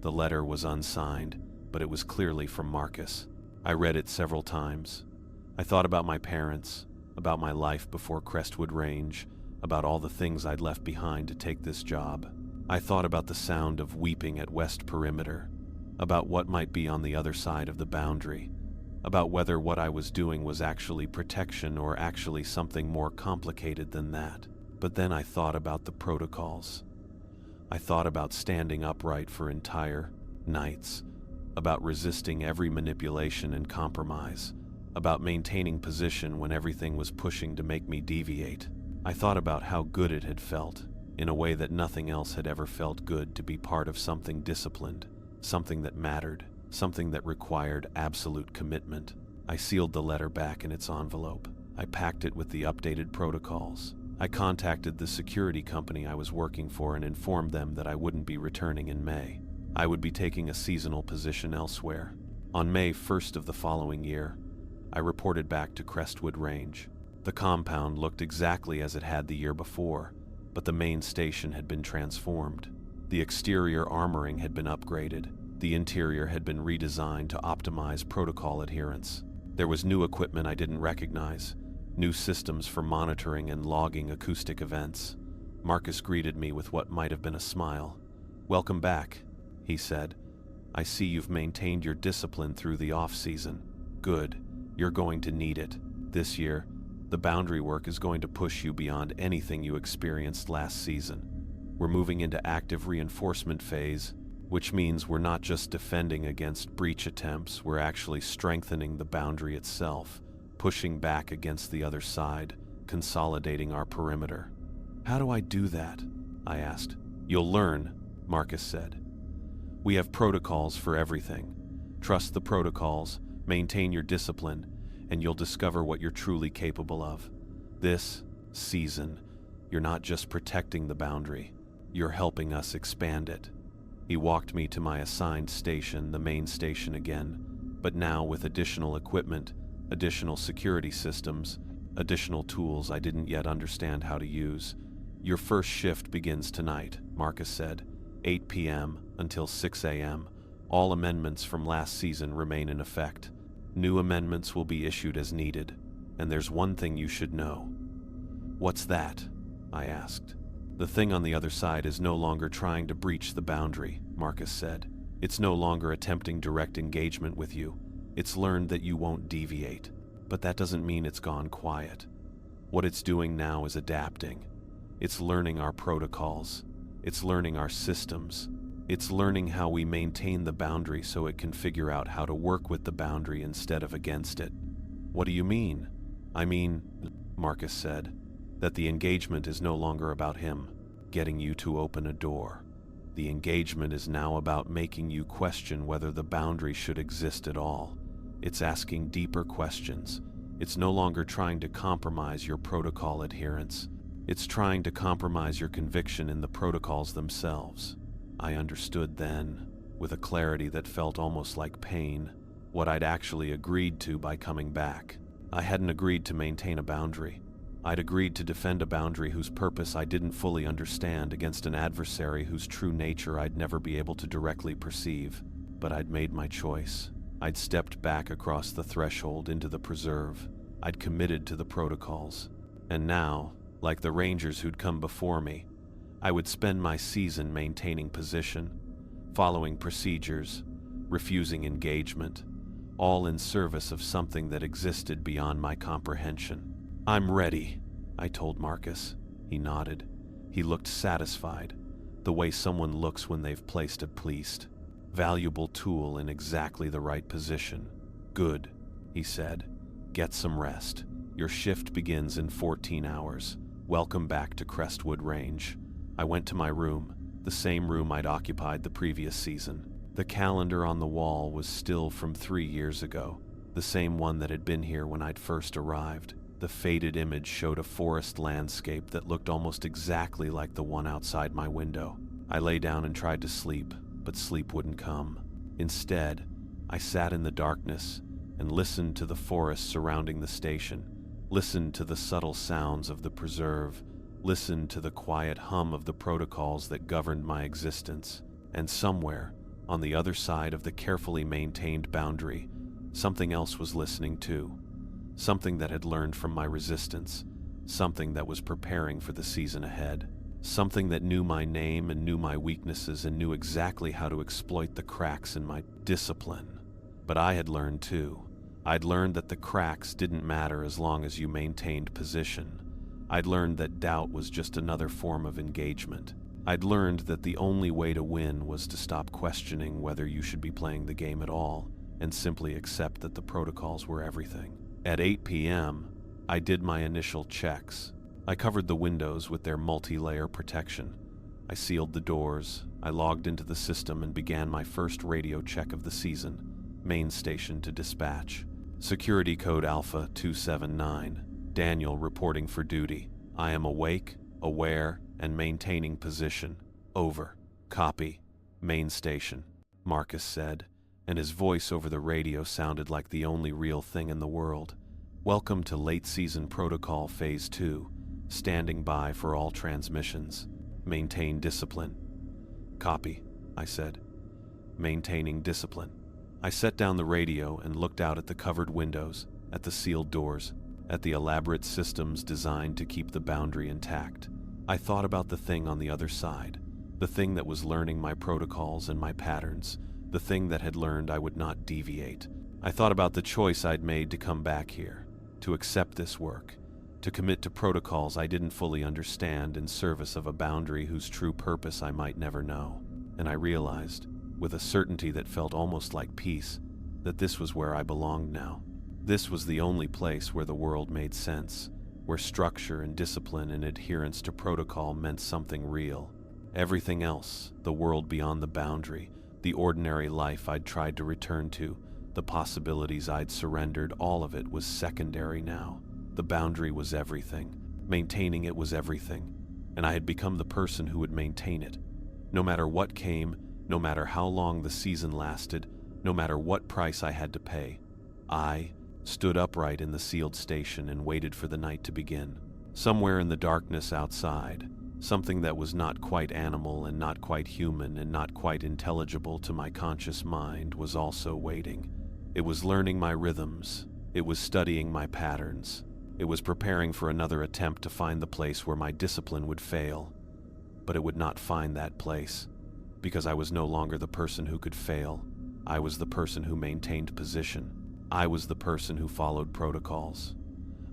S1: The letter was unsigned, but it was clearly from Marcus. I read it several times. I thought about my parents, about my life before Crestwood Range, about all the things I'd left behind to take this job. I thought about the sound of weeping at West Perimeter, about what might be on the other side of the boundary, about whether what I was doing was actually protection or actually something more complicated than that. But then I thought about the protocols. I thought about standing upright for entire nights, about resisting every manipulation and compromise, about maintaining position when everything was pushing to make me deviate. I thought about how good it had felt, in a way that nothing else had ever felt good, to be part of something disciplined, something that mattered, something that required absolute commitment. I sealed the letter back in its envelope. I packed it with the updated protocols. I contacted the security company I was working for and informed them that I wouldn't be returning in May. I would be taking a seasonal position elsewhere. On May 1st of the following year, I reported back to Crestwood Range. The compound looked exactly as it had the year before, but the main station had been transformed. The exterior armoring had been upgraded. The interior had been redesigned to optimize protocol adherence. There was new equipment I didn't recognize, new systems for monitoring and logging acoustic events. Marcus greeted me with what might have been a smile. "Welcome back," he said. "I see you've maintained your discipline through the off-season. Good. You're going to need it. This year, the boundary work is going to push you beyond anything you experienced last season. We're moving into active reinforcement phase, which means we're not just defending against breach attempts, we're actually strengthening the boundary itself, pushing back against the other side, consolidating our perimeter." "How do I do that?" I asked. "You'll learn," Marcus said. "We have protocols for everything. Trust the protocols, maintain your discipline, and you'll discover what you're truly capable of. This season, you're not just protecting the boundary, you're helping us expand it." He walked me to my assigned station, the main station again, but now with additional equipment, additional security systems, additional tools I didn't yet understand how to use. "Your first shift begins tonight," Marcus said, 8 p.m. until 6 a.m. All amendments from last season remain in effect. New amendments will be issued as needed, and there's one thing you should know." "What's that?" I asked. "The thing on the other side is no longer trying to breach the boundary," Marcus said. "It's no longer attempting direct engagement with you. It's learned that you won't deviate, but that doesn't mean it's gone quiet. What it's doing now is adapting. It's learning our protocols. It's learning our systems. It's learning how we maintain the boundary so it can figure out how to work with the boundary instead of against it." "What do you mean?" "I mean," Marcus said, "that the engagement is no longer about him getting you to open a door. The engagement is now about making you question whether the boundary should exist at all. It's asking deeper questions. It's no longer trying to compromise your protocol adherence. It's trying to compromise your conviction in the protocols themselves." I understood then, with a clarity that felt almost like pain, what I'd actually agreed to by coming back. I hadn't agreed to maintain a boundary. I'd agreed to defend a boundary whose purpose I didn't fully understand against an adversary whose true nature I'd never be able to directly perceive. But I'd made my choice. I'd stepped back across the threshold into the preserve. I'd committed to the protocols. And now, like the rangers who'd come before me, I would spend my season maintaining position, following procedures, refusing engagement, all in service of something that existed beyond my comprehension. "I'm ready," I told Marcus. He nodded. He looked satisfied, the way someone looks when they've placed a pleased, valuable tool in exactly the right position. "Good," he said. "Get some rest. Your shift begins in 14 hours. Welcome back to Crestwood Range." I went to my room, the same room I'd occupied the previous season. The calendar on the wall was still from 3 years ago, the same one that had been here when I'd first arrived. The faded image showed a forest landscape that looked almost exactly like the one outside my window. I lay down and tried to sleep, but sleep wouldn't come. Instead, I sat in the darkness and listened to the forest surrounding the station, listened to the subtle sounds of the preserve, listened to the quiet hum of the protocols that governed my existence. And somewhere, on the other side of the carefully maintained boundary, something else was listening too. Something that had learned from my resistance, something that was preparing for the season ahead, something that knew my name and knew my weaknesses and knew exactly how to exploit the cracks in my discipline. But I had learned too. I'd learned that the cracks didn't matter as long as you maintained position. I'd learned that doubt was just another form of engagement. I'd learned that the only way to win was to stop questioning whether you should be playing the game at all and simply accept that the protocols were everything. At 8 p.m., I did my initial checks. I covered the windows with their multi-layer protection. I sealed the doors. I logged into the system and began my first radio check of the season. Main station to dispatch. Security code Alpha 279. Daniel reporting for duty. I am awake, aware, and maintaining position. Over. Copy. Main station, Marcus said, and his voice over the radio sounded like the only real thing in the world. Welcome to Late Season Protocol Phase 2. Standing by for all transmissions. Maintain discipline. Copy, I said. Maintaining discipline. I set down the radio and looked out at the covered windows, at the sealed doors, at the elaborate systems designed to keep the boundary intact. I thought about the thing on the other side, the thing that was learning my protocols and my patterns, the thing that had learned I would not deviate. I thought about the choice I'd made to come back here, to accept this work, to commit to protocols I didn't fully understand in service of a boundary whose true purpose I might never know. And I realized, with a certainty that felt almost like peace, that this was where I belonged now. This was the only place where the world made sense, where structure and discipline and adherence to protocol meant something real. Everything else, the world beyond the boundary, the ordinary life I'd tried to return to, the possibilities I'd surrendered, all of it was secondary now. The boundary was everything. Maintaining it was everything. And I had become the person who would maintain it. No matter what came, no matter how long the season lasted, no matter what price I had to pay, I stood upright in the sealed station and waited for the night to begin. Somewhere in the darkness outside, something that was not quite animal and not quite human and not quite intelligible to my conscious mind was also waiting. It was learning my rhythms. It was studying my patterns. It was preparing for another attempt to find the place where my discipline would fail. But it would not find that place, because I was no longer the person who could fail. I was the person who maintained position. I was the person who followed protocols.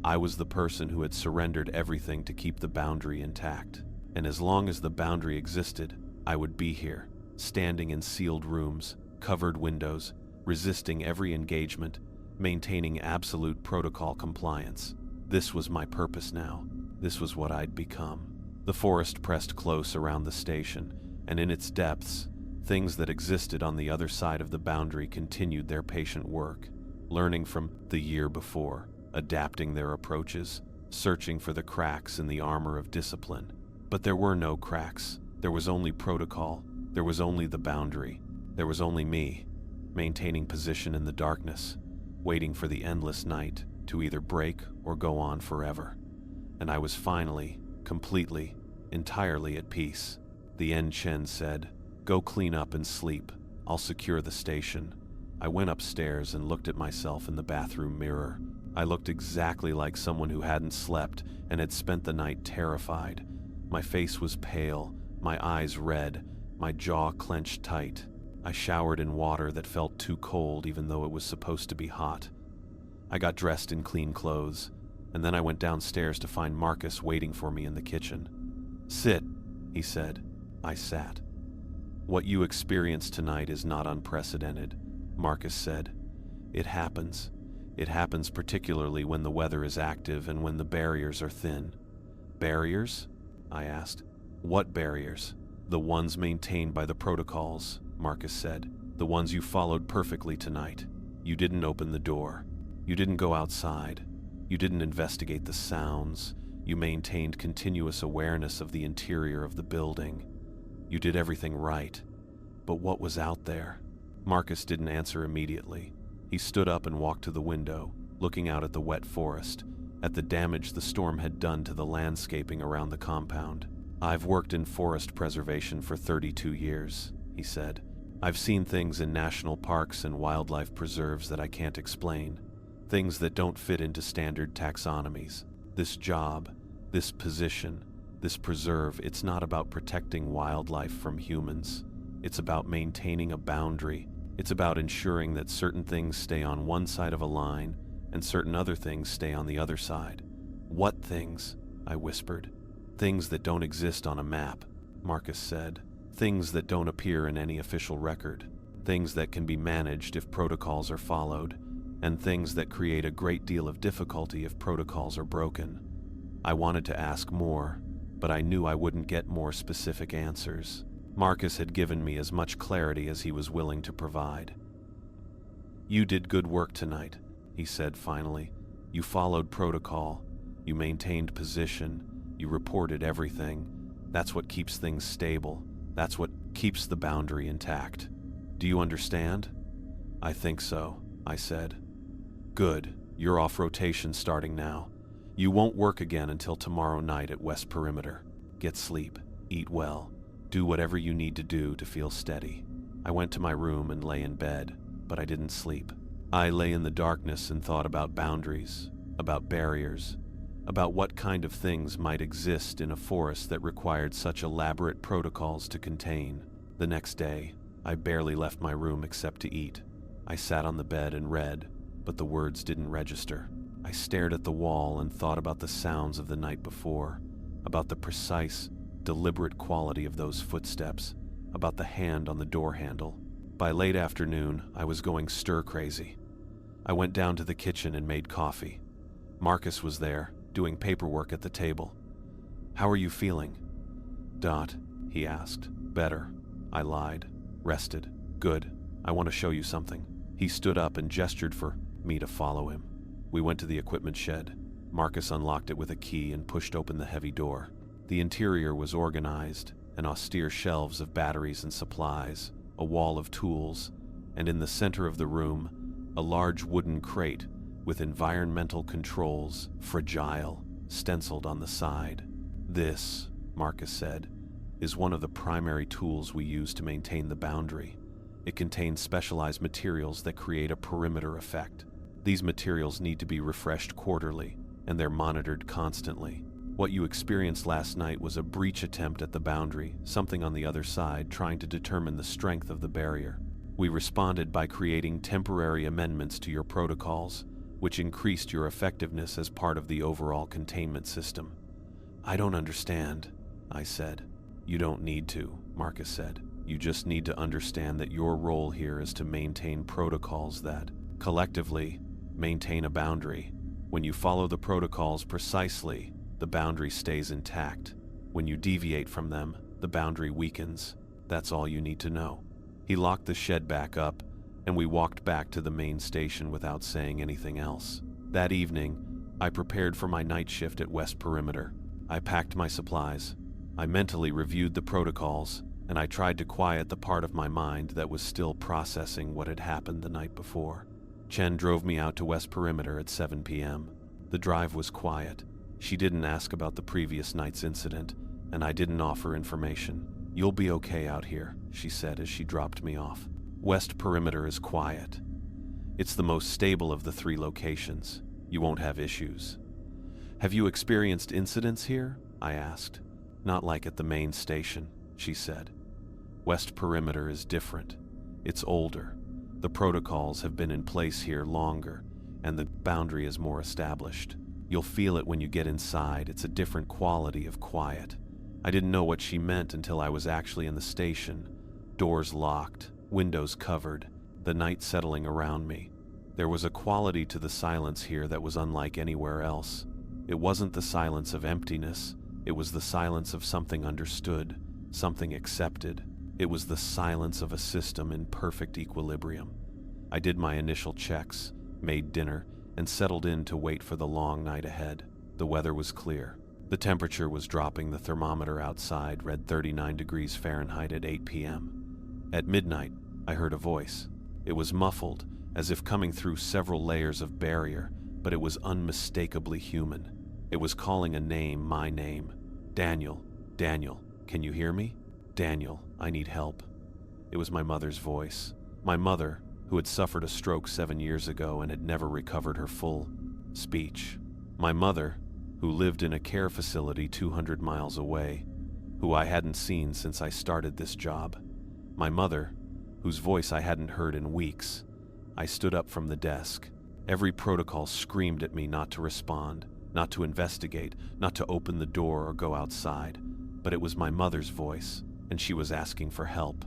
S1: I was the person who had surrendered everything to keep the boundary intact. And as long as the boundary existed, I would be here, standing in sealed rooms, covered windows, resisting every engagement, maintaining absolute protocol compliance. This was my purpose now. This was what I'd become. The forest pressed close around the station, and in its depths, things that existed on the other side of the boundary continued their patient work, learning from the year before, adapting their approaches, searching for the cracks in the armor of discipline. But there were no cracks. There was only protocol. There was only the boundary. There was only me, maintaining position in the darkness, waiting for the endless night to either break or go on forever. And I was finally, completely, entirely at peace. The En Chen said, "Go clean up and sleep. I'll secure the station." I went upstairs and looked at myself in the bathroom mirror. I looked exactly like someone who hadn't slept and had spent the night terrified. My face was pale, my eyes red, my jaw clenched tight. I showered in water that felt too cold even though it was supposed to be hot. I got dressed in clean clothes, and then I went downstairs to find Marcus waiting for me in the kitchen. "Sit," he said. I sat. "What you experienced tonight is not unprecedented," Marcus said. "It happens. It happens particularly when the weather is active and when the barriers are thin." "Barriers?" I asked. "What barriers?" "The ones maintained by the protocols," Marcus said. "The ones you followed perfectly tonight. You didn't open the door. You didn't go outside. You didn't investigate the sounds. You maintained continuous awareness of the interior of the building. You did everything right. But what was out there?" Marcus didn't answer immediately. He stood up and walked to the window, looking out at the wet forest, at the damage the storm had done to the landscaping around the compound. "I've worked in forest preservation for 32 years, he said. "I've seen things in national parks and wildlife preserves that I can't explain. Things that don't fit into standard taxonomies. This job, this position, this preserve, it's not about protecting wildlife from humans. It's about maintaining a boundary. It's about ensuring that certain things stay on one side of a line and certain other things stay on the other side." "What things?" I whispered. "Things that don't exist on a map," Marcus said. "Things that don't appear in any official record. Things that can be managed if protocols are followed. and things that create a great deal of difficulty if protocols are broken. I wanted to ask more, but I knew I wouldn't get more specific answers. Marcus had given me as much clarity as he was willing to provide. "You did good work tonight," he said finally. "You followed protocol. You maintained position. You reported everything. That's what keeps things stable. That's what keeps the boundary intact. Do you understand?" "I think so," I said. "Good. You're off rotation starting now. You won't work again until tomorrow night at West Perimeter. Get sleep. Eat well. Do whatever you need to do to feel steady." I went to my room and lay in bed, but I didn't sleep. I lay in the darkness and thought about boundaries, about barriers, about what kind of things might exist in a forest that required such elaborate protocols to contain. The next day, I barely left my room except to eat. I sat on the bed and read, but the words didn't register. I stared at the wall and thought about the sounds of the night before, about the precise, deliberate quality of those footsteps, about the hand on the door handle. By late afternoon, I was going stir-crazy. I went down to the kitchen and made coffee. Marcus was there, doing paperwork at the table. "How are you feeling?" "Dot," he asked. "Better." I lied. "Rested." "Good. I want to show you something." He stood up and gestured for me to follow him. We went to the equipment shed. Marcus unlocked it with a key and pushed open the heavy door. The interior was organized, and austere shelves of batteries and supplies, a wall of tools, and in the center of the room, a large wooden crate with environmental controls, fragile, stenciled on the side. "This," Marcus said, "is one of the primary tools we use to maintain the boundary. It contains specialized materials that create a perimeter effect. These materials need to be refreshed quarterly, and they're monitored constantly. What you experienced last night was a breach attempt at the boundary, something on the other side trying to determine the strength of the barrier. We responded by creating temporary amendments to your protocols, which increased your effectiveness as part of the overall containment system." "I don't understand," I said. "You don't need to," Marcus said. "You just need to understand that your role here is to maintain protocols that, collectively, maintain a boundary. When you follow the protocols precisely, the boundary stays intact. When you deviate from them, the boundary weakens. That's all you need to know." He locked the shed back up, and we walked back to the main station without saying anything else. That evening, I prepared for my night shift at West Perimeter. I packed my supplies. I mentally reviewed the protocols, and I tried to quiet the part of my mind that was still processing what had happened the night before. Chen drove me out to West Perimeter at 7 p.m. The drive was quiet. She didn't ask about the previous night's incident, and I didn't offer information. "You'll be okay out here," she said as she dropped me off. "West Perimeter is quiet. It's the most stable of the 3 locations. You won't have issues." "Have you experienced incidents here?" I asked. "Not like at the main station," she said. "West Perimeter is different. It's older. The protocols have been in place here longer, and the boundary is more established. You'll feel it when you get inside. It's a different quality of quiet." I didn't know what she meant until I was actually in the station. Doors locked, windows covered, the night settling around me. There was a quality to the silence here that was unlike anywhere else. It wasn't the silence of emptiness. It was the silence of something understood, something accepted. It was the silence of a system in perfect equilibrium. I did my initial checks, made dinner, and settled in to wait for the long night ahead. The weather was clear. The temperature was dropping. The thermometer outside read 39 degrees Fahrenheit at 8 p.m. At midnight, I heard a voice. It was muffled, as if coming through several layers of barrier, but it was unmistakably human. It was calling a name, my name. "Daniel, Daniel, can you hear me? Daniel, I need help." It was my mother's voice. My mother, who had suffered a stroke 7 years ago and had never recovered her full speech. My mother, who lived in a care facility 200 miles away, who I hadn't seen since I started this job. My mother, whose voice I hadn't heard in weeks. I stood up from the desk. Every protocol screamed at me not to respond, not to investigate, not to open the door or go outside. But it was my mother's voice, and she was asking for help.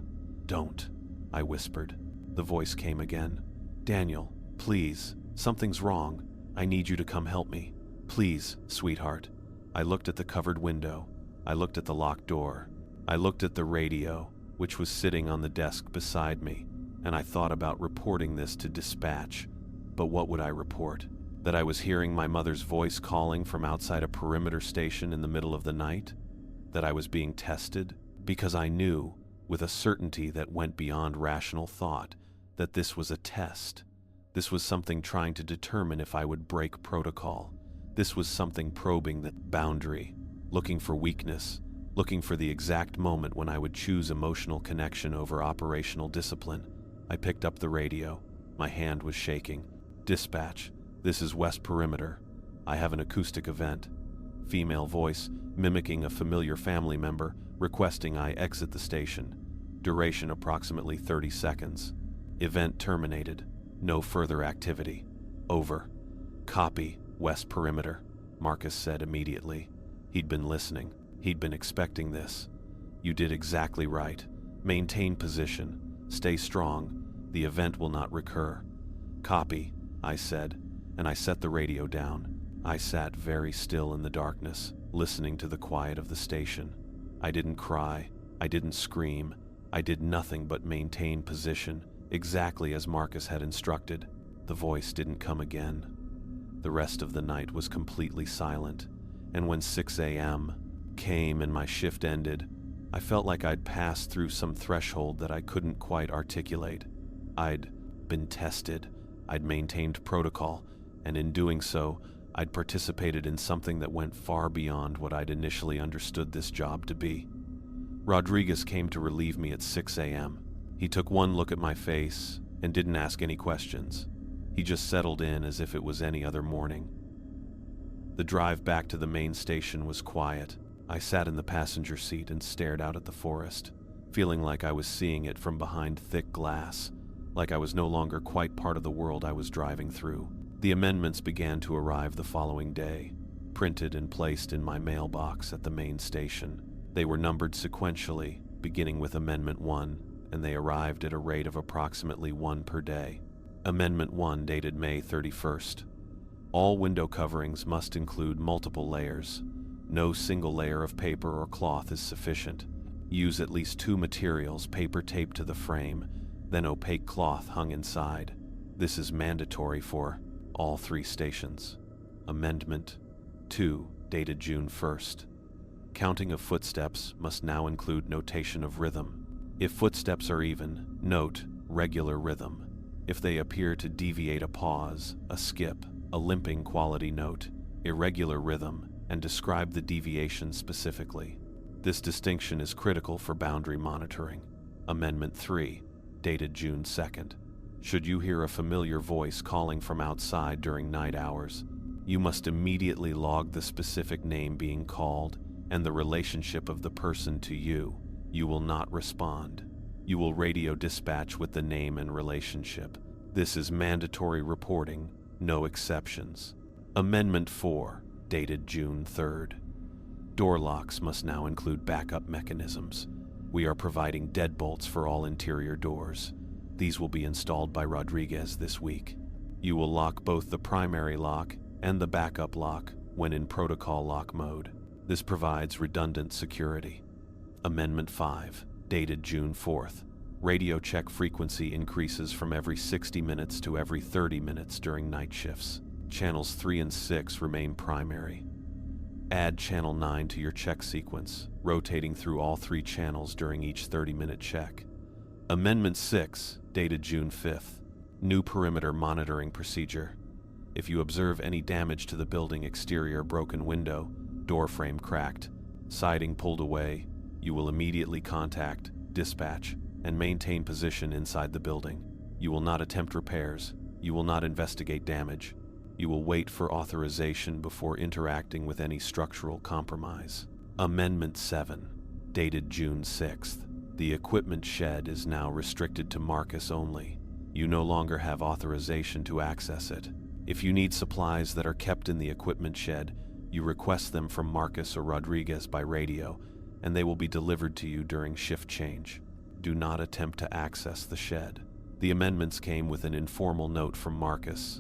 S1: "Don't," I whispered. The voice came again. "Daniel, please, Something's wrong. I need you to come help me. Please, sweetheart. I looked at the covered window. I looked at the locked door. I looked at the radio, which was sitting on the desk beside me, and I thought about reporting this to dispatch. But what would I report? That I was hearing my mother's voice calling from outside a perimeter station in the middle of the night? That I was being tested? Because I knew, with a certainty that went beyond rational thought, that this was a test. This was something trying to determine if I would break protocol. This was something probing that boundary, looking for weakness, looking for the exact moment when I would choose emotional connection over operational discipline. I picked up the radio. My hand was shaking. Dispatch, this is West Perimeter. I have an acoustic event. Female voice, mimicking a familiar family member, requesting I exit the station. Duration approximately 30 seconds. Event terminated. No further activity. Over. Copy, West Perimeter, Marcus said immediately. He'd been listening. He'd been expecting this. You did exactly right. Maintain position. Stay strong. The event will not recur. Copy, I said, and I set the radio down. I sat very still in the darkness, listening to the quiet of the station. I didn't cry. I didn't scream. I did nothing but maintain position, exactly as Marcus had instructed. The voice didn't come again. The rest of the night was completely silent, and when 6 a.m. came and my shift ended, I felt like I'd passed through some threshold that I couldn't quite articulate. I'd been tested, I'd maintained protocol, and in doing so, I'd participated in something that went far beyond what I'd initially understood this job to be. Rodriguez came to relieve me at 6 a.m. He took one look at my face and didn't ask any questions. He just settled in as if it was any other morning. The drive back to the main station was quiet. I sat in the passenger seat and stared out at the forest, feeling like I was seeing it from behind thick glass, like I was no longer quite part of the world I was driving through. The amendments began to arrive the following day, printed and placed in my mailbox at the main station. They were numbered sequentially, beginning with Amendment 1, and they arrived at a rate of approximately 1 per day. Amendment 1 dated May 31st. All window coverings must include multiple layers. No single layer of paper or cloth is sufficient. Use at least 2 materials, paper taped to the frame, then opaque cloth hung inside. This is mandatory for all 3 stations. Amendment 2, dated June 1st. Counting of footsteps must now include notation of rhythm. If footsteps are even, note regular rhythm. If they appear to deviate, a pause, a skip, a limping quality note, irregular rhythm, and describe the deviation specifically. This distinction is critical for boundary monitoring. Amendment 3, dated June 2nd. Should you hear a familiar voice calling from outside during night hours, you must immediately log the specific name being called and the relationship of the person to you. You will not respond. You will radio dispatch with the name and relationship. This is mandatory reporting, no exceptions. Amendment 4, dated June 3rd. Door locks must now include backup mechanisms. We are providing deadbolts for all interior doors. These will be installed by Rodriguez this week. You will lock both the primary lock and the backup lock when in protocol lock mode. This provides redundant security. Amendment 5, dated June 4th. Radio check frequency increases from every 60 minutes to every 30 minutes during night shifts. Channels 3 and 6 remain primary. Add Channel 9 to your check sequence, rotating through all 3 channels during each 30-minute check. Amendment 6, dated June 5th. New perimeter monitoring procedure. If you observe any damage to the building exterior, broken window, door frame cracked, siding pulled away, you will immediately contact dispatch and maintain position inside the building. You will not attempt repairs. You will not investigate damage. You will wait for authorization before interacting with any structural compromise. Amendment 7, dated June 6th. The equipment shed is now restricted to Marcus only. You no longer have authorization to access it. If you need supplies that are kept in the equipment shed, you request them from Marcus or Rodriguez by radio, and they will be delivered to you during shift change. Do not attempt to access the shed. The amendments came with an informal note from Marcus.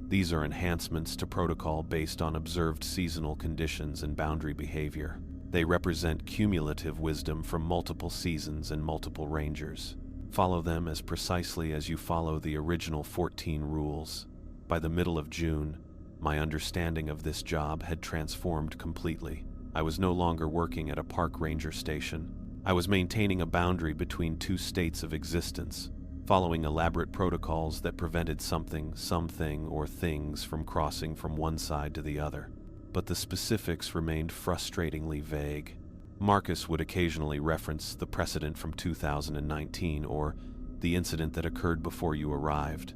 S1: These are enhancements to protocol based on observed seasonal conditions and boundary behavior. They represent cumulative wisdom from multiple seasons and multiple rangers. Follow them as precisely as you follow the original 14 rules. By the middle of June, my understanding of this job had transformed completely. I was no longer working at a park ranger station. I was maintaining a boundary between two states of existence, following elaborate protocols that prevented something, or things from crossing from one side to the other. But the specifics remained frustratingly vague. Marcus would occasionally reference the precedent from 2019 or the incident that occurred before you arrived,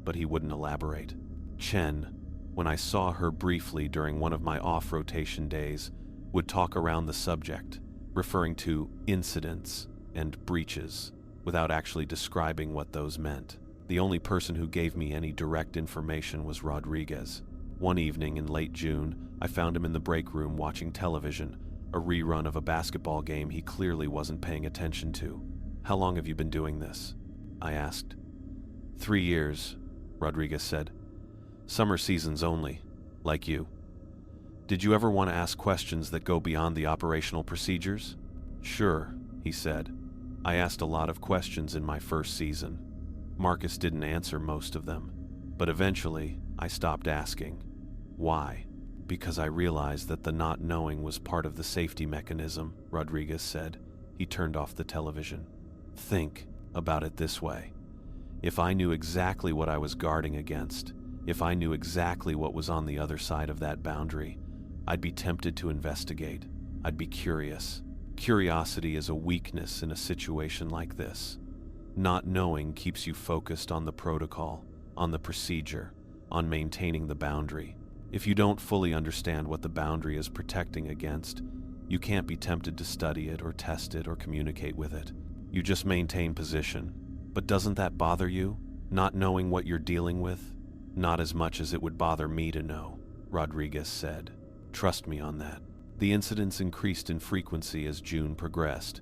S1: but he wouldn't elaborate. Chen, when I saw her briefly during one of my off-rotation days, would talk around the subject, referring to incidents and breaches, without actually describing what those meant. The only person who gave me any direct information was Rodriguez. One evening in late June, I found him in the break room watching television, a rerun of a basketball game he clearly wasn't paying attention to. "How long have you been doing this?" I asked. 3 years, Rodriguez said. "Summer seasons only, like you." "Did you ever want to ask questions that go beyond the operational procedures?" "Sure," he said. "I asked a lot of questions in my first season. Marcus didn't answer most of them, but eventually I stopped asking. Why? Because I realized that the not knowing was part of the safety mechanism," Rodriguez said. He turned off the television. "Think about it this way. If I knew exactly what I was guarding against, if I knew exactly what was on the other side of that boundary, I'd be tempted to investigate. I'd be curious. Curiosity is a weakness in a situation like this. Not knowing keeps you focused on the protocol, on the procedure, on maintaining the boundary. If you don't fully understand what the boundary is protecting against, you can't be tempted to study it or test it or communicate with it. You just maintain position. But doesn't that bother you, not knowing what you're dealing with?" "Not as much as it would bother me to know," Rodriguez said. "Trust me on that." The incidents increased in frequency as June progressed.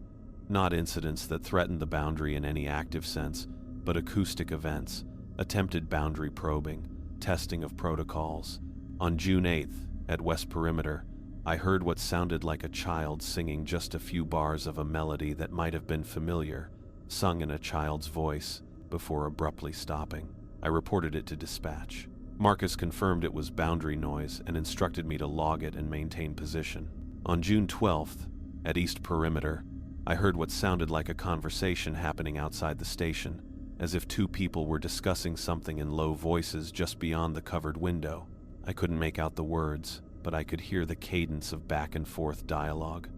S1: Not incidents that threatened the boundary in any active sense, but acoustic events, attempted boundary probing, testing of protocols. On June 8th, at West Perimeter, I heard what sounded like a child singing just a few bars of a melody that might have been familiar, sung in a child's voice, before abruptly stopping. I reported it to dispatch. Marcus confirmed it was boundary noise and instructed me to log it and maintain position. On June 12th, at East Perimeter, I heard what sounded like a conversation happening outside the station, as if two people were discussing something in low voices just beyond the covered window. I couldn't make out the words, but I could hear the cadence of back and forth dialogue.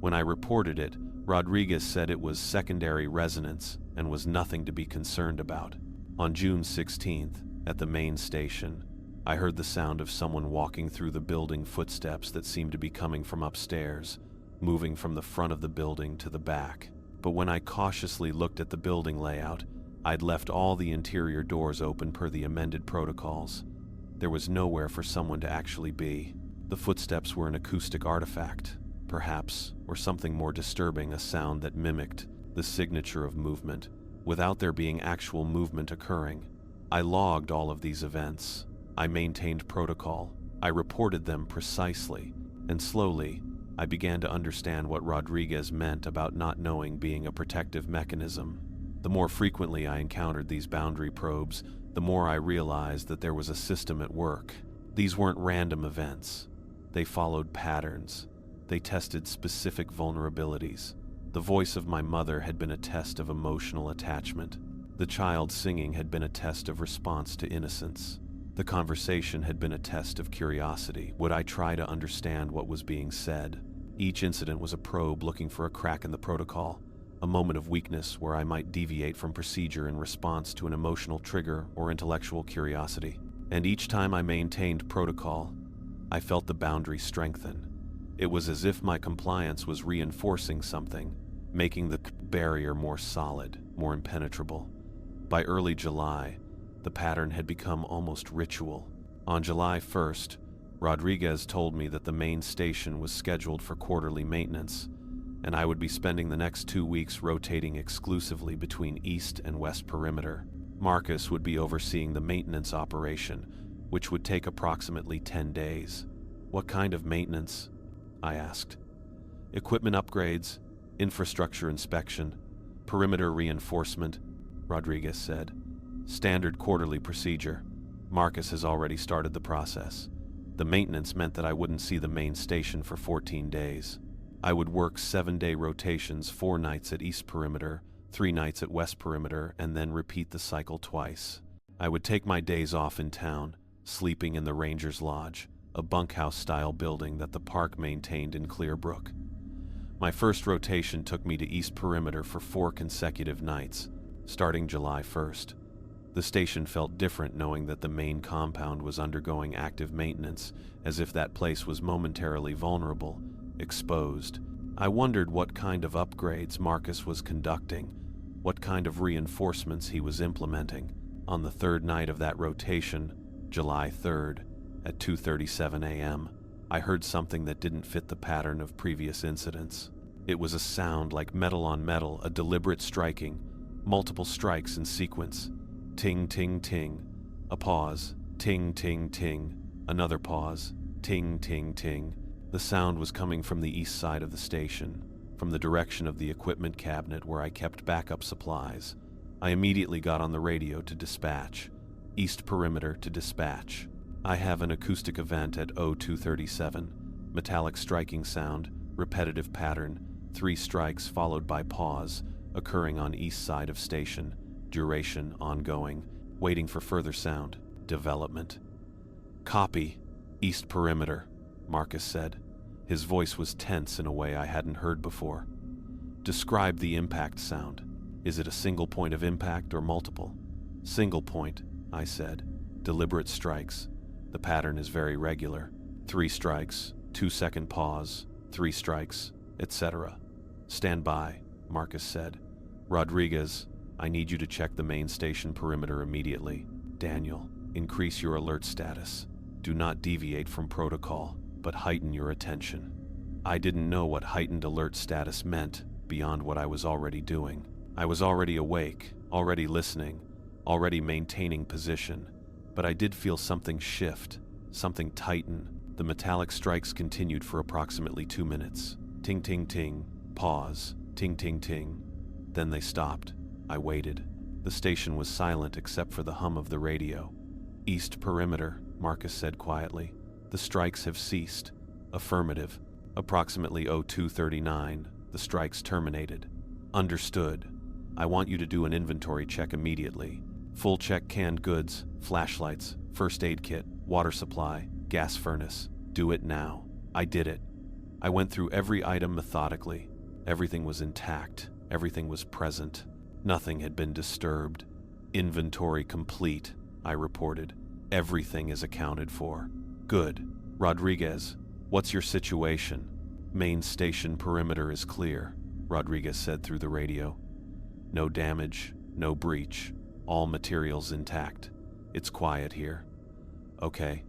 S1: When I reported it, Rodriguez said it was secondary resonance and was nothing to be concerned about. On June 16th, at the main station, I heard the sound of someone walking through the building, footsteps that seemed to be coming from upstairs, moving from the front of the building to the back. But when I cautiously looked at the building layout, I'd left all the interior doors open per the amended protocols. There was nowhere for someone to actually be. The footsteps were an acoustic artifact, perhaps, or something more disturbing, a sound that mimicked the signature of movement, without there being actual movement occurring. I logged all of these events. I maintained protocol. I reported them precisely, and slowly, I began to understand what Rodriguez meant about not knowing being a protective mechanism. The more frequently I encountered these boundary probes, the more I realized that there was a system at work. These weren't random events. They followed patterns. They tested specific vulnerabilities. The voice of my mother had been a test of emotional attachment. The child singing had been a test of response to innocence. The conversation had been a test of curiosity. Would I try to understand what was being said? Each incident was a probe looking for a crack in the protocol, a moment of weakness where I might deviate from procedure in response to an emotional trigger or intellectual curiosity. And each time I maintained protocol, I felt the boundary strengthen. It was as if my compliance was reinforcing something, making the barrier more solid, more impenetrable. By early July, the pattern had become almost ritual. On July 1st, Rodriguez told me that the main station was scheduled for quarterly maintenance, and I would be spending the next 2 weeks rotating exclusively between East and West Perimeter. Marcus would be overseeing the maintenance operation, which would take approximately 10 days. What kind of maintenance? I asked. Equipment upgrades, infrastructure inspection, perimeter reinforcement, Rodriguez said. Standard quarterly procedure. Marcus has already started the process. The maintenance meant that I wouldn't see the main station for 14 days. I would work 7-day rotations, 4 nights at East Perimeter, 3 nights at West Perimeter, and then repeat the cycle twice. I would take my days off in town, sleeping in the Ranger's Lodge, a bunkhouse-style building that the park maintained in Clearbrook. My first rotation took me to East Perimeter for 4 consecutive nights, starting July 1st. The station felt different knowing that the main compound was undergoing active maintenance, as if that place was momentarily vulnerable, exposed. I wondered what kind of upgrades Marcus was conducting, what kind of reinforcements he was implementing. On the 3rd night of that rotation, July 3rd, at 2:37 a.m., I heard something that didn't fit the pattern of previous incidents. It was a sound like metal on metal, a deliberate striking, multiple strikes in sequence. Ting, ting, ting. A pause. Ting, ting, ting. Another pause. Ting, ting, ting. The sound was coming from the east side of the station, from the direction of the equipment cabinet where I kept backup supplies. I immediately got on the radio to dispatch. East Perimeter to dispatch. I have an acoustic event at 0237. Metallic striking sound, repetitive pattern, 3 strikes followed by pause, occurring on east side of station. Duration ongoing, waiting for further sound. Development. Copy. East Perimeter, Marcus said. His voice was tense in a way I hadn't heard before. Describe the impact sound. Is it a single point of impact or multiple? Single point, I said. Deliberate strikes. The pattern is very regular. 3 strikes, 2-second pause, 3 strikes, etc. Stand by, Marcus said. Rodriguez, I need you to check the main station perimeter immediately. Daniel, increase your alert status. Do not deviate from protocol, but heighten your attention. I didn't know what heightened alert status meant beyond what I was already doing. I was already awake, already listening, already maintaining position, but I did feel something shift, something tighten. The metallic strikes continued for approximately 2 minutes. Ting, ting, ting. Pause. Ting, ting, ting. Then they stopped. I waited. The station was silent except for the hum of the radio. East Perimeter, Marcus said quietly. The strikes have ceased. Affirmative. Approximately 0239. The strikes terminated. Understood. I want you to do an inventory check immediately. Full check canned goods, flashlights, first aid kit, water supply, gas furnace. Do it now. I did it. I went through every item methodically. Everything was intact. Everything was present. Nothing had been disturbed. Inventory complete, I reported. Everything is accounted for. Good. Rodriguez, what's your situation? Main station perimeter is clear, Rodriguez said through the radio. No damage, no breach. All materials intact. It's quiet here. Okay,